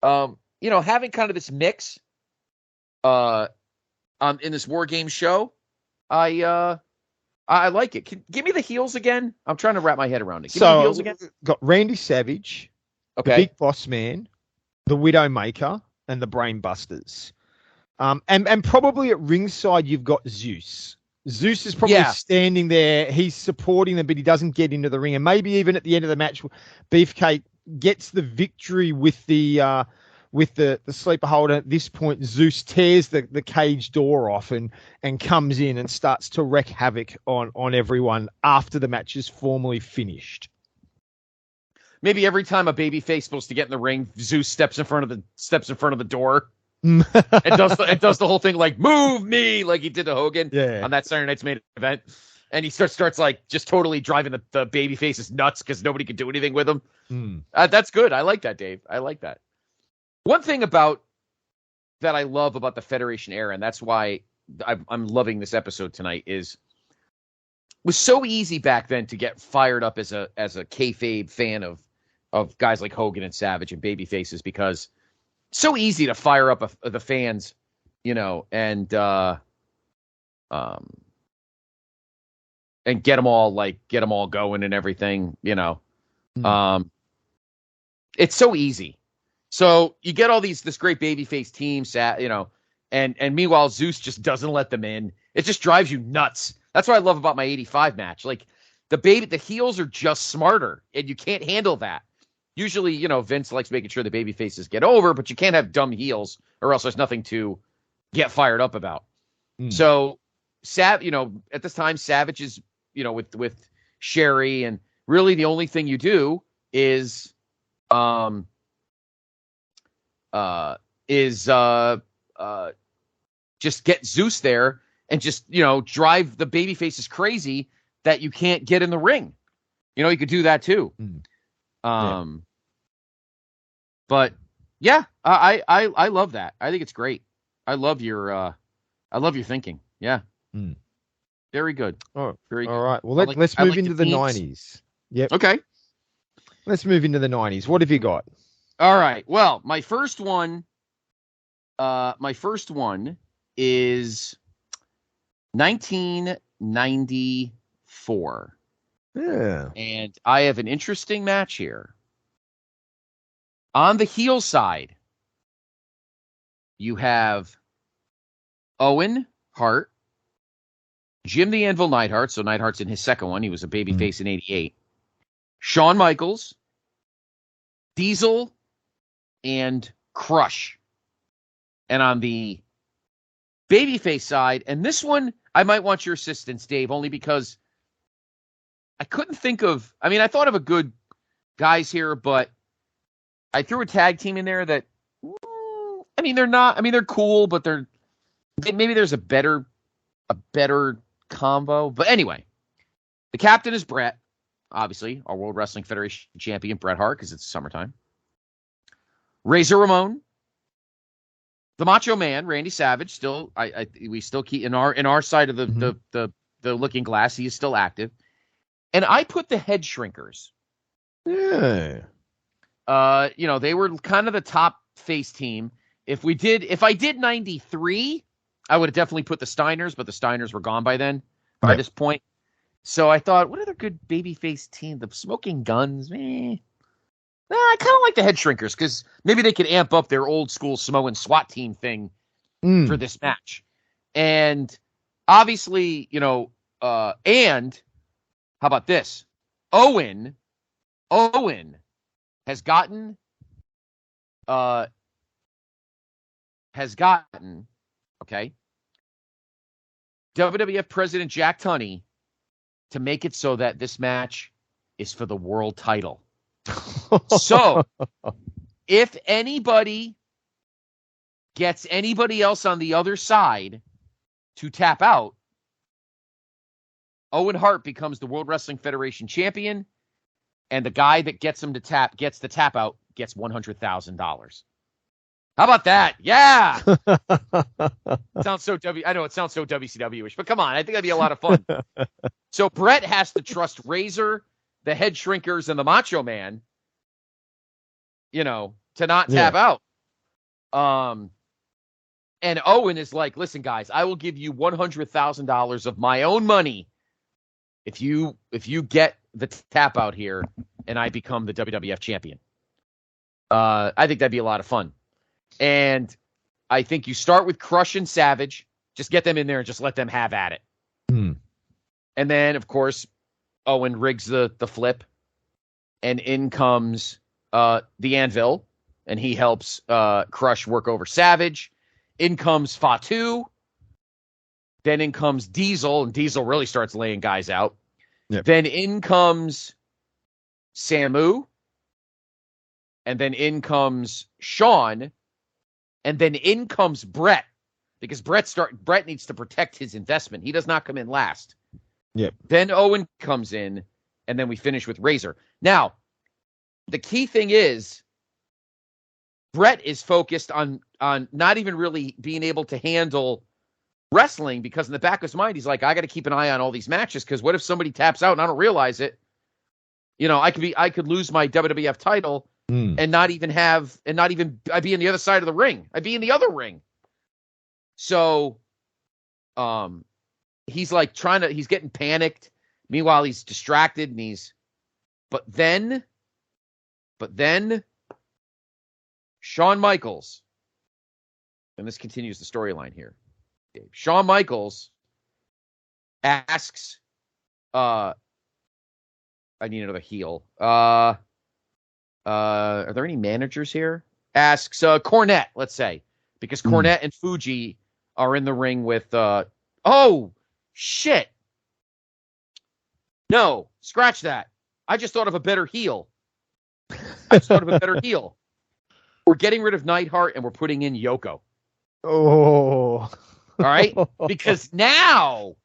Speaker 2: having kind of this mix, in this War Games show, I like it. Give me the heels again. I'm trying to wrap my head around it. Give me the heels again.
Speaker 3: Got Randy Savage,
Speaker 2: okay,
Speaker 3: the Big Boss Man, the Widowmaker, and the Brainbusters. And probably at ringside you've got Zeus. Zeus is probably standing there. He's supporting them, but he doesn't get into the ring. And maybe even at the end of the match, Beefcake gets the victory with the sleeper hold. At this point, Zeus tears the cage door off and comes in and starts to wreak havoc on everyone after the match is formally finished.
Speaker 2: Maybe every time a babyface is supposed to get in the ring, Zeus steps in front of the door. It does the whole thing like move me like he did to Hogan on that Saturday Night's Main Event, and he starts like just totally driving the baby faces nuts because nobody could do anything with him. That's good. I like that, Dave. I like that. One thing that I love about the Federation era, and that's why I'm loving this episode tonight, is it was so easy back then to get fired up as a kayfabe fan of guys like Hogan and Savage and baby faces, because so easy to fire up the fans, and get them all going and everything, it's so easy. So you get all this great babyface team, and meanwhile Zeus just doesn't let them in. It just drives you nuts. That's what I love about my 85 match. Like, the heels are just smarter, and you can't handle that. Usually, Vince likes making sure the baby faces get over, but you can't have dumb heels or else there's nothing to get fired up about. So, at this time, Savage is, with Sherry, and really the only thing you do is just get Zeus there and just, drive the baby faces crazy that you can't get in the ring. You could do that too. But yeah, I love that. I think it's great. I love your thinking. Yeah. Very good.
Speaker 3: Oh,
Speaker 2: very good.
Speaker 3: All right. Well, let's move into the 90s. Yep.
Speaker 2: Okay.
Speaker 3: Let's move into the 90s. What have you got?
Speaker 2: All right. Well, my first one is 1994.
Speaker 3: Yeah.
Speaker 2: And I have an interesting match here. On the heel side, you have Owen Hart, Jim the Anvil Neidhart. So Neidhart's in his second one. He was a babyface in 88. Shawn Michaels, Diesel, and Crush. And on the babyface side, and this one, I might want your assistance, Dave, only because I couldn't think of, I thought of a good guys here, but I threw a tag team in there that, they're cool, but maybe there's a better combo. But anyway, the captain is Bret, obviously, our World Wrestling Federation champion, Bret Hart, because it's summertime. Razor Ramon, the Macho Man, Randy Savage, still, we still keep in our side of the looking glass, he is still active. And I put the Head Shrinkers.
Speaker 3: Yeah.
Speaker 2: They were kind of the top face team. If I did 93, I would have definitely put the Steiners, but the Steiners were gone by then, by this point. So I thought, what other good babyface team? The Smoking Guns, I kind of like the Head Shrinkers because maybe they could amp up their old school Samoan SWAT team thing for this match. And obviously, and how about this? Owen has gotten WWF President Jack Tunney to make it so that this match is for the world title. So if anybody gets anybody else on the other side to tap out, Owen Hart becomes the World Wrestling Federation champion, and the guy that gets the tap out gets $100,000. How about that? Yeah. Sounds so I know it sounds so WCW-ish, but come on, I think that'd be a lot of fun. So Bret has to trust Razor, the Head Shrinkers, and the Macho Man, to not tap out. And Owen is like, listen, guys, I will give you $100,000 of my own money if you get the tap out here and I become the WWF champion. I think that'd be a lot of fun. And I think you start with Crush and Savage, just get them in there and just let them have at it. And then, of course, Owen rigs the flip, and in comes the Anvil, and he helps Crush work over Savage. In comes Fatu. Then in comes Diesel, and Diesel really starts laying guys out. Yep. Then in comes Samu. And then in comes Shawn. And then in comes Bret. Because Bret needs to protect his investment. He does not come in last.
Speaker 3: Yep.
Speaker 2: Then Owen comes in, and then we finish with Razor. Now, the key thing is Bret is focused on not even really being able to handle wrestling, because in the back of his mind, he's like, I got to keep an eye on all these matches, because what if somebody taps out and I don't realize it? I could lose my WWF title and I'd be in the other side of the ring. I'd be in the other ring. So, he's like he's getting panicked. Meanwhile, he's distracted but then Shawn Michaels, and this continues the storyline here, Dave. Shawn Michaels asks I need another heel. Are there any managers here? Asks Cornette, let's say, because Cornette and Fuji are in the ring with. Oh shit! No, scratch that. I just thought of a better heel. We're getting rid of Neidhart and we're putting in Yoko.
Speaker 3: Oh,
Speaker 2: all right, because now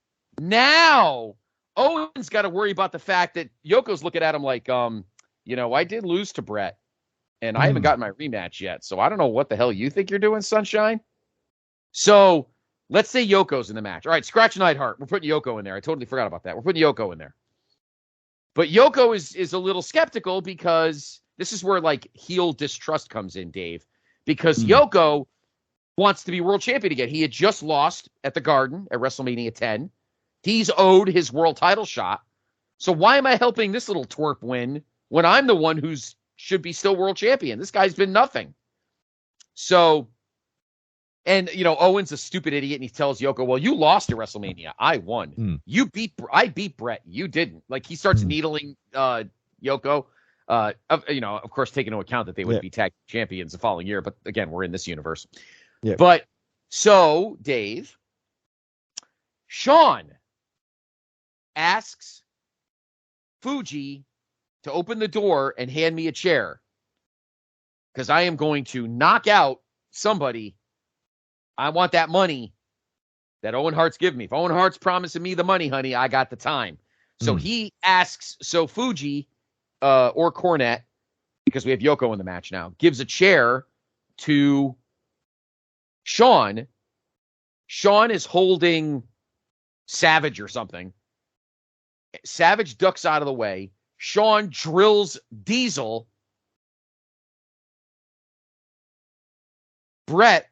Speaker 2: Owen's got to worry about the fact that Yoko's looking at him like, I did lose to Brett, and I haven't gotten my rematch yet, so I don't know what the hell you think you're doing, Sunshine. So let's say Yoko's in the match. All right, scratch Neidhart. We're putting Yoko in there. I totally forgot about that. We're putting Yoko in there. But Yoko is a little skeptical because this is where like heel distrust comes in, Dave. Because Yoko wants to be world champion again. He had just lost at the Garden at WrestleMania 10. He's owed his world title shot. So why am I helping this little twerp win when I'm the one who's should be still world champion? This guy's been nothing. So, and Owen's a stupid idiot, and he tells Yoko, "Well, you lost at WrestleMania. I won. I beat Brett. You didn't." Like he starts needling Yoko. Of course, taking into account that they would be tag champions the following year. But again, we're in this universe. Yeah. But so Dave, Sean asks Fuji to open the door and hand me a chair because I am going to knock out somebody. I want that money that Owen Hart's giving me. If Owen Hart's promising me the money, honey, I got the time. So he asks, Fuji or Cornette, because we have Yoko in the match now, gives a chair to Sean. Sean is holding Savage or something. Savage ducks out of the way. Sean drills Diesel. Brett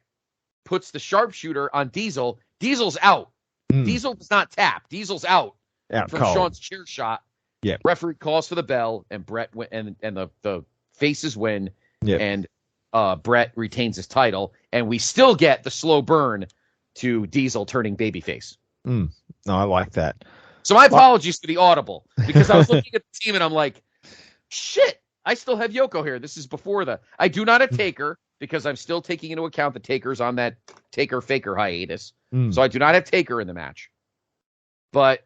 Speaker 2: puts the sharpshooter on Diesel. Diesel's out. Diesel does not tap. Diesel's out from cold. Sean's chair shot. Yeah. Referee calls for the bell, and Brett and the faces win. Yep. And Brett retains his title, and we still get the slow burn to Diesel turning babyface.
Speaker 3: No, I like that.
Speaker 2: So my apologies for the audible, because I was looking at the team and I'm like, shit, I still have Yoko here. This is before I do not have Taker because I'm still taking into account the Taker's on that Taker Faker hiatus. So I do not have Taker in the match. But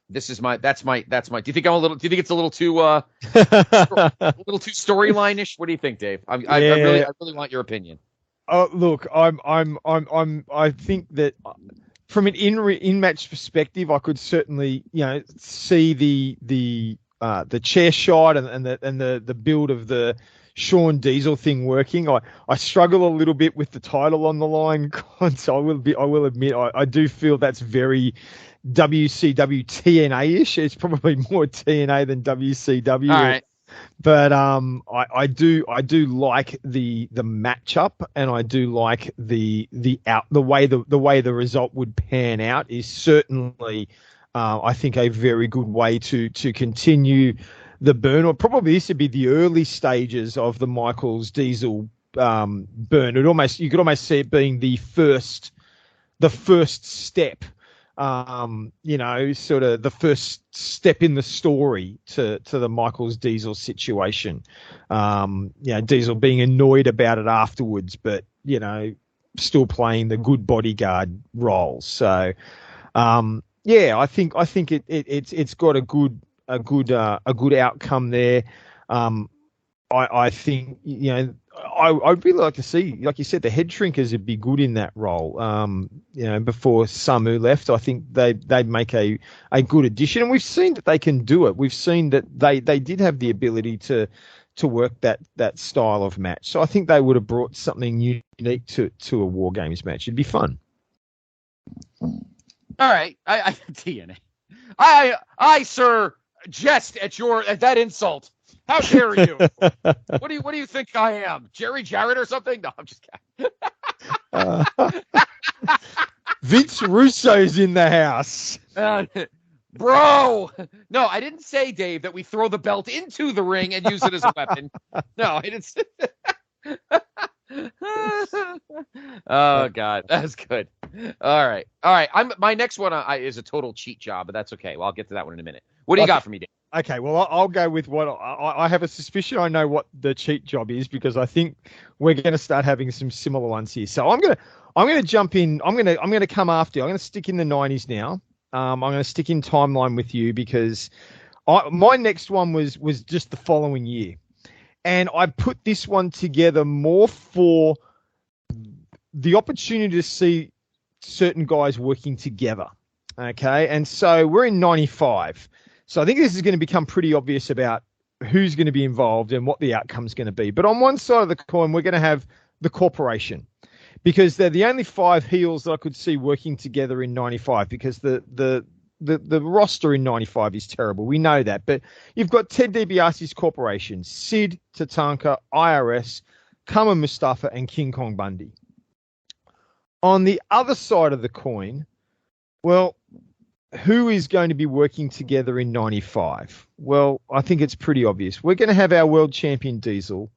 Speaker 2: this is that's my, do you think it's a little too, storyline-ish? What do you think, Dave? I really want your opinion.
Speaker 3: Look, I think that from an in-match perspective, I could certainly, see the chair shot and the build of the Sean Diesel thing working. I struggle a little bit with the title on the line, so I will admit I do feel that's very WCW TNA-ish. It's probably more TNA than WCW. All right. But I do like the matchup, and I do like the way the result would pan out is certainly I think a very good way to continue the burn, or probably this would be the early stages of the Michaels Diesel burn. You could almost see it being the first step. Sort of the first step in the story to the Michaels Diesel situation. Diesel being annoyed about it afterwards, but still playing the good bodyguard role. So, I think it's got a good outcome there. I think I'd really like to see, like you said, the head shrinkers would be good in that role. Before Samu left, I think they'd make a good addition, and we've seen that they can do it. We've seen that they did have the ability to work that style of match. So I think they would have brought something unique to a War Games match. It'd be fun.
Speaker 2: All right, I TNA. I sir, jest at that insult. How dare you? What do you think I am? Jerry Jarrett or something? No, I'm just kidding.
Speaker 3: Vince Russo's in the house.
Speaker 2: Bro. No, I didn't say, Dave, that we throw the belt into the ring and use it as a weapon. No, I didn't say Oh, God. That's good. All right. My next one is a total cheat job, but that's okay. Well, I'll get to that one in a minute. What do you got for me, Dave?
Speaker 3: Okay, well, I'll go with what I have a suspicion I know what the cheat job is, because I think we're going to start having some similar ones here. So I'm going to jump in. I'm going to come after you. I'm going to stick in the 90s now. I'm going to stick in timeline with you, because my next one was just the following year. And I put this one together more for the opportunity to see certain guys working together. Okay. And so we're in 95. So I think this is going to become pretty obvious about who's going to be involved and what the outcome's going to be. But on one side of the coin, we're going to have the corporation, because they're the only 5 heels that I could see working together in 95, because the roster in 95 is terrible. We know that. But you've got Ted DiBiase's corporation, Sid, Tatanka, IRS, Kama Mustafa, and King Kong Bundy. On the other side of the coin, well, who is going to be working together in 95? Well, I think it's pretty obvious. We're going to have our world champion Diesel.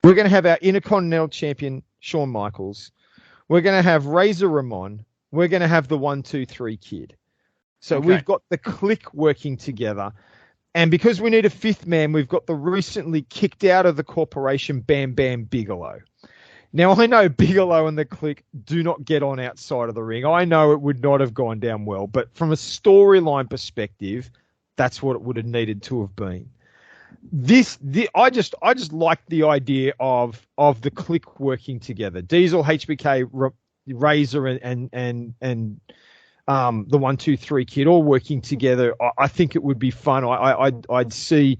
Speaker 3: We're going to have our Intercontinental champion Shawn Michaels. We're going to have Razor Ramon. We're going to have the 1, 2, 3 Kid. So we've got the Clique working together. And because we need a 5th man, we've got the recently kicked out of the corporation Bam Bam Bigelow. Now, I know Bigelow and the Clique do not get on outside of the ring. I know it would not have gone down well, but from a storyline perspective, that's what it would have needed to have been. I just like the idea of the Clique working together. Diesel, HBK, Razor, and the 1, 2, 3 Kid all working together. I think it would be fun. I'd see.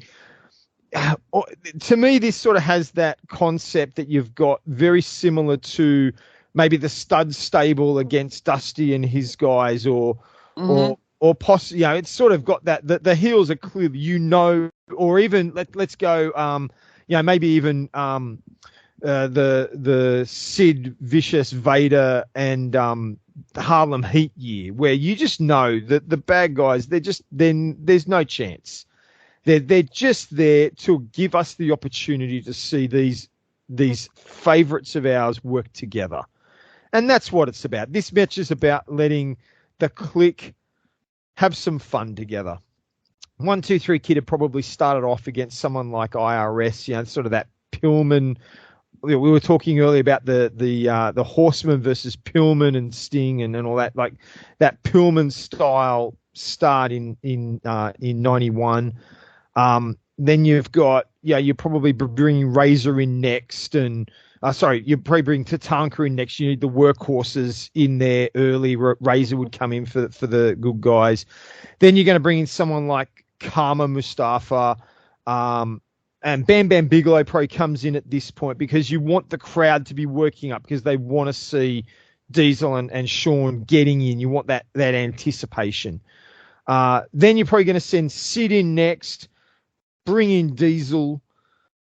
Speaker 3: To me, this sort of has that concept that you've got very similar to maybe the Stud Stable against Dusty and his guys, or possibly, it's sort of got that. The heels are clearly, or even let's go, maybe even the Sid, Vicious, Vader, and Harlem Heat year, where you just know that the bad guys, there's no chance. They're just there to give us the opportunity to see these favorites of ours work together. And that's what it's about. This match is about letting the Clique have some fun together. 1, 2, 3 Kid had probably started off against someone like IRS, sort of that Pillman. We were talking earlier about the Horseman versus Pillman and Sting and all that, like that Pillman style start in 91. Then you've got, you're probably bringing Razor in next, and you're probably bringing Tatanka in next. You need the workhorses in there early. Razor would come in for the good guys. Then you're going to bring in someone like Kama Mustafa, and Bam Bam Bigelow probably comes in at this point, because you want the crowd to be working up, because they want to see Diesel and Shawn getting in. You want that anticipation. Then you're probably going to send Sid in next, bring in Diesel,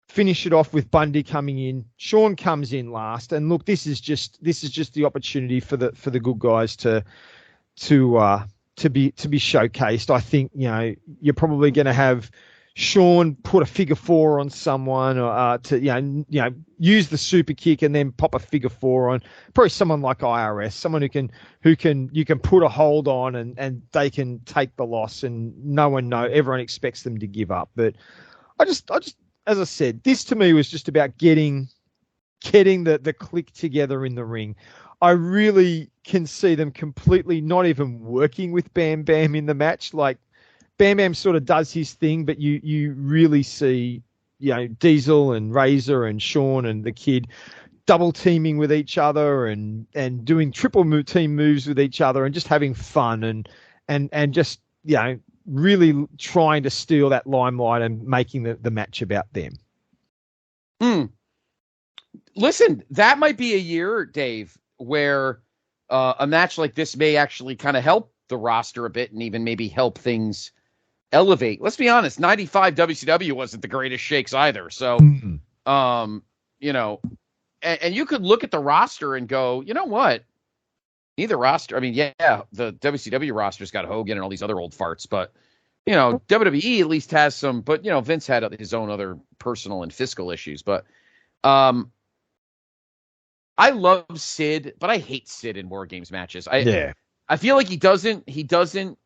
Speaker 3: finish it off with Bundy coming in. Shawn comes in last, and look, this is just the opportunity for the good guys to be showcased. I think you're probably going to have Shawn put a figure 4 on someone, or to use the super kick and then pop a figure 4 on probably someone like IRS, someone who you can put a hold on and they can take the loss, and everyone expects them to give up. But I just as I said, this to me was just about getting the Clique together in the ring. I really can see them completely not even working with Bam Bam in the match. Like, Bam Bam sort of does his thing, but you really see, Diesel and Razor and Shawn and the Kid double teaming with each other and doing triple team moves with each other and just having fun and just, really trying to steal that limelight and making the match about them.
Speaker 2: Listen, that might be a year, Dave, where a match like this may actually kind of help the roster a bit and even maybe help things elevate. Let's be honest, 95 WCW wasn't the greatest shakes either. So, and you could look at the roster and go, you know what? Neither roster. I mean, the WCW roster's got Hogan and all these other old farts, but WWE at least has some. But Vince had his own other personal and fiscal issues. But I love Sid, but I hate Sid in War Games matches. I feel like he doesn't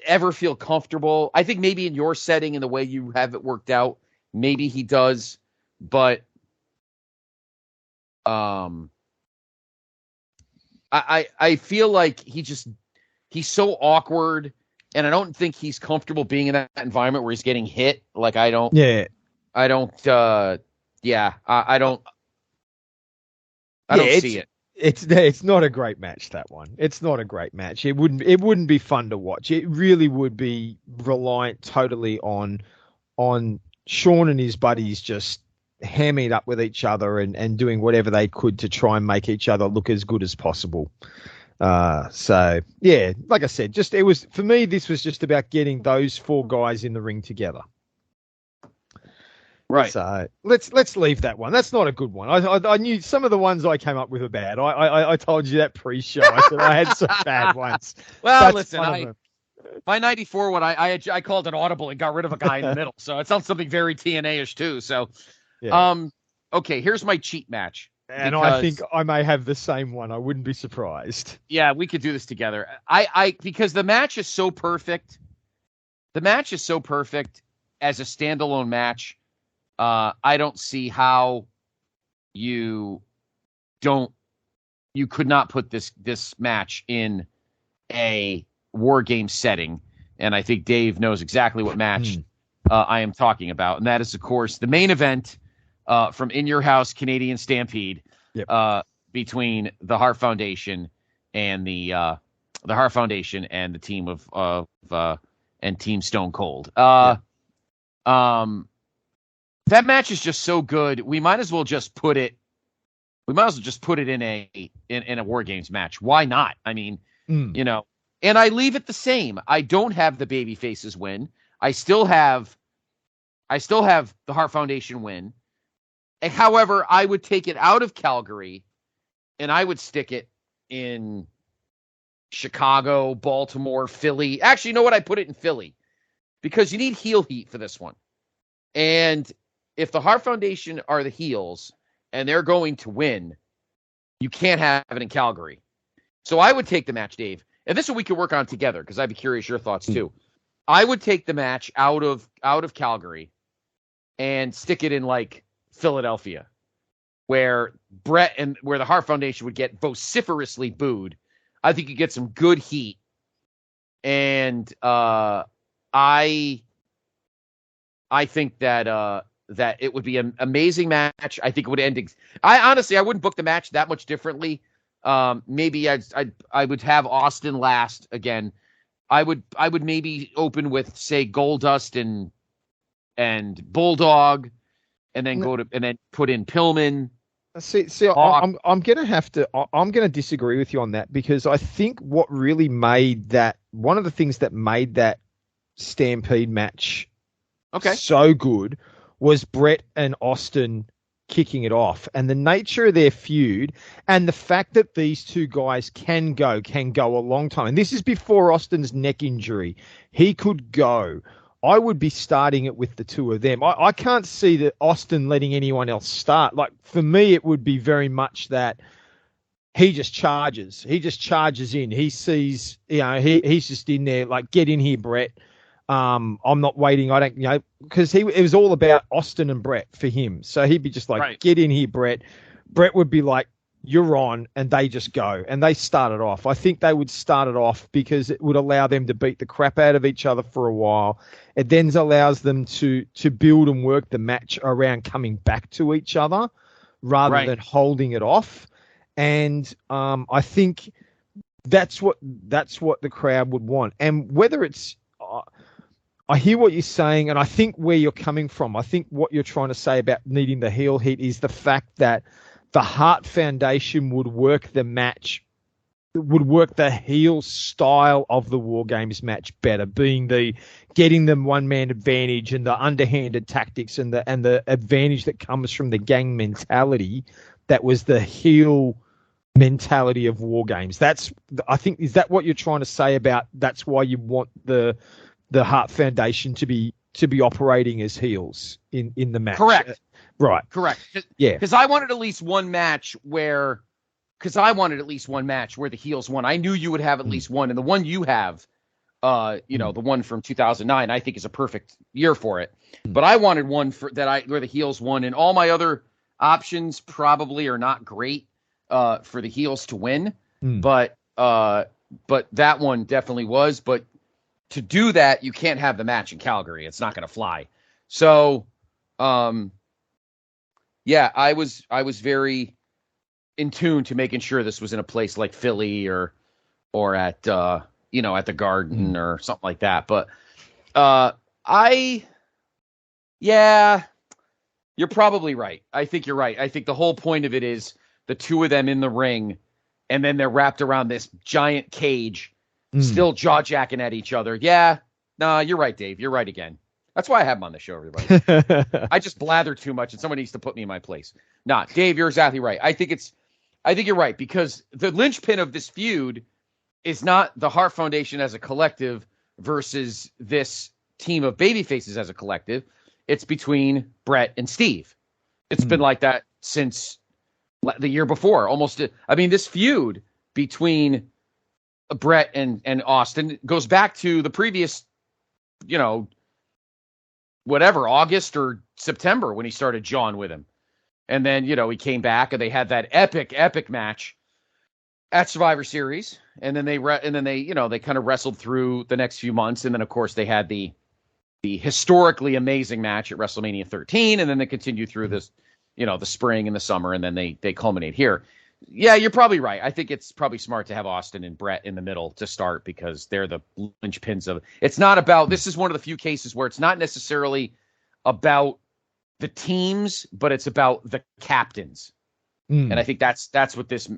Speaker 2: ever feel comfortable. I think maybe in your setting and the way you have it worked out, maybe he does, but I feel like he's so awkward, and I don't think he's comfortable being in that environment where he's getting hit. Like I don't see it.
Speaker 3: It's not a great match, that one. It's not a great match. It wouldn't be fun to watch. It really would be reliant totally on Sean and his buddies just hamming up with each other and doing whatever they could to try and make each other look as good as possible. So yeah, like I said, for me, this was just about getting those four guys in the ring together.
Speaker 2: Right.
Speaker 3: So let's leave that one. That's not a good one. I knew some of the ones I came up with were bad. I told you that pre-show. I said I had some bad ones.
Speaker 2: Well, listen, my 94 one, I called an audible and got rid of a guy in the middle. So it sounds something very TNA-ish too. So,
Speaker 3: yeah.
Speaker 2: Okay, here's my cheat match.
Speaker 3: And I think I may have the same one. I wouldn't be surprised.
Speaker 2: Yeah, we could do this together. Because the match is so perfect. The match is so perfect as a standalone match. I don't see how you could not put this match in a War Game setting. And I think Dave knows exactly what match I am talking about. And that is, of course, the main event from In Your House Canadian Stampede between the Hart Foundation and the team of and Team Stone Cold. That match is just so good. We might as well just put it in a War Games match. Why not? I mean, and I leave it the same. I don't have the baby faces win. I still have the Hart Foundation win. And however, I would take it out of Calgary and I would stick it in Chicago, Baltimore, Philly. Actually, you know what? I put it in Philly because you need heel heat for this one. And if the Hart Foundation are the heels and they're going to win, you can't have it in Calgary. So I would take the match, Dave. And this one we could work on together because I'd be curious your thoughts too. I would take the match out of Calgary and stick it in like Philadelphia, where the Hart Foundation would get vociferously booed. I think you get some good heat. And I think that it would be an amazing match. I think it would end. I wouldn't book the match that much differently. Maybe I would have Austin last again. I would maybe open with, say, Goldust and Bulldog, and then put in Pillman.
Speaker 3: See, I'm gonna disagree with you on that because I think what really made that, one of the things that made that Stampede match so good was Brett and Austin kicking it off, and the nature of their feud, and the fact that these two guys can go a long time. And this is before Austin's neck injury. He could go. I would be starting it with the two of them. I can't see that Austin letting anyone else start. Like, for me, it would be very much that he just charges. He just charges in. He sees, he's just in there, like, get in here, Brett. I'm not waiting. I don't, because it was all about Austin and Brett for him. So he'd be just like, Get in here, Brett. Brett would be like, you're on, and they just go. And they start it off. I think they would start it off because it would allow them to beat the crap out of each other for a while. It then allows them to build and work the match around coming back to each other rather than holding it off. And I think that's what the crowd would want. And whether it's I hear what you're saying, and I think where you're coming from, I think what you're trying to say about needing the heel heat is the fact that the Hart Foundation would work the match, would work the heel style of the War Games match better, being the getting them one-man advantage and the underhanded tactics and the advantage that comes from the gang mentality. That was the heel mentality of War Games. I think, is that what you're trying to say about that's why you want the Hart Foundation to be operating as heels in the match?
Speaker 2: Correct.
Speaker 3: Right.
Speaker 2: Correct.
Speaker 3: Yeah.
Speaker 2: Because I wanted at least one match where the heels won. I knew you would have at least one, and the one you have, The one from 2009, I think is a perfect year for it. But I wanted one where the heels won, and all my other options probably are not great for the heels to win. But that one definitely was. But to do that, you can't have the match in Calgary. It's not going to fly. So, I was very in tune to making sure this was in a place like Philly or at at the Garden or something like that. But you're probably right. I think you're right. I think the whole point of it is the two of them in the ring, and then they're wrapped around this giant cage, still jaw-jacking at each other. Yeah, no, you're right, Dave. You're right again. That's why I have him on the show, everybody. I just blather too much, and someone needs to put me in my place. Nah, Dave, you're exactly right. I think you're right, because the linchpin of this feud is not the Hart Foundation as a collective versus this team of babyfaces as a collective. It's between Brett and Steve. It's been like that since the year before. This feud between Brett and Austin goes back to the previous, August or September when he started jawing with him. And then, he came back and they had that epic match at Survivor Series. And then they kind of wrestled through the next few months. And then, of course, they had the historically amazing match at WrestleMania 13. And then they continued through this, the spring and the summer. And then they culminate here. Yeah, you're probably right. I think it's probably smart to have Austin and Brett in the middle to start because they're the linchpins of it. It's not about, this is one of the few cases where it's not necessarily about the teams, but it's about the captains. And I think that's what this,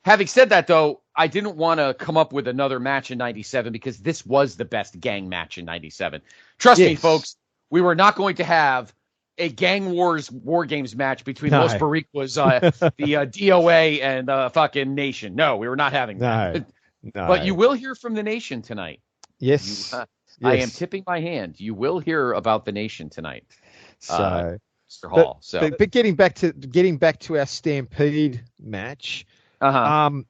Speaker 2: having said that though, I didn't want to come up with another match in 97 because this was the best gang match in 97. Trust me, folks, we were not going to have a Gang Wars War Games match between Los Boricuas, the DOA, and fucking Nation. No, we were not having that. No. But you will hear from the Nation tonight.
Speaker 3: Yes.
Speaker 2: Yes. I am tipping my hand. You will hear about the Nation tonight, Mr. Hall.
Speaker 3: But getting back to our Stampede match, how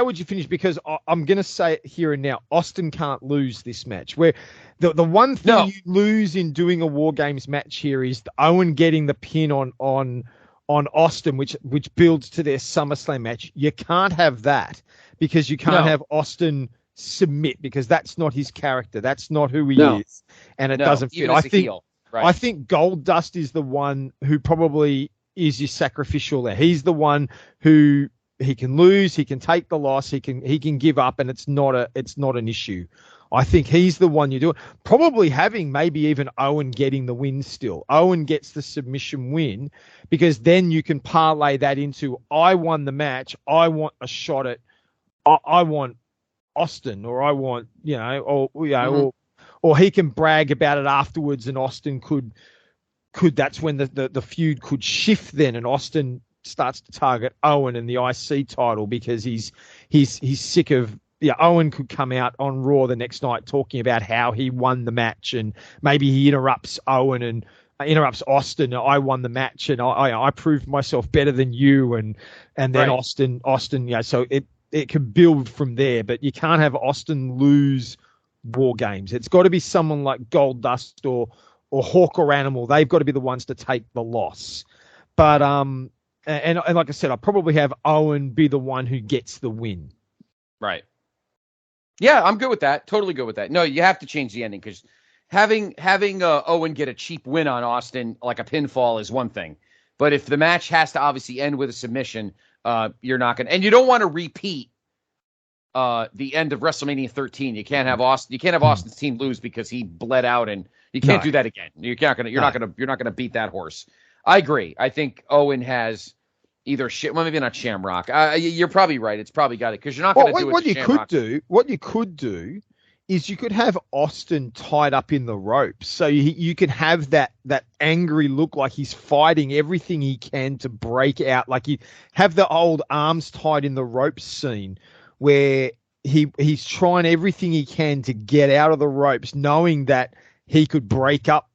Speaker 3: would you finish? Because I'm going to say it here and now, Austin can't lose this match. Where the one thing you lose in doing a War Games match here is Owen getting the pin on Austin, which builds to their SummerSlam match. You can't have that because you can't have Austin submit because that's not his character. That's not who he is, and it doesn't fit. I think Goldust is the one who probably is your sacrificial there. He's the one who he can lose, he can take the loss, he can give up, and it's not an issue. I think he's the one you do it. Probably having maybe even Owen getting the win still. Owen gets the submission win because then you can parlay that into I won the match. I want a shot at I want Austin, or I want, or he can brag about it afterwards, and Austin could that's when the feud could shift then, and Austin starts to target Owen and the IC title because he's sick of. Yeah, Owen could come out on Raw the next night talking about how he won the match, and maybe he interrupts Owen and interrupts Austin. I won the match, and I proved myself better than you, and then Austin, so it can build from there. But you can't have Austin lose War Games. It's got to be someone like Goldust or Hawk or Animal. They've got to be the ones to take the loss. But and like I said, I'll probably have Owen be the one who gets the win.
Speaker 2: Right. Yeah, I'm good with that. Totally good with that. No, you have to change the ending because having Owen get a cheap win on Austin like a pinfall is one thing, but if the match has to obviously end with a submission, you're not going to, and you don't want to repeat the end of WrestleMania 13. You can't have Austin. You can't have Austin's team lose because he bled out, and you can't do that again. You're not gonna beat that horse. I agree. I think Owen has either maybe not Shamrock. You're probably right. It's probably got it because you're not going to do it.
Speaker 3: What you could do is you could have Austin tied up in the ropes, so you can have that angry look, like he's fighting everything he can to break out. Like you have the old arms tied in the ropes scene where he's trying everything he can to get out of the ropes, knowing that he could break up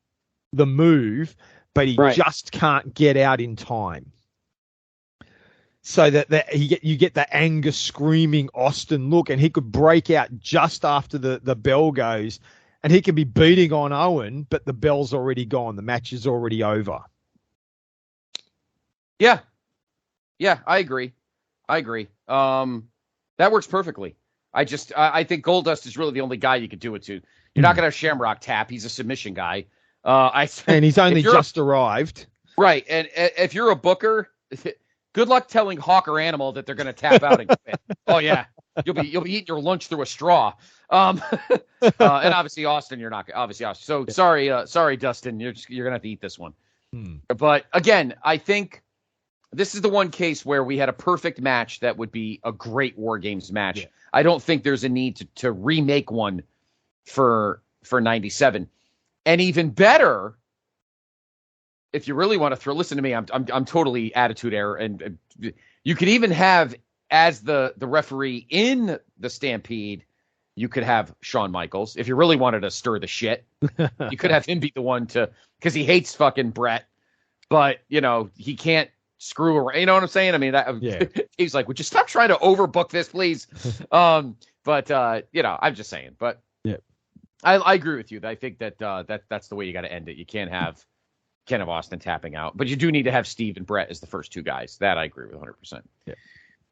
Speaker 3: the move, but he just can't get out in time. so that you get that anger screaming Austin look, and he could break out just after the bell goes, and he could be beating on Owen, but the bell's already gone. The match is already over.
Speaker 2: Yeah. Yeah, I agree. That works perfectly. I think Goldust is really the only guy you could do it to. You're not going to have Shamrock tap. He's a submission guy.
Speaker 3: And he's only just arrived.
Speaker 2: Right. And if you're a booker, good luck telling Hawk or Animal that they're going to tap out and quit. Oh yeah, you'll be eating your lunch through a straw. And obviously Austin, you're not obviously Austin. So sorry, Dustin, you're going to have to eat this one. But again, I think this is the one case where we had a perfect match that would be a great War Games match. Yeah. I don't think there's a need to remake one for 97. And even better, if you really want to listen to me, I'm totally attitude error, and you could even have, as the referee in the Stampede, you could have Shawn Michaels. If you really wanted to stir the shit, you could have him be the one because he hates fucking Brett, but he can't screw around. You know what I'm saying? I mean, he's like, would you stop trying to overbook this, please? But I'm just saying. But yeah, I agree with you. I think that's the way you got to end it. You can't have Austin tapping out, but you do need to have Steve and Brett as the first two guys. That I agree with 100%. Yeah.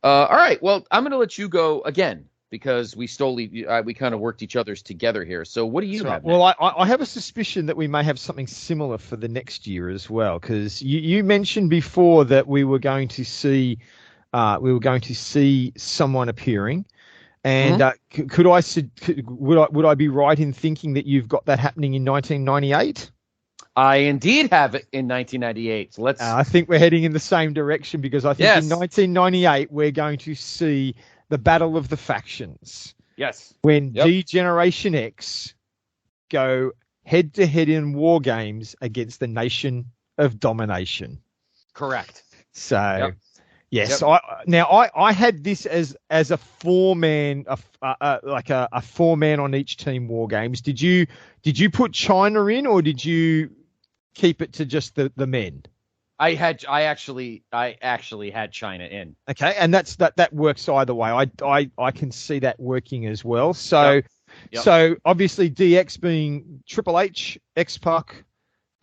Speaker 2: All right. Well, I'm going to let you go again, because we kind of worked each other's together here. So what do you have?
Speaker 3: Well, I have a suspicion that we may have something similar for the next year as well, because you mentioned before that we were going to see someone appearing, and would I be right in thinking that you've got that happening in 1998?
Speaker 2: I indeed have it in 1998. So
Speaker 3: I think we're heading in the same direction, because I think in 1998 we're going to see the Battle of the Factions.
Speaker 2: Yes.
Speaker 3: When D-Generation X go head-to-head in War Games against the Nation of Domination.
Speaker 2: Correct.
Speaker 3: So, yes. Yep. I had this as a four-man, like a four-man on each team War Games. Did you put China in, or did you keep it to just the men?
Speaker 2: I actually had China in.
Speaker 3: Okay, and that works either way. I can see that working as well. So so obviously DX being Triple H, X-Pac,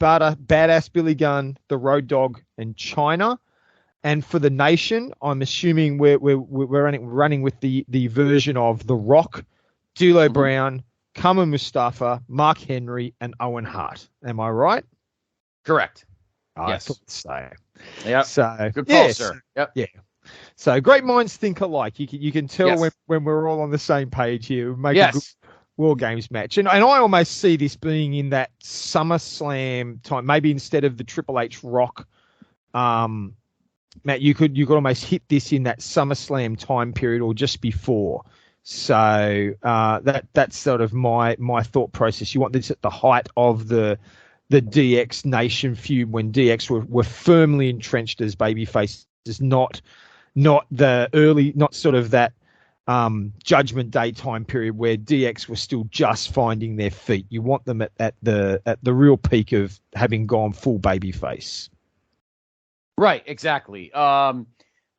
Speaker 3: Badass Billy Gunn, the Road Dogg, and China. And for the Nation, I'm assuming we're running with the version of The Rock, D'Lo Brown, Kama Mustafa, Mark Henry, and Owen Hart. Am I right?
Speaker 2: Correct.
Speaker 3: Yes. So,
Speaker 2: yeah.
Speaker 3: So
Speaker 2: good call, sir. Yep.
Speaker 3: Yeah. So great minds think alike. You can tell when we're all on the same page here. We make a good War Games match, and I almost see this being in that SummerSlam time. Maybe instead of the Triple H Rock, Matt, you could almost hit this in that SummerSlam time period or just before. So that's sort of my thought process. You want this at the height of the DX Nation feud, when DX were firmly entrenched as babyfaces, not the early, not sort of that Judgment Day time period where DX were still just finding their feet. You want them at the real peak of having gone full babyface.
Speaker 2: Right, exactly. I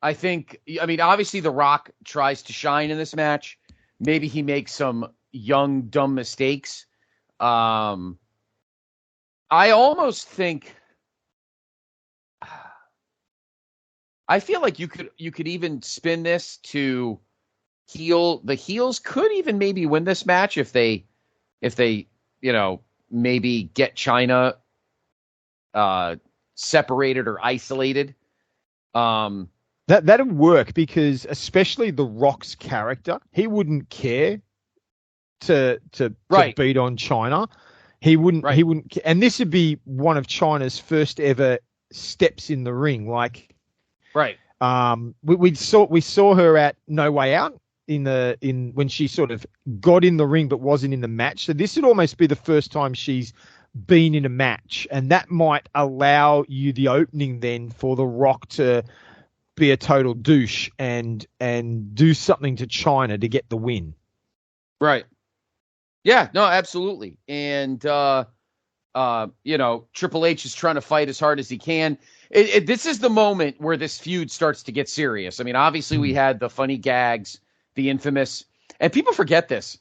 Speaker 2: mean, obviously The Rock tries to shine in this match. Maybe he makes some young, dumb mistakes. I almost think, I feel like you could even spin this to heel. The heels could even maybe win this match if they maybe get China separated or isolated.
Speaker 3: That'd work, because especially The Rock's character, he wouldn't care to beat on China. He wouldn't. Right. He wouldn't. And this would be one of China's first ever steps in the ring. Like,
Speaker 2: right.
Speaker 3: We saw her at No Way Out in when she sort of got in the ring but wasn't in the match. So this would almost be the first time she's been in a match, and that might allow you the opening then for The Rock to be a total douche and do something to China to get the win.
Speaker 2: Right. Yeah, no, absolutely. And, Triple H is trying to fight as hard as he can. This is the moment where this feud starts to get serious. I mean, obviously we had the funny gags, the infamous, and people forget this.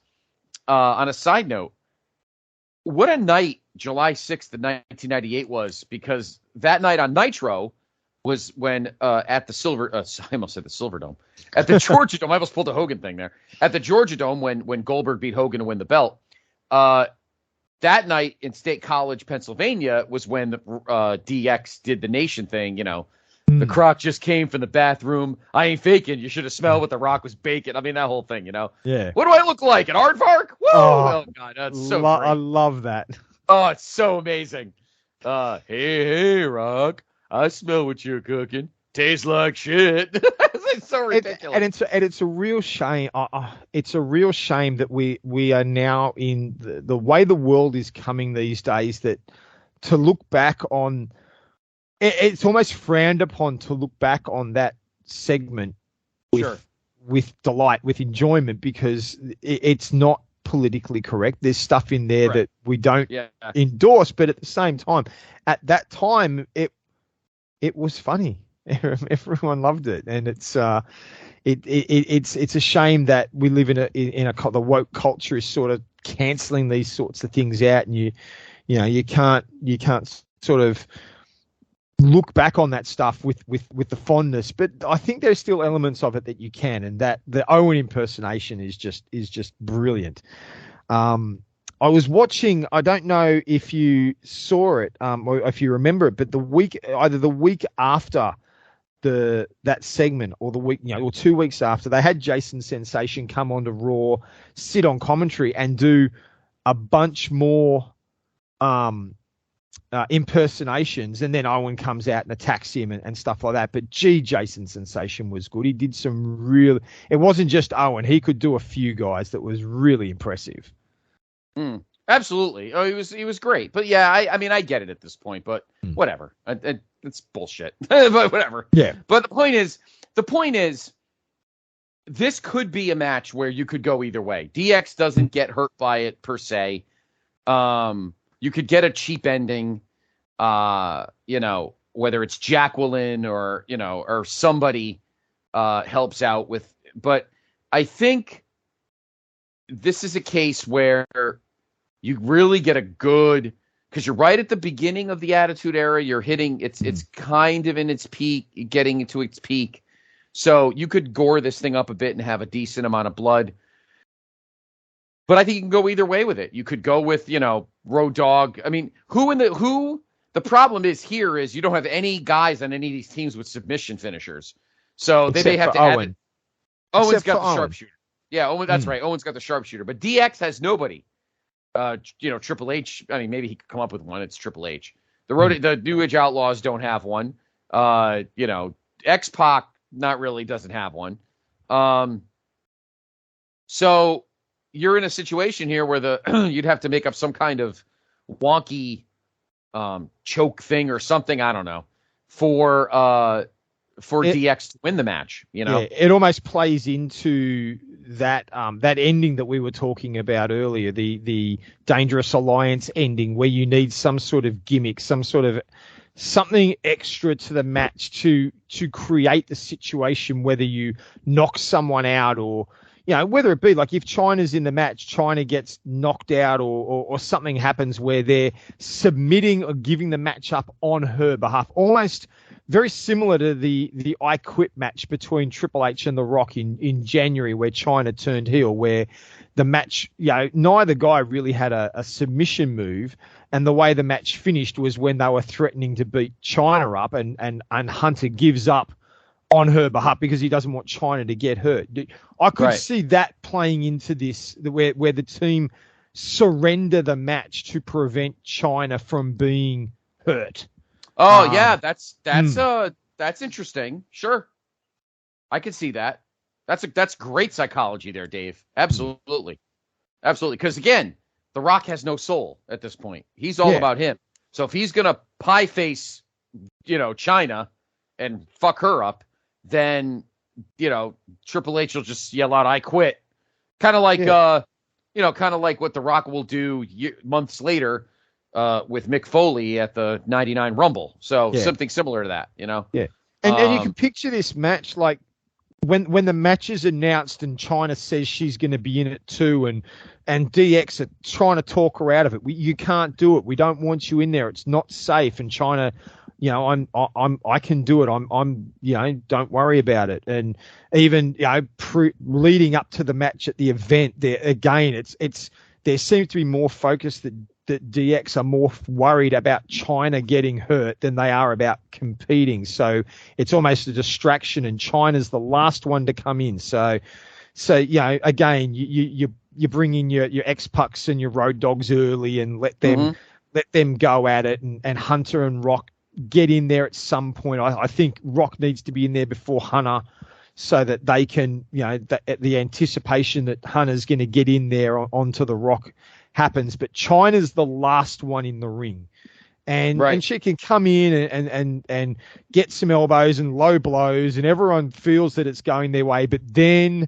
Speaker 2: On a side note, what a night July 6th of 1998 was, because that night on Nitro was when at the Silver, I almost said the Silverdome, at the Georgia Dome. I almost pulled a Hogan thing there. At the Georgia Dome when Goldberg beat Hogan to win the belt. That night in State College, Pennsylvania, was when DX did the Nation thing. You know, the Croc just came from the bathroom. I ain't faking. You should have smelled what the Rock was baking. I mean, that whole thing, you know.
Speaker 3: Yeah.
Speaker 2: What do I look like? An aardvark? Woo! Oh God, that's so great.
Speaker 3: I love that.
Speaker 2: Oh, it's so amazing. Hey, Rock. I smell what you're cooking. Tastes like shit. It's so ridiculous.
Speaker 3: And it's a real shame. It's a real shame that we are now in the way the world is coming these days, that to look back on, it's almost frowned upon to look back on that segment with delight, with enjoyment, because it's not politically correct. There's stuff in there that we don't endorse, but at the same time, at that time, it was funny. Everyone loved it, and it's a shame that we live in the woke culture is sort of canceling these sorts of things out, and you can't sort of look back on that stuff with the fondness. But I think there's still elements of it that you can, and that the Owen impersonation is just brilliant. I was watching, I don't know if you saw it, or if you remember it, but either the week after that segment, or the week, or 2 weeks after, they had Jason Sensation come on to Raw, sit on commentary, and do a bunch more impersonations, and then Owen comes out and attacks him and stuff like that. But Jason Sensation was good. He did some real. It wasn't just Owen. He could do a few guys that was really impressive.
Speaker 2: Absolutely. Oh, he was great. But yeah, I mean, I get it at this point, but whatever. It's bullshit. But whatever.
Speaker 3: Yeah.
Speaker 2: But the point is, this could be a match where you could go either way. DX doesn't get hurt by it per se. You could get a cheap ending, whether it's Jacqueline or somebody helps out with. But I think this is a case where you really get a good, because you're right at the beginning of the Attitude Era. You're hitting it's kind of in its peak, getting into its peak. So you could gore this thing up a bit and have a decent amount of blood. But I think you can go either way with it. You could go with, Road Dogg. I mean, the problem is here is you don't have any guys on any of these teams with submission finishers. So they may have to add it. Owen's got the sharpshooter. Yeah, Owen, that's right. Owen's got the sharpshooter. But DX has nobody. Triple H, I mean, maybe he could come up with one. It's Triple H. The New Age Outlaws don't have one. X-Pac not really doesn't have one. So you're in a situation here where you'd have to make up some kind of wonky choke thing or something, I don't know, for DX to win the match, Yeah,
Speaker 3: it almost plays into that ending that we were talking about earlier, the Dangerous Alliance ending, where you need some sort of gimmick, some sort of something extra to the match to create the situation, whether you knock someone out or whether it be like if Chyna's in the match, Chyna gets knocked out or something happens where they're submitting or giving the match up on her behalf. Almost very similar to the I Quit match between Triple H and The Rock in January, where Chyna turned heel, where the match, neither guy really had a submission move. And the way the match finished was when they were threatening to beat Chyna up, and Hunter gives up on her behalf because he doesn't want Chyna to get hurt. I could see that playing into this, where the team surrender the match to prevent Chyna from being hurt.
Speaker 2: Oh yeah, that's interesting. Sure, I can see that. That's great psychology there, Dave. Absolutely. Because again, The Rock has no soul at this point. He's all about him. So if he's gonna pie face, Chyna and fuck her up, then Triple H will just yell out, "I quit." Kind of like what The Rock will do months later with Mick Foley at the '99 Rumble. So something similar to that, you know.
Speaker 3: Yeah, and you can picture this match like when the match is announced and China says she's going to be in it too, and DX are trying to talk her out of it. You can't do it. We don't want you in there. It's not safe. And China, you know, I can do it. I'm you know, don't worry about it. And even, you know, leading up to the match at the event, there again, it's there seems to be more focus that DX are more worried about China getting hurt than they are about competing. So it's almost a distraction, and China's the last one to come in. So you know, again, you bring in your X-Pucks and your Road Dogs early and let them go at it, and Hunter and Rock get in there at some point. I think Rock needs to be in there before Hunter, so that they can, you know, the anticipation that Hunter's going to get in there onto the Rock happens. But China's the last one in the ring, and she can come in and get some elbows and low blows, and everyone feels that it's going their way. But then,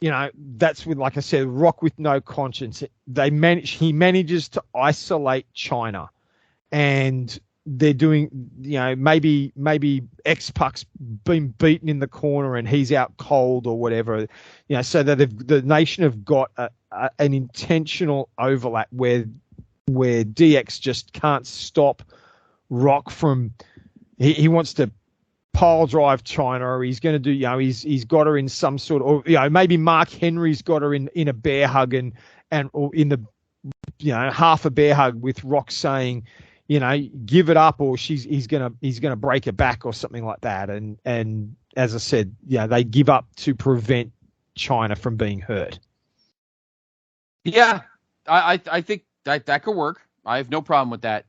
Speaker 3: you know, that's with, like I said, Rock with no conscience. He manages to isolate China, and they're doing, you know, maybe X-Puck's been beaten in the corner and he's out cold or whatever, you know, so that the nation have got an intentional overlap where DX just can't stop Rock from, he wants to pile drive China, or he's going to do, you know, he's got her in some sort of, or, you know, maybe Mark Henry's got her in a bear hug and or in the, you know, half a bear hug with Rock saying, you know, give it up, or he's gonna break her back or something like that. And as I said, yeah, they give up to prevent China from being hurt.
Speaker 2: Yeah, I think that could work. I have no problem with that.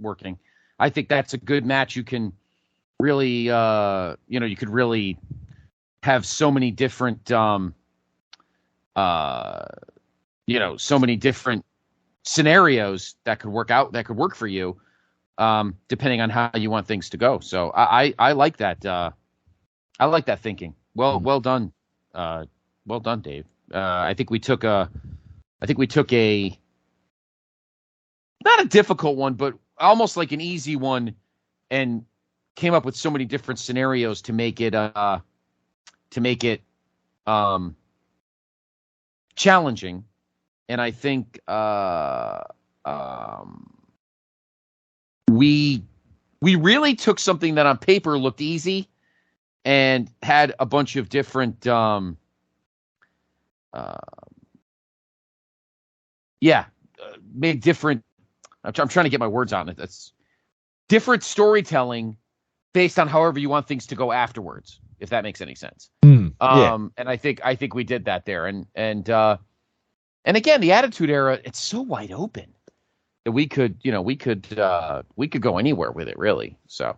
Speaker 2: Working. I think that's a good match. You can really, you know, you could really have so many different, you know, so many different scenarios that could work out, that could work for you, depending on how you want things to go. So I like that. I like that thinking. Well done. Well done, Dave. I think we took a not a difficult one, but almost like an easy one, and came up with so many different scenarios to make it challenging. And I think we really took something that on paper looked easy and had a bunch of different made different. I'm trying to get my words on it. That's different storytelling based on however you want things to go afterwards, if that makes any sense. And I think we did that there. And again, the Attitude Era, it's so wide open that we could go anywhere with it, really. So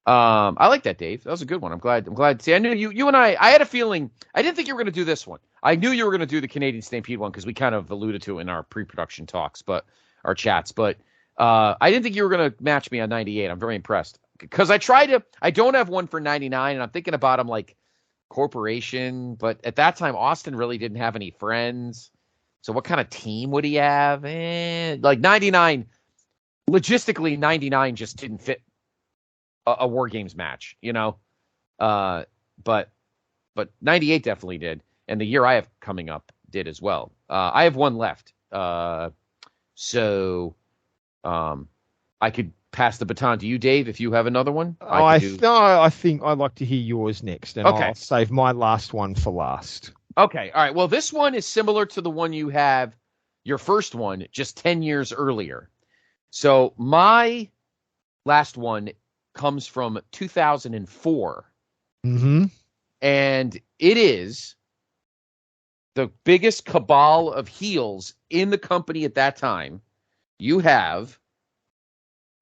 Speaker 2: I like that, Dave. That was a good one. I'm glad. See, I knew you and I had a feeling. I didn't think you were going to do this one. I knew you were going to do the Canadian Stampede one because we kind of alluded to it in our pre-production talks, but our chats. But I didn't think you were going to match me on 98. I'm very impressed because I don't have one for 99, and I'm thinking about them like Corporation. But at that time, Austin really didn't have any friends. So what kind of team would he have? Like 99, logistically, 99 just didn't fit a War Games match, you know? But 98 definitely did. And the year I have coming up did as well. I have one left. So I could pass the baton to you, Dave, if you have another one.
Speaker 3: I think I'd like to hear yours next. And okay. I'll save my last one for last.
Speaker 2: Okay. All right. Well, this one is similar to the one you have, your first one, just 10 years earlier. So my last one comes from 2004.
Speaker 3: Mm-hmm.
Speaker 2: And it is the biggest cabal of heels in the company at that time. You have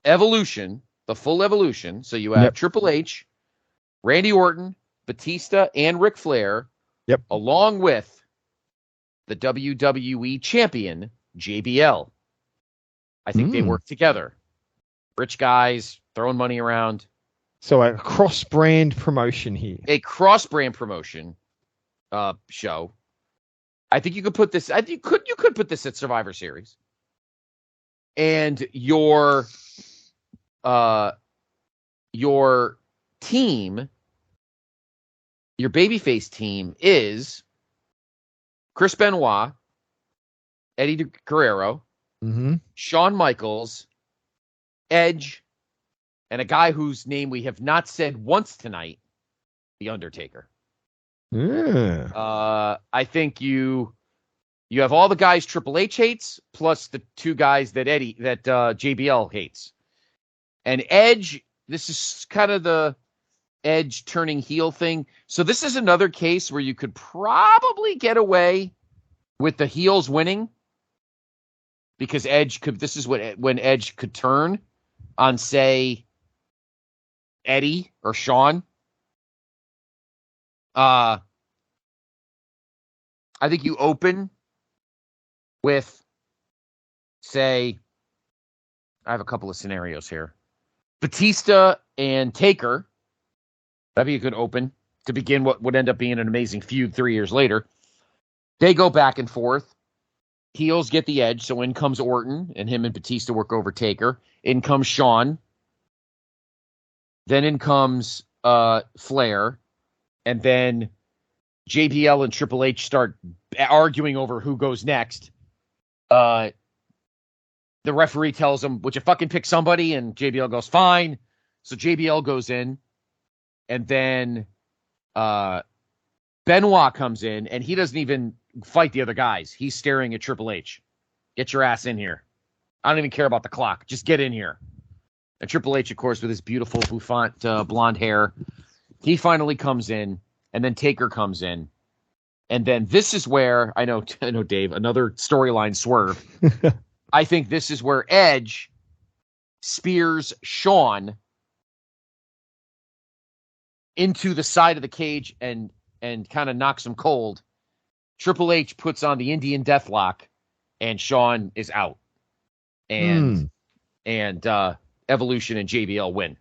Speaker 2: Evolution, the full Evolution. So you have Triple H, Randy Orton, Batista, and Ric Flair.
Speaker 3: Yep.
Speaker 2: Along with the WWE champion, JBL. I think they work together. Rich guys throwing money around.
Speaker 3: So a cross-brand promotion here.
Speaker 2: A cross-brand promotion show. I think you could put this. You could put this at Survivor Series. and your team, your babyface team is Chris Benoit, Eddie Guerrero, Shawn Michaels, Edge, and a guy whose name we have not said once tonight, The Undertaker.
Speaker 3: Yeah.
Speaker 2: I think you have all the guys Triple H hates, plus the two guys that JBL hates. And Edge, this is kind of the Edge turning heel thing. So this is another case where you could probably get away with the heels winning, because this is when Edge could turn on, say, Eddie or Shawn. I think you open with, say, I have a couple of scenarios here. Batista and Taker. That'd be a good open to begin what would end up being an amazing feud 3 years later. They go back and forth. Heels get the edge, so in comes Orton, and him and Batista work over Taker. In comes Shawn. Then in comes Flair. And then JBL and Triple H start arguing over who goes next. The referee tells them, would you fucking pick somebody? And JBL goes, fine. So JBL goes in. And then Benoit comes in, and he doesn't even fight the other guys. He's staring at Triple H. Get your ass in here. I don't even care about the clock. Just get in here. And Triple H, of course, with his beautiful bouffant blonde hair, he finally comes in, and then Taker comes in. And then this is where, I know, Dave, another storyline swerve. I think this is where Edge spears Shawn into the side of the cage and kind of knocks him cold. Triple H puts on the Indian Deathlock, and Shawn is out. And Evolution and JBL win.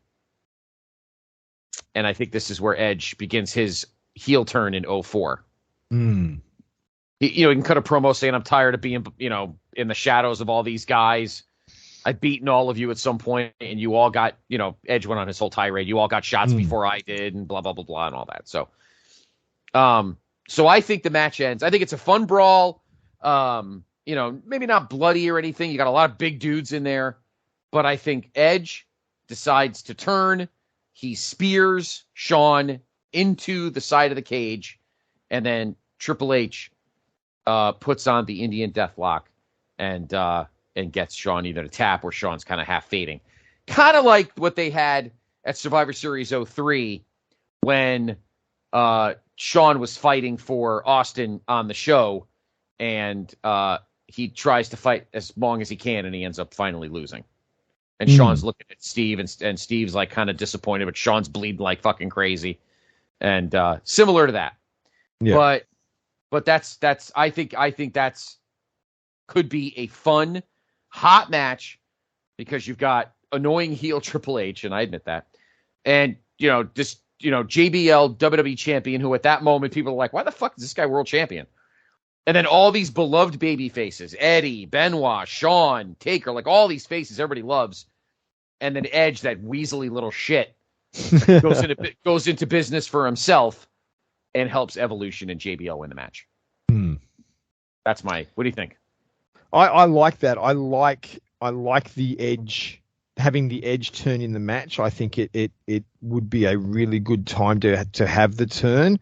Speaker 2: And I think this is where Edge begins his heel turn in 2004. He can cut a promo saying, I'm tired of being, in the shadows of all these guys. I've beaten all of you at some point, and you all got, Edge went on his whole tirade. You all got shots before I did, and blah, blah, blah, blah, and all that. So, so I think the match ends. I think it's a fun brawl. Maybe not bloody or anything. You got a lot of big dudes in there, but I think Edge decides to turn. He spears Shawn into the side of the cage, and then Triple H puts on the Indian Deathlock and gets Shawn either to tap or Shawn's kind of half fading. Kind of like what they had at Survivor Series 03 when Shawn was fighting for Austin on the show, and he tries to fight as long as he can, and he ends up finally losing. And Shawn's looking at Steve, and Steve's like kind of disappointed, but Shawn's bleeding like fucking crazy. And similar to that. Yeah. But that's I think that's could be a fun, hot match, because you've got annoying heel Triple H, and I admit that. And JBL WWE champion, who at that moment people are like, why the fuck is this guy world champion? And then all these beloved baby faces, Eddie, Benoit, Shawn, Taker, like all these faces everybody loves. And then Edge, that weaselly little shit, goes into business for himself and helps Evolution and JBL win the match. That's what do you think?
Speaker 3: I like that. I like the Edge, having the Edge turn in the match. I think it would be a really good time to have the turn.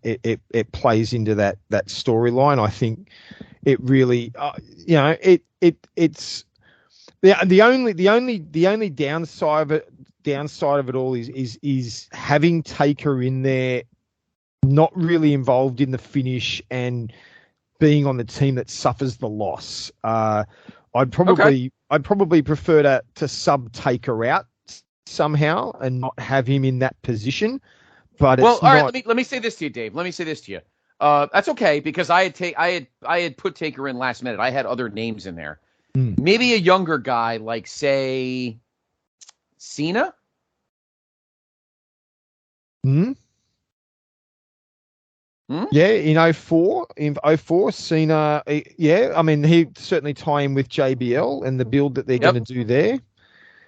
Speaker 3: It plays into that storyline. I think it really, it's the only downside of it all is having Taker in there, not really involved in the finish and being on the team that suffers the loss. I'd probably prefer to sub Taker out somehow and not have him in that position. But all
Speaker 2: right. Let me say this to you, Dave. Let me say this to you. That's okay, because I had put Taker in last minute. I had other names in there. Maybe a younger guy like, say, Cena.
Speaker 3: Yeah, in '04, Cena, yeah, I mean, he certainly tie in with JBL and the build that they're going to do there.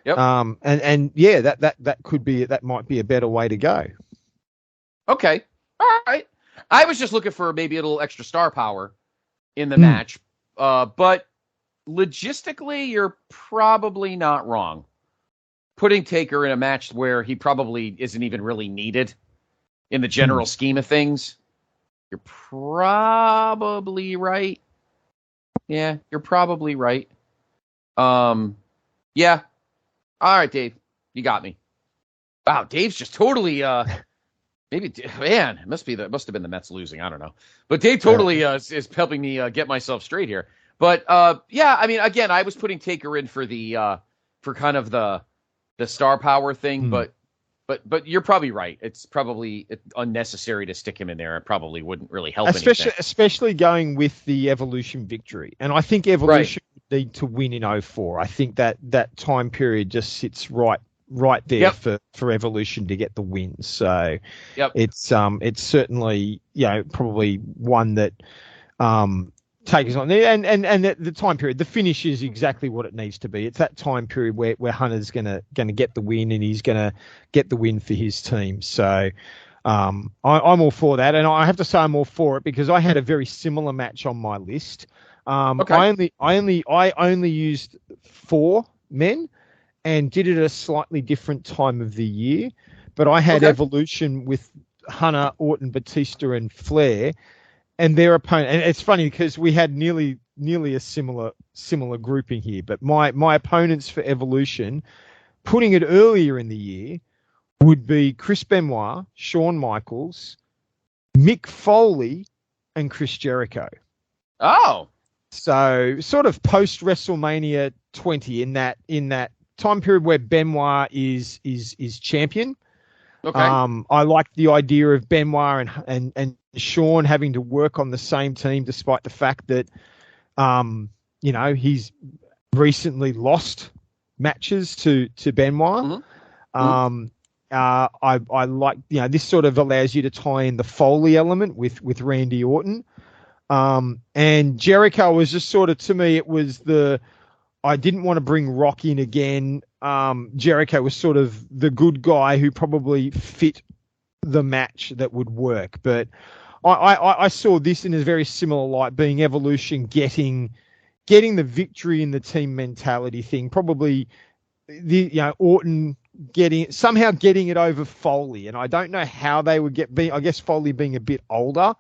Speaker 2: Yep.
Speaker 3: And yeah, that might be a better way to go.
Speaker 2: Okay. All right. I was just looking for maybe a little extra star power in the match. But logistically, you're probably not wrong. Putting Taker in a match where he probably isn't even really needed in the general scheme of things, you're probably right. Yeah, you're probably right. Yeah. All right, Dave. You got me. Wow, Dave's just totally maybe, man, it must have been the Mets losing. I don't know. But Dave totally is helping me get myself straight here. But yeah, I mean, again, I was putting Taker in for the for kind of the star power thing, but you're probably right. It's probably unnecessary to stick him in there. It probably wouldn't really help anything.
Speaker 3: Especially going with the Evolution victory. And I think Evolution would need to win in '04. I think that time period just sits right there for Evolution to get the win. So it's certainly, probably one that Taker's on there, and the time period, the finish is exactly what it needs to be. It's that time period where Hunter's gonna get the win, and he's gonna get the win for his team. So I'm all for that, and I have to say I'm all for it because I had a very similar match on my list. I only used 4 men and did it at a slightly different time of the year, but I had Evolution with Hunter, Orton, Batista, and Flair. And their opponent, and it's funny because we had nearly a similar grouping here. But my opponents for Evolution, putting it earlier in the year, would be Chris Benoit, Shawn Michaels, Mick Foley, and Chris Jericho.
Speaker 2: Oh,
Speaker 3: so sort of post WrestleMania 20 in that time period where Benoit is champion.
Speaker 2: Okay.
Speaker 3: I like the idea of Benoit and Shawn having to work on the same team, despite the fact that, he's recently lost matches to Benoit. I like, this sort of allows you to tie in the Foley element with Randy Orton. And Jericho was just sort of, to me, it was I didn't want to bring Rock in again. Jericho was sort of the good guy who probably fit the match that would work. But I saw this in a very similar light, being Evolution getting the victory in the team mentality thing. Probably Orton getting it over Foley, and I don't know how they would I guess Foley being a bit older,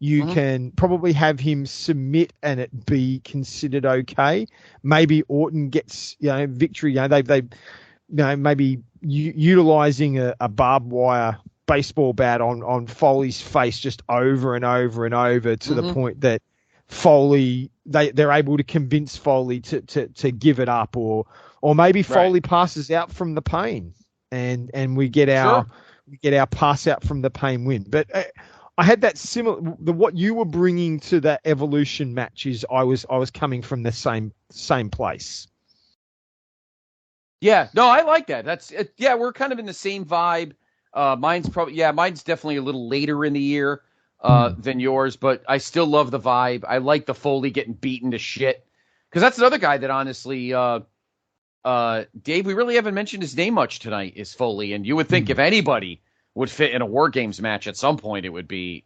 Speaker 3: you can probably have him submit and it be considered okay. Maybe Orton gets victory. They maybe utilizing a barbed wire baseball bat on Foley's face just over and over and over to the point that Foley they're able to convince Foley to give it up, or maybe Foley passes out from the pain and we get our pass out from the pain win. But I had that similar. What you were bringing to that Evolution match is I was coming from the same place.
Speaker 2: Yeah, no, I like that. That's it. Yeah, we're kind of in the same vibe. Mine's definitely a little later in the year than yours, but I still love the vibe. I like the Foley getting beaten to shit, because that's another guy that honestly, Dave, we really haven't mentioned his name much tonight, is Foley, and you would think if anybody would fit in a War Games match at some point, it would be,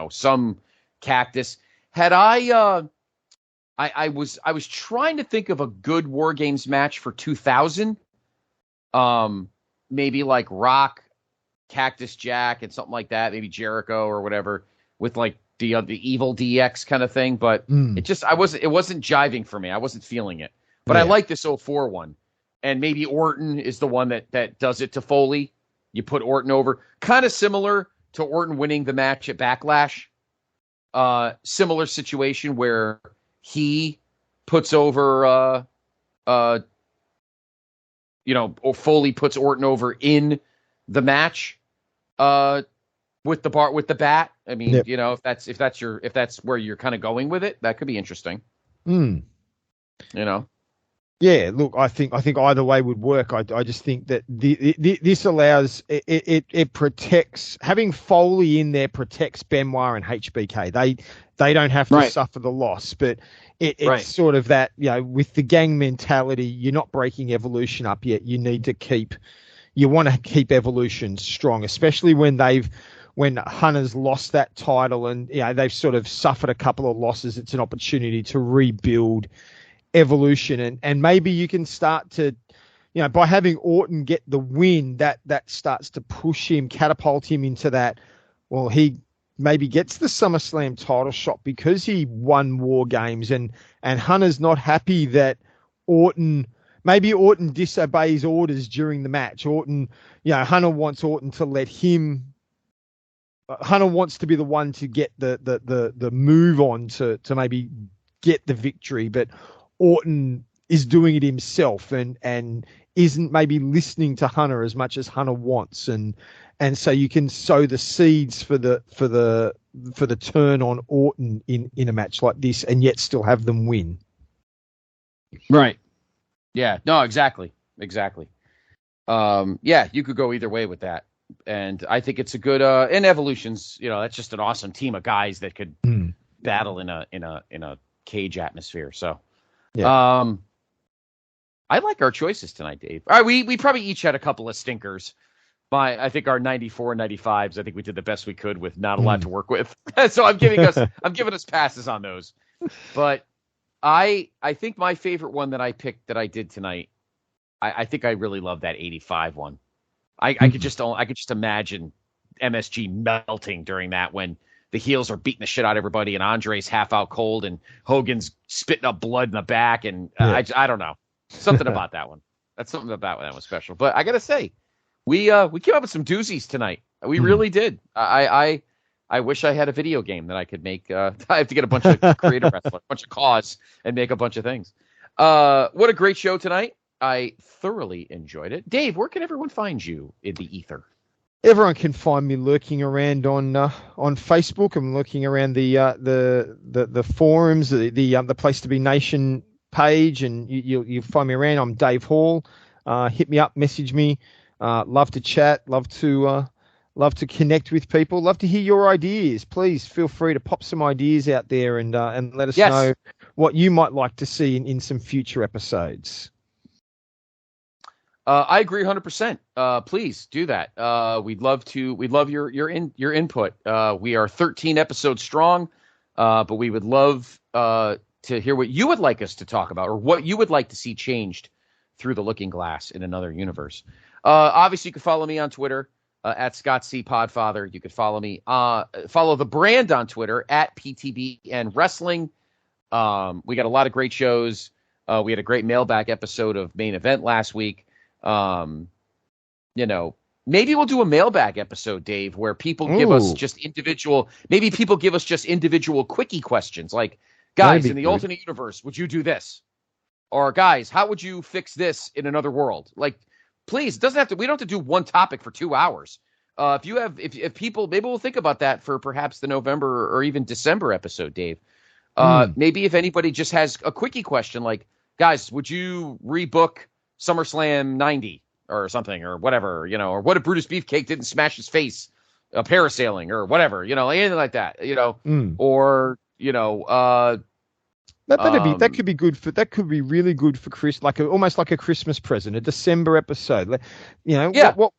Speaker 2: some Cactus. Had I was trying to think of a good War Games match for 2000. Maybe like Rock, Cactus Jack, and something like that. Maybe Jericho or whatever, with like the evil DX kind of thing. But it wasn't jiving for me. I wasn't feeling it. But I like this '04 one, and maybe Orton is the one that does it to Foley. You put Orton over, kind of similar to Orton winning the match at Backlash. Similar situation where he puts over, or Foley puts Orton over in the match, with the bat. I mean, if that's where you're kind of going with it, that could be interesting.
Speaker 3: Yeah, look, I think either way would work. I just think that this allows it protects having Foley in there protects Benoit and HBK. They don't have to suffer the loss, but it's sort of that, with the gang mentality, you're not breaking Evolution up yet. You want to keep Evolution strong, especially when Hunter's lost that title and they've sort of suffered a couple of losses. It's an opportunity to rebuild Evolution, and maybe you can start to, by having Orton get the win, that starts to push him, catapult him into that. Well, he maybe gets the SummerSlam title shot because he won War Games, and Hunter's not happy that Orton disobeys orders during the match. Hunter wants Orton to let him. Hunter wants to be the one to get the move on to maybe get the victory, but Orton is doing it himself and isn't maybe listening to Hunter as much as Hunter wants, and so you can sow the seeds for the turn on Orton in a match like this, and yet still have them win.
Speaker 2: Right. Yeah. No. Exactly. Yeah. You could go either way with that, and I think it's a good. In Evolution's, that's just an awesome team of guys that could battle in a cage atmosphere. So. Yeah. I like our choices tonight, Dave. All right, we probably each had a couple of stinkers. I think our 94 and 95s, I think we did the best we could with not a lot to work with. So I'm giving us passes on those. But I think my favorite one that I picked that I did tonight, I think I really love that 85 one. I could just imagine MSG melting during that when the heels are beating the shit out of everybody, and Andre's half out cold, and Hogan's spitting up blood in the back, and I don't know, something about that one. That's something about that one special. But I gotta say, we came up with some doozies tonight. We really did. I wish I had a video game that I could make. I have to get a bunch of creative wrestlers, a bunch of cause, and make a bunch of things. What a great show tonight! I thoroughly enjoyed it. Dave, where can everyone find you in the ether?
Speaker 3: Everyone can find me lurking around on Facebook. I'm lurking around the forums, the Place to Be Nation page, and you'll find me around. I'm Dave Hall. Hit me up, message me. Love to chat. Love to connect with people. Love to hear your ideas. Please feel free to pop some ideas out there and let us know what you might like to see in some future episodes.
Speaker 2: I agree 100%. Please do that. We'd love your input. We are 13 episodes strong, but we would love to hear what you would like us to talk about or what you would like to see changed through the looking glass in another universe. Obviously, you can follow me on Twitter at Scott C. Podfather. You could follow me, follow the brand on Twitter at PTB and Wrestling. We got a lot of great shows. We had a great mailbag episode of Main Event last week. Maybe we'll do a mailbag episode, Dave, where people give us just individual quickie questions. Like, guys, in the alternate universe, would you do this? Or guys, how would you fix this in another world? Like, please, we don't have to do one topic for 2 hours. If people, maybe we'll think about that for perhaps the November or even December episode, Dave. Maybe if anybody just has a quickie question, like, guys, would you rebook SummerSlam 90 or something or whatever, or what if Brutus Beefcake didn't smash his face parasailing or whatever, anything like that, or, that could be really good for Chris, almost like a Christmas present, a December episode. What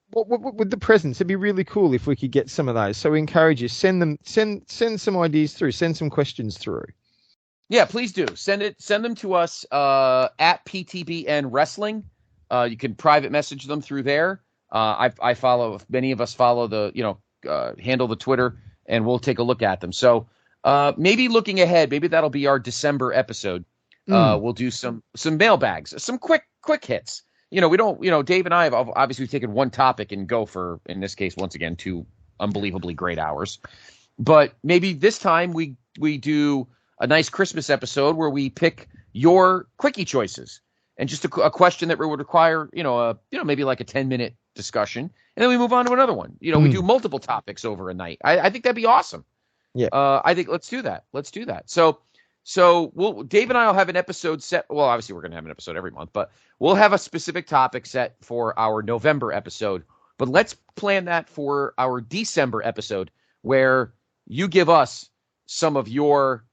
Speaker 2: with the presents, it'd be really cool if we could get some of those. So we encourage you, send some ideas through, send some questions through. Yeah, please do. Send them to us at PTBN Wrestling. You can private message them through there. I follow, many of us follow handle the Twitter, and we'll take a look at them. So maybe looking ahead, maybe that'll be our December episode. We'll do some mailbags, some quick hits. We don't, Dave and I have obviously taken one topic and go for, in this case, once again, 2 unbelievably great hours. But maybe this time we do a nice Christmas episode where we pick your quickie choices and just a question that would require, maybe like a 10-minute discussion. And then we move on to another one. We do multiple topics over a night. I think that'd be awesome. Yeah. I think let's do that. So So Dave and I will have an episode set. Well, obviously we're going to have an episode every month, but we'll have a specific topic set for our November episode. But let's plan that for our December episode, where you give us some of your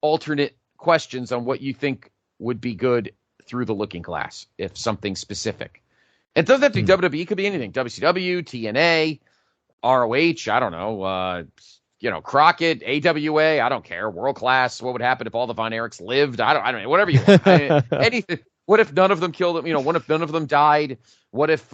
Speaker 2: alternate questions on what you think would be good through the looking glass, if something specific. It doesn't have to be WWE. It could be anything. WCW, TNA, ROH, I don't know, Crockett, AWA, I don't care. World Class, what would happen if all the Von Erichs lived? I don't know, whatever you want. Anything. What if none of them killed them? What if none of them died? What if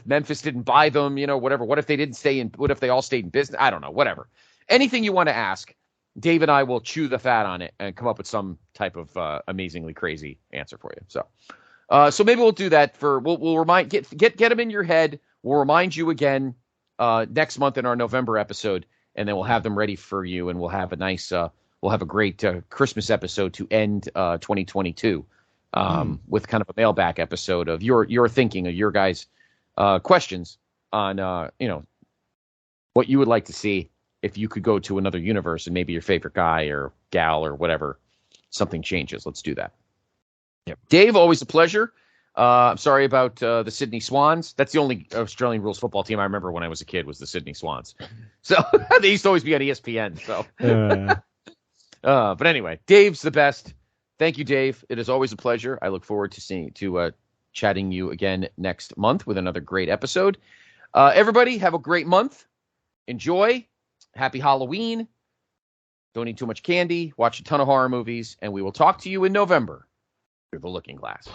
Speaker 2: Memphis didn't buy them? Whatever. What if they didn't stay in? What if they all stayed in business? I don't know. Whatever. Anything you want to ask, Dave and I will chew the fat on it and come up with some type of amazingly crazy answer for you. So maybe we'll do that we'll remind get them in your head. We'll remind you again next month in our November episode, and then we'll have them ready for you, and we'll have a great Christmas episode to end 2022 with kind of a mailback episode of your thinking of your guys' questions on what you would like to see if you could go to another universe and maybe your favorite guy or gal or whatever, something changes. Let's do that. Yep. Dave, always a pleasure. I'm sorry about the Sydney Swans. That's the only Australian rules football team I remember when I was a kid was the Sydney Swans. So they used to always be on ESPN. So, but anyway, Dave's the best. Thank you, Dave. It is always a pleasure. I look forward to chatting you again next month with another great episode. Everybody have a great month. Enjoy. Happy Halloween. Don't eat too much candy. Watch a ton of horror movies, and we will talk to you in November through the looking glass.